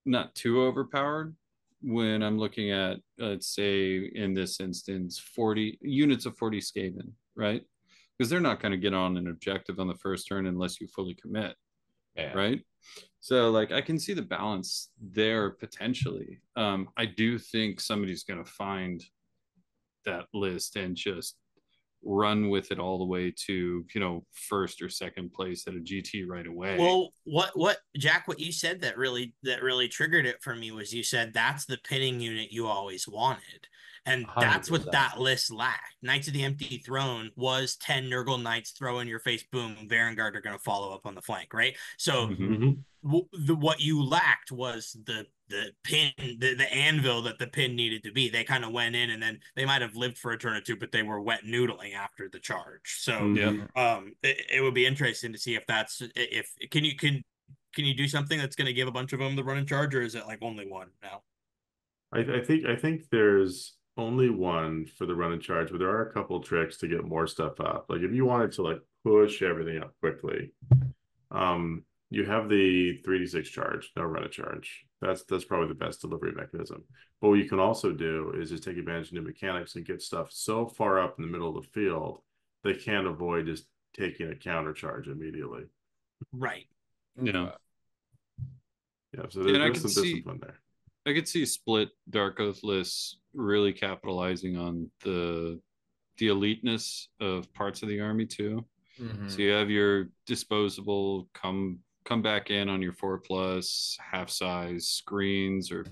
not too overpowered when I'm looking at, let's say in this instance, 40 units of 40 Skaven, right? Because they're not going to get on an objective on the first turn unless you fully commit, right? So like I can see the balance there potentially. I do think somebody's going to find that list and just run with it all the way to first or second place at a GT right away. Well, what Jack, what you said that really triggered it for me was you said that's the pinning unit you always wanted. And 100%. That's what that list lacked. Knights of the Empty Throne was 10 Nurgle Knights, throw in your face, boom, Varangard are going to follow up on the flank, right? So what you lacked was the pin, the anvil that the pin needed to be. They kind of went in and then they might have lived for a turn or two, but they were wet noodling after the charge. So it would be interesting to see if that's can you do something that's going to give a bunch of them the run and charge, or is it like only one now? I think there's only one for the run and charge, but there are a couple tricks to get more stuff up. Like if you wanted to like push everything up quickly, you have the 3d6 charge, no run and charge. That's probably the best delivery mechanism. But what you can also do is just take advantage of new mechanics and get stuff so far up in the middle of the field they can't avoid just taking a counter charge immediately. Right. Yeah. So there's some fun there. I could see split Dark Oath lists really capitalizing on the eliteness of parts of the army too. So you have your disposable come back in on your 4+ half size screens or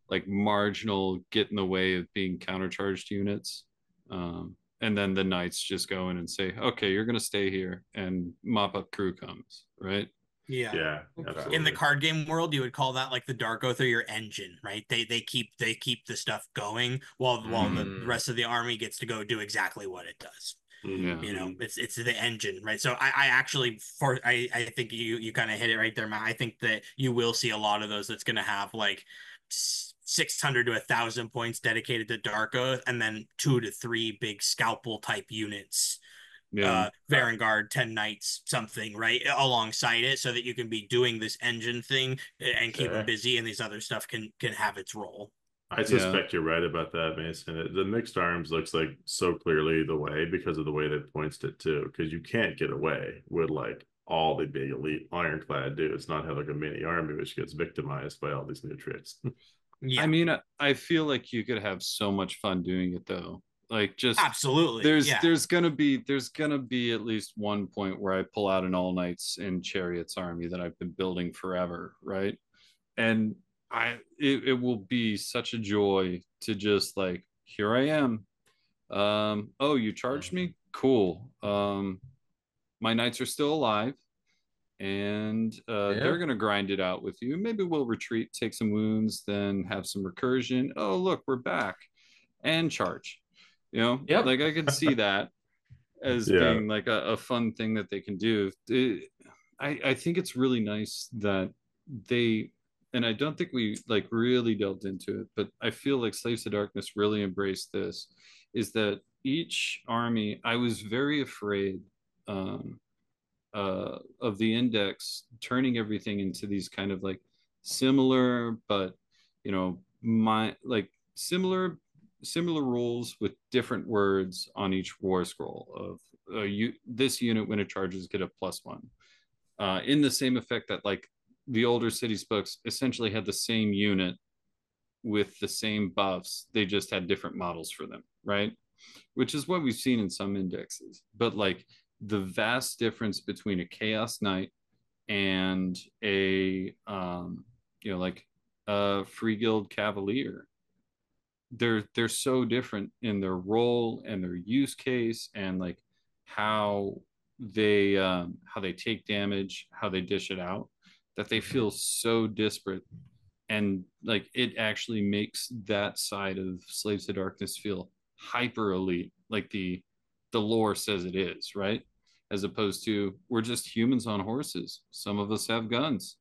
like marginal get in the way of being countercharged units. And then the knights just go in and say, okay, you're going to stay here, and mop up crew comes, right? Yeah, absolutely. In the card game world, you would call that like the Dark Oath or your engine, right? They keep the stuff going while the rest of the army gets to go do exactly what it does. It's the engine, right? So I actually I think you kind of hit it right there, Matt. I think that you will see a lot of those that's going to have like 600 to 1,000 points dedicated to Dark Oath, and then 2 to 3 big scalpel type units. Varangard, 10 Knights, something, right, alongside it, so that you can be doing this engine thing and keep them busy, and these other stuff can have its role. I suspect you're right about that, Mason. The mixed arms looks like so clearly the way because of the way they points it too, because you can't get away with like all the big elite ironclad do. It's not have like a mini army which gets victimized by all these new tricks. Yeah, I mean, I feel like you could have so much fun doing it though. Like just absolutely. Yeah. there's gonna be at least one point where I pull out an all knights and chariots army that I've been building forever, right? And it will be such a joy to just like, here I am. Oh, you charged me? Cool. My knights are still alive, and Yeah. they're gonna grind it out with you. Maybe we'll retreat, take some wounds, then have some recursion. Oh, look, we're back, and charge. You know, Yep. like I could see that as Yeah. being like a fun thing that they can do. I think it's really nice that they, and I don't think we like really delved into it, but I feel like Slaves to Darkness really embraced this, is that each army, I was very afraid um, of the index turning everything into these kind of like similar, but you know, my like similar rules with different words on each war scroll of this unit when it charges get a +1 in the same effect that like the older cities books essentially had the same unit with the same buffs, they just had different models for them, right? Which is what we've seen in some indexes. But like the vast difference between a Chaos Knight and a like a Free Guild Cavalier, they're so different in their role and their use case and like how they take damage, how they dish it out, that they feel so disparate. And like it actually makes that side of Slaves to Darkness feel hyper elite, like the lore says it is, right? As opposed to we're just humans on horses. Some of us have guns.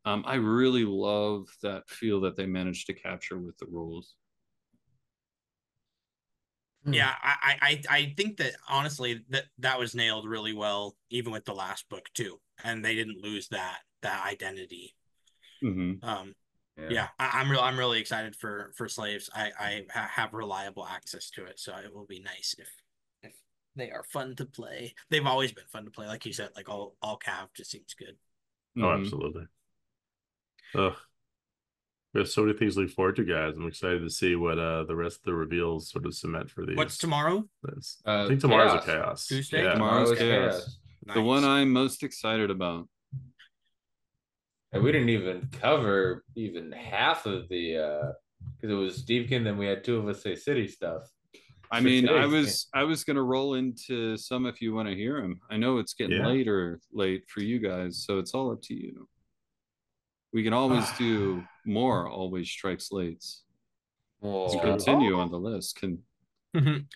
I really love that feel that they managed to capture with the rules. Yeah, I think that honestly that was nailed really well, even with the last book too, and they didn't lose that identity. Mm-hmm. Yeah, I'm really excited for Slaves. I have reliable access to it, so it will be nice if they are fun to play. They've always been fun to play, like you said. Like all cav just seems good. Oh, Mm-hmm. absolutely. Ugh. We have so many things to look forward to, guys. I'm excited to see what the rest of the reveals sort of cement for What's these. tomorrow? I think tomorrow's a Chaos. chaos. Tuesday? Yeah. Tomorrow's Tomorrow is chaos. chaos. The Nice. one I'm most excited about. And we didn't even cover even half of the because it was Deepkin, then we had two of us say city stuff. I For mean, today's I was gonna roll into some if you want to hear them. I know it's getting Yeah. late for you guys, so it's all up to you. We can always do more. Always strikes lates. Well, And continue on the list. Can from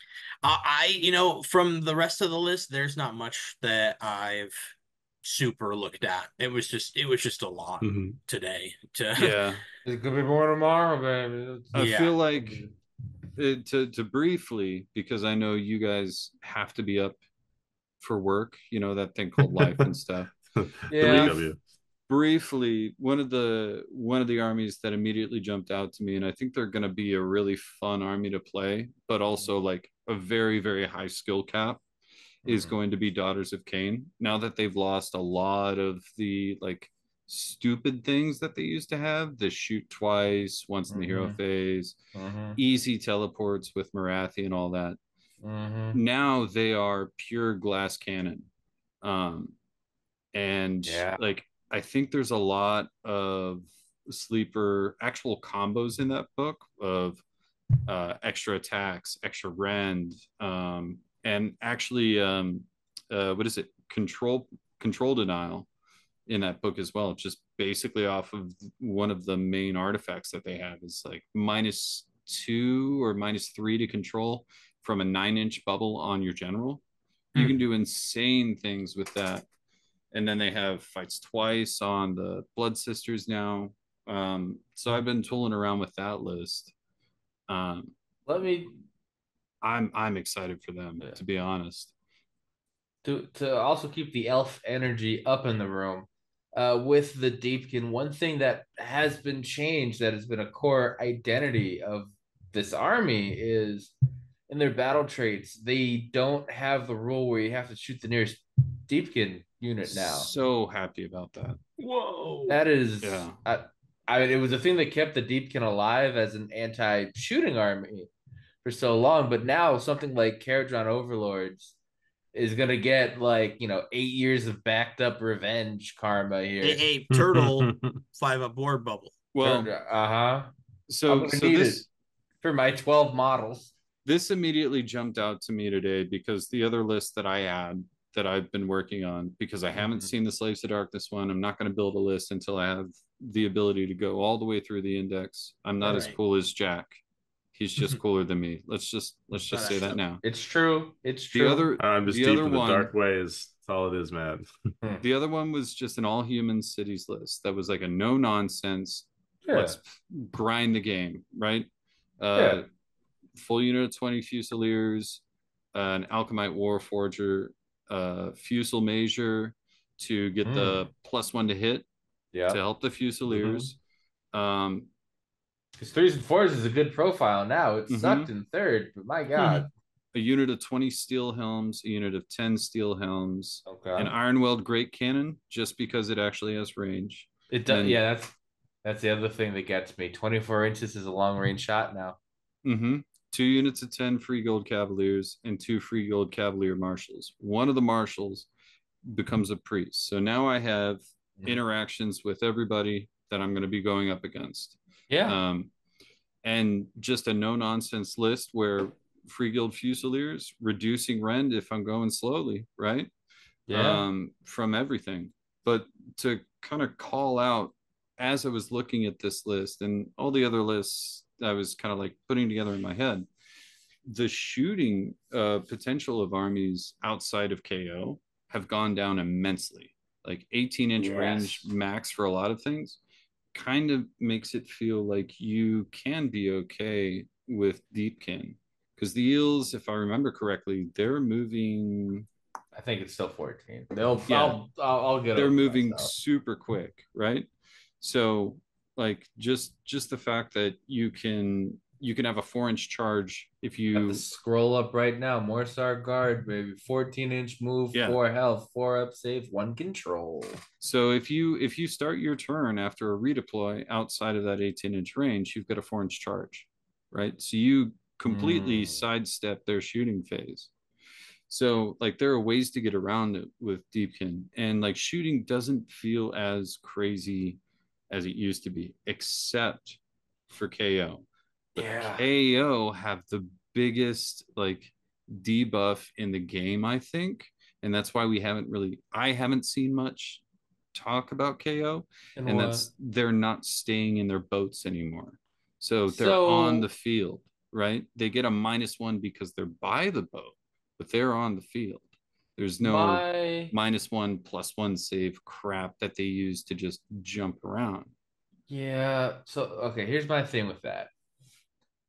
the rest of the list, there's not much that I've super looked at. It was just a lot Mhm. today. To yeah. it could be more tomorrow, baby. I Yeah. feel like to briefly, because I know you guys have to be up for work. You know that thing called life and stuff. Yeah. WW. Briefly, one of the armies that immediately jumped out to me, and I think they're going to be a really fun army to play, but also like a very very high skill cap, is going to be Daughters of Cain. Now that they've lost a lot of the like stupid things that they used to have, the shoot twice once in the hero phase, easy teleports with Marathi and all that. Now they are pure glass cannon. Um, and Yeah. like I think there's a lot of sleeper actual combos in that book of extra attacks, extra rend, and actually what is it? Control denial in that book as well. Just basically off of one of the main artifacts that they have is like -2 or -3 to control from a 9-inch bubble on your general. You can do insane things with that. And then they have fights twice on the Blood Sisters now. So I've been tooling around with that list. Let me I'm excited for them, to be honest. to also keep the elf energy up in the room. With the Deepkin, one thing that has been changed that has been a core identity of this army is in their battle traits, they don't have the rule where you have to shoot the nearest Deepkin unit now. So happy about that. Whoa. That is, Yeah. I mean, it was a thing that kept the Deepkin alive as an anti-shooting army for so long, but now something like Caradron Overlords is gonna get like 8 years of backed up revenge karma here. A turtle 5-up board bubble. Well, I'm so gonna need it this for my 12 models. this immediately jumped out to me today because the other list that I had that I've been working on, because I haven't seen the Slaves to Darkness one. I'm not going to build a list until I have the ability to go all the way through the index. I'm not as cool as Jack. He's just cooler than me. Let's just say that now. It's true. It's The true. other I'm just the deep other in the one, dark ways. That's all it is, man. the other one was just an all human cities list that was like a no nonsense. Yeah. Let's grind the game, right? Yeah. Full unit of 20 Fusiliers, an Alchemite Warforger, Fusel Major to get the +1 to hit to help the Fusiliers. Because 3s and 4s is a good profile now. It sucked in 3rd, but my God. A unit of 20 Steel Helms, a unit of 10 Steel Helms, Okay. an Ironweld Great Cannon, just because it actually has range. It does. Yeah, that's the other thing that gets me. 24 inches is a long range shot now. 2 units of 10 Free Gold Cavaliers and 2 Free Gold Cavalier Marshals. One of the Marshals becomes a priest. So now I have interactions with everybody that I'm going to be going up against. Yeah. And just a no-nonsense list where Free Guild Fusiliers, reducing rend if I'm going slowly, right? Yeah. From everything. But to kind of call out, as I was looking at this list and all the other lists I was kind of like putting together in my head, the shooting potential of armies outside of KO have gone down immensely. Like 18-inch range max for a lot of things kind of makes it feel like you can be okay with Deepkin. Because the Eels, if I remember correctly, they're moving. I think it's still 14. I'll get. They're moving super quick, right? So, like, just the fact that you can have a 4-inch charge if you scroll up right now. Morsar guard, baby, 14-inch move, 4 health, 4 up save, 1 control. So if you start your turn after a redeploy outside of that 18-inch range, you've got a 4-inch charge, right? So you completely sidestep their shooting phase. So like there are ways to get around it with Deepkin, and like shooting doesn't feel as crazy as it used to be, except for KO. But KO have the biggest like debuff in the game, I think, and that's why I haven't seen much talk about KO, and that's they're not staying in their boats anymore. So they're on the field, right? They get a -1 because they're by the boat, but they're on the field. There's no -1 +1 save crap that they use to just jump around. Yeah. So okay, here's my thing with that.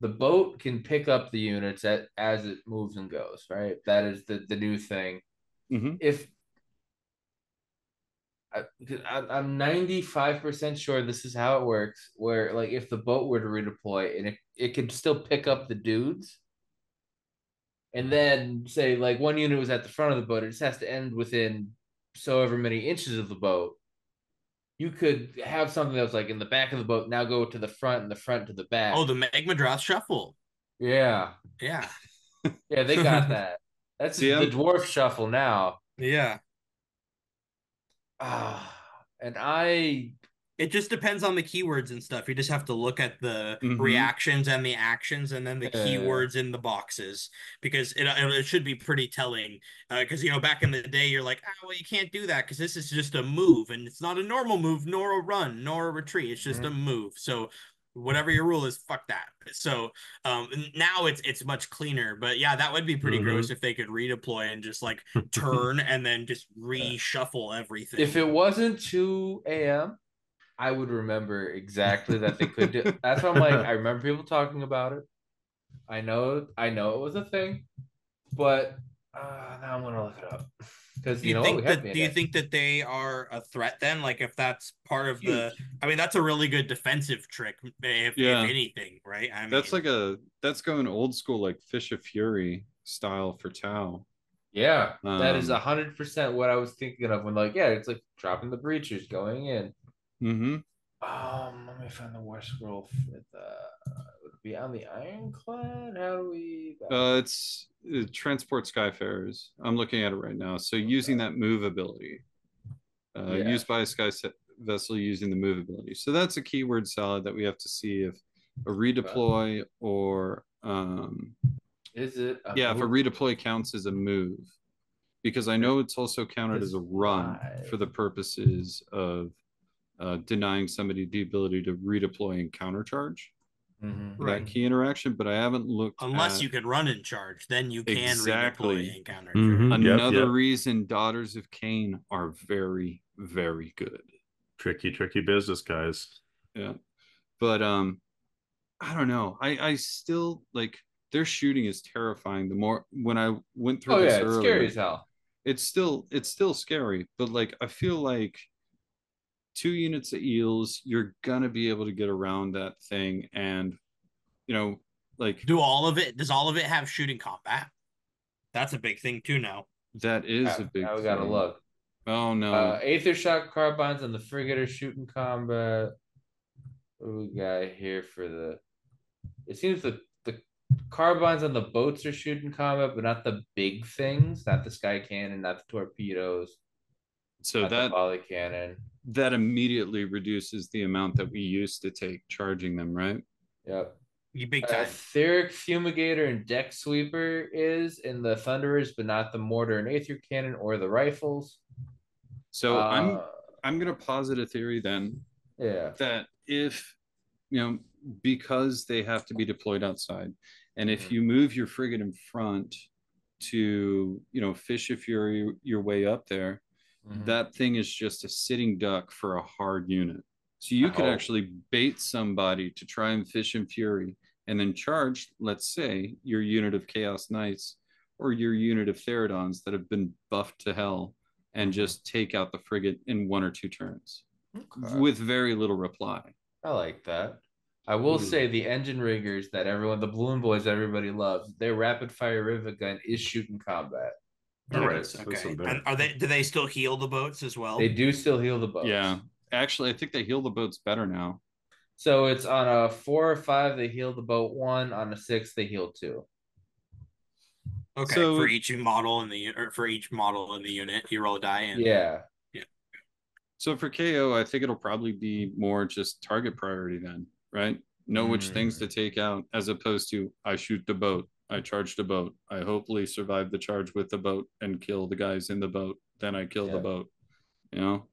The boat can pick up the units as it moves and goes, right? That is the new thing. If I'm 95% sure this is how it works, where like if the boat were to redeploy and it could still pick up the dudes, and then say like one unit was at the front of the boat, it just has to end within so ever many inches of the boat. You could have something that was like in the back of the boat now go to the front and the front to the back. Oh, the Magmadroth shuffle. Yeah. Yeah. Yeah, they got that. That's the dwarf shuffle now. Yeah. And it just depends on the keywords and stuff. You just have to look at the reactions and the actions and then the keywords in the boxes, because it should be pretty telling. Because, back in the day, you're like, well, you can't do that because this is just a move and it's not a normal move, nor a run, nor a retreat. It's just a move. So whatever your rule is, fuck that. So now it's much cleaner. But yeah, that would be pretty gross if they could redeploy and just like turn and then just reshuffle everything. If it wasn't 2 a.m., I would remember exactly that they could do. That's why I'm like, I remember people talking about it. I know it was a thing, but now I'm gonna look it up because do you think that they are a threat then? Like if that's part of that's a really good defensive trick, if anything, right? That's going old school, like Fish of Fury style for Tau. Yeah, that is Um, 100% what I was thinking of when, like, yeah, it's like dropping the breachers, going in. mhm. Let me find the war scroll for would it be on the ironclad? How do we It's transport Skyfarers. I'm looking at it right now. So using that move ability, yeah. used by a vessel using the move ability. So that's a keyword salad that we have to see if a redeploy or Is it a yeah, if a move? redeploy counts as a move, because I know it's also counted as This a run live. for the purposes of denying somebody the ability to redeploy and countercharge Mhm. for Right. that key interaction. But I haven't looked Unless at you can run and charge, then you can exactly. redeploy and counter charge. Mhm. Another Yep. reason Daughters of Cain are very, very good. Tricky business, guys. Yeah. But I don't know. I still like their shooting is terrifying. The more when I went through Oh yeah, this it's scary earlier, as hell. it's still scary. But like I feel like 2 units of eels, you're gonna be able to get around that thing, and you know, like Does all of it have shooting combat? That's a big thing too now. that is a big Now we gotta thing. look. Oh no. Aether shot carbines on the frigate are shooting combat. What do we got here for the? It seems the carbines on the boats are shooting combat, but not the big things, not the sky cannon, not the torpedoes, So not the that volley cannon. that immediately reduces the amount that we used to take charging them, right? Yep. You big time. Etheric Fumigator and Deck Sweeper is in the Thunderers, but not the Mortar and Aether Cannon or the rifles. So I'm gonna posit a theory then Yeah. that if you know because they have to be deployed outside, and if you move your frigate in front to fish if you're your way up there, that thing is just a sitting duck for a hard unit. So you could Oh. actually bait somebody to try and fish in fury and then charge, let's say, your unit of Chaos Knights or your unit of Theridons that have been buffed to hell and just take out the frigate in 1 or 2 turns with very little reply. I like that. I will say the engine riggers that the balloon boys everybody loves, their rapid fire rivet gun is shooting combat. All It right. is. That's Okay. there. And do they still heal the boats as well? They do still heal the boats. Yeah. Actually, I think they heal the boats better now. So it's on a 4 or 5, they heal the boat 1. On a 6, they heal 2. Okay. So For each model in the unit, you roll a die and Yeah. yeah. So for KO, I think it'll probably be more just target priority then, right? Know which things to take out as opposed to I shoot the boat, I charge the boat, I hopefully survive the charge with the boat and kill the guys in the boat, then I kill the boat. You know?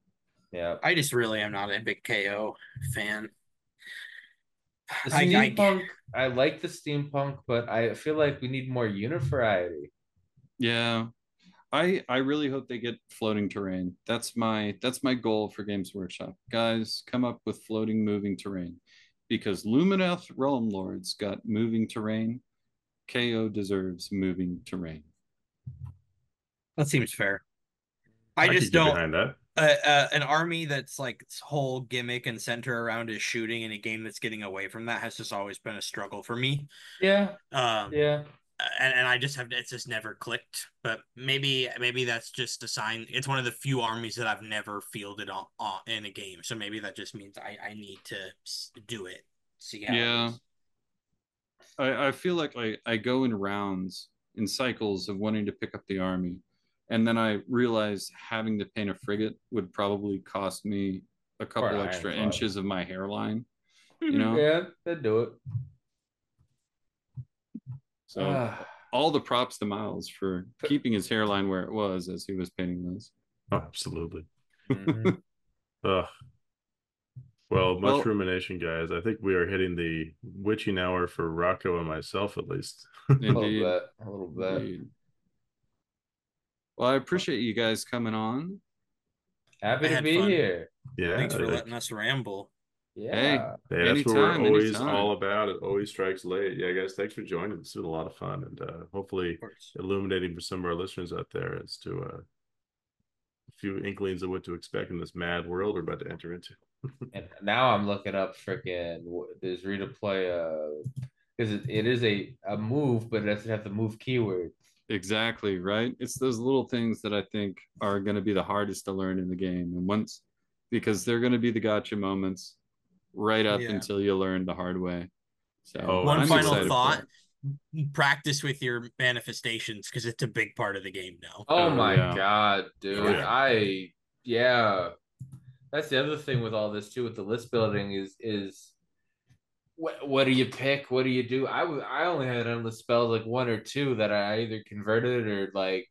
Yeah. I just really am not a big KO fan. The steampunk, I like the steampunk, but I feel like we need more unit variety. Yeah. I really hope they get floating terrain. That's my goal for Games Workshop. Guys, come up with floating moving terrain. Because Lumineth Realm Lords got moving terrain. KO deserves moving terrain. That seems fair. I just could get don't behind that. an army that's like its whole gimmick and center around is shooting in a game that's getting away from that has just always been a struggle for me. Yeah. Yeah. And I just it's just never clicked. But maybe that's just a sign. It's one of the few armies that I've never fielded on in a game. So maybe that just means I need to do it. See how it is. I feel like I go in rounds, in cycles of wanting to pick up the army. And then I realized having to paint a frigate would probably cost me a couple extra inches of my hairline. Yeah, they'd do it. So all the props to Miles for keeping his hairline where it was as he was painting those. Oh, absolutely. Well, much rumination, guys. I think we are hitting the witching hour for Rocco and myself, at least. Indeed. A little bit. Indeed. Well, I appreciate you guys coming on. Happy to be here. Yeah. Thanks for letting us ramble. Yeah. Hey, that's what we're always all about. It always strikes late. Yeah, guys, thanks for joining. It's been a lot of fun and hopefully illuminating for some of our listeners out there as to a few inklings of what to expect in this mad world we're about to enter into. And now I'm looking up freaking this redeploy because it is a move, but it doesn't have the move keyword. Exactly, right? It's those little things that I think are going to be the hardest to learn in the game. And once, because they're going to be the gotcha moments right up Yeah. until you learn the hard way. So Oh, One I'm final excited absolutely. for thought: it. practice with your manifestations because it's a big part of the game now. Oh Oh, my yeah. God, Oh dude. Yeah. yeah. Yeah. That's the other thing with all this too, with the list building is what do you pick? What do you do? I only had endless spells like one or two that I either converted or like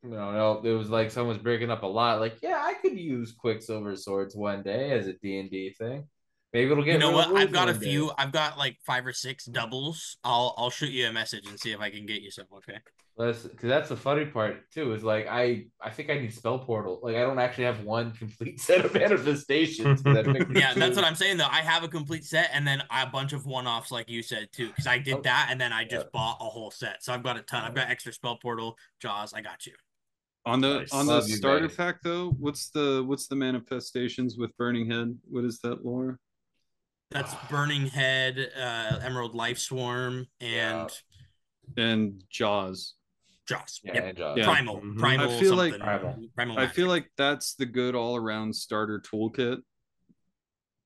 no, it was like someone's breaking up a lot. Like, yeah, I could use Quicksilver Swords one day as a D&D thing. Maybe it'll You get know real what? I've rules got a one day. few. I've got like 5 or 6 doubles. I'll shoot you a message and see if I can get you some. Okay. Because that's the funny part too. Is like I think I need spell portal. Like I don't actually have one complete set of manifestations because I picked the Yeah, that's what two. I'm saying though. I have a complete set and then a bunch of one-offs like you said too. Because I did Oh, that and then I yeah. just bought a whole set. So I've got a ton. I've got extra spell portal, Jaws. I got you. On the Nice. Love you starter guys. pack though, what's the manifestations with Burning Head? What is that lore? That's Burning Head, Emerald Life Swarm, Yeah, and And Jaws. Jaws. yeah, Yep. and Jaws. Yeah. Primal. Hmm. I Primal feel like Primal. something. Primal I feel magic. like that's the good all around starter toolkit.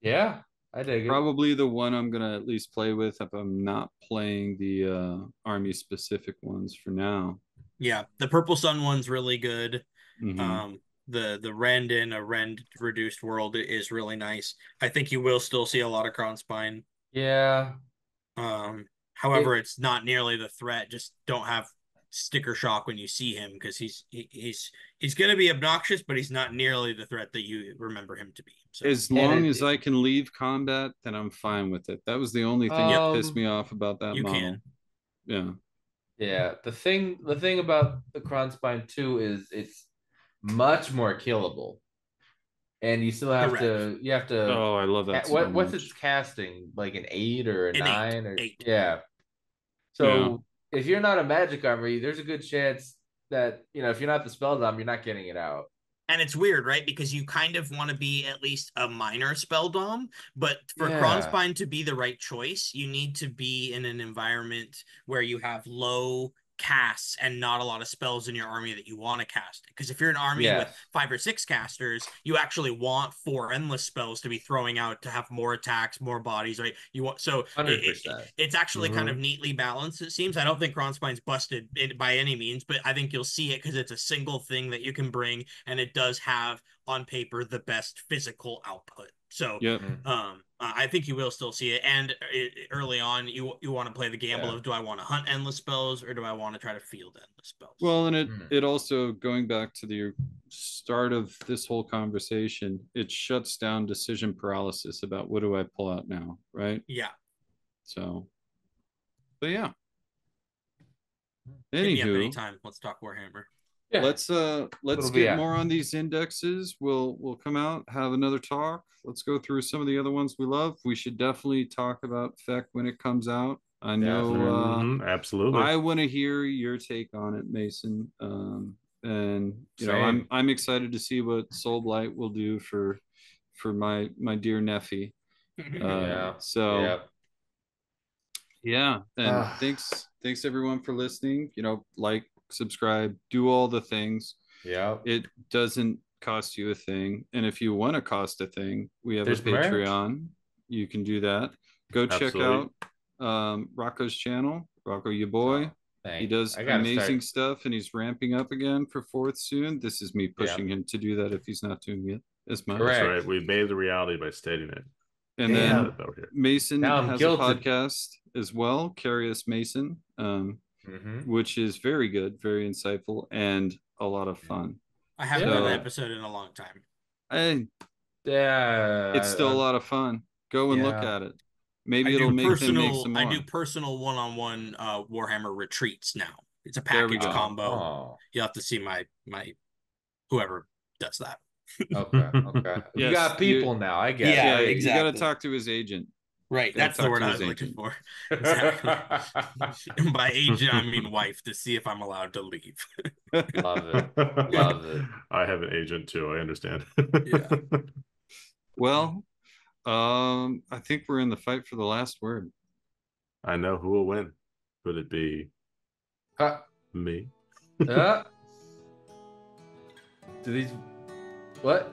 Yeah, I dig it. Probably the one I'm gonna at least play with if I'm not playing the army specific ones for now. Yeah. The Purple Sun one's really good. Hmm. Um, the Rend in a Rend reduced world is really nice. I think you will still see a lot of Crown Spine. Yeah, However, it. it's not nearly the threat. Just don't have sticker shock when you see him because he's going to be obnoxious, but he's not nearly the threat that you remember him to be. So, As And long as it. I can leave combat, then I'm fine with it. That was the only thing yep, that pissed Um. me off about that you can. model. Yeah. Yeah. The thing about the Kronspine 2 is it's much more killable, and you still have Correct. to. You have to. Oh, I love that so What's its much. casting? Like an 8 or a An eight, 9 or eight. yeah. Yeah. So if you're not a magic armory, there's a good chance that if you're not the spell dom, you're not getting it out. And it's weird, right? Because you kind of want to be at least a minor spell dom, but for Yeah. Kronspine to be the right choice, you need to be in an environment where you have low casts and not a lot of spells in your army that you want to cast. Because if you're an army with Yes. 5 or 6 casters, you actually want 4 endless spells to be throwing out to have more attacks, more bodies, right? You want so 100%. it's actually kind of Hmm. neatly balanced. It seems. I don't think Kronspine's busted by any means, but I think you'll see it because it's a single thing that you can bring and it does have on paper the best physical output. So Yep. I think you will still see it. And early on, you want to play the gamble Yeah. of do I want to hunt endless spells or do I want to try to field endless spells? Well, and Mm. it also going back to the start of this whole conversation, it shuts down decision paralysis about what do I pull out now, right? Yeah, So, but yeah. hit me up Anywho, anytime. Let's talk Warhammer. Yeah. let's It'll be get out. more on these indexes. We'll come out, have another talk. Let's go through some of the other ones we love. We should definitely talk about Feck when it comes out. I Yes. know Hmm. Absolutely. I want to hear your take on it, Mason. And Same. I'm excited to see what Soul Blight will do for my dear Neffy. Yeah. So Yeah. yeah, and thanks everyone for listening. Like, subscribe, do all the things. Yeah. It doesn't cost you a thing, and if you want to cost a thing, we have a There's merch. Patreon. You can do that. Go check Absolutely. out Rocco's channel, Rocco, your Oh, boy. He thank you. does I gotta amazing start. stuff, and he's ramping up again for fourth soon. This is me Yeah. pushing him to do that if he's not doing it as much. That's Correct. right. We made it a reality by stating it. And Damn. then Mason Now I'm has a guilted. podcast as well, Curious Mason, Mm-hmm. which is very good, very insightful, and a lot of fun. I haven't done an So episode in a long time. it's still a Yeah. lot of fun. Go and look Yeah. at it. Maybe it'll make them make some I more. do personal one-on-one Warhammer retreats now. It's a There we package go. combo. Oh. You'll have to see my whoever does that. Okay. Okay. You Yes, got people now. I get Yeah, yeah, it. you got to exactly. talk to his agent. Right. Got to That's the talk word to I his was looking agent. for. Exactly. By agent, I mean wife to see if I'm allowed to leave. Love it. Love it. I have an agent too. I understand. Yeah. Well, I think we're in the fight for the last word. I know who will win. Could it be Huh. me? Do these what?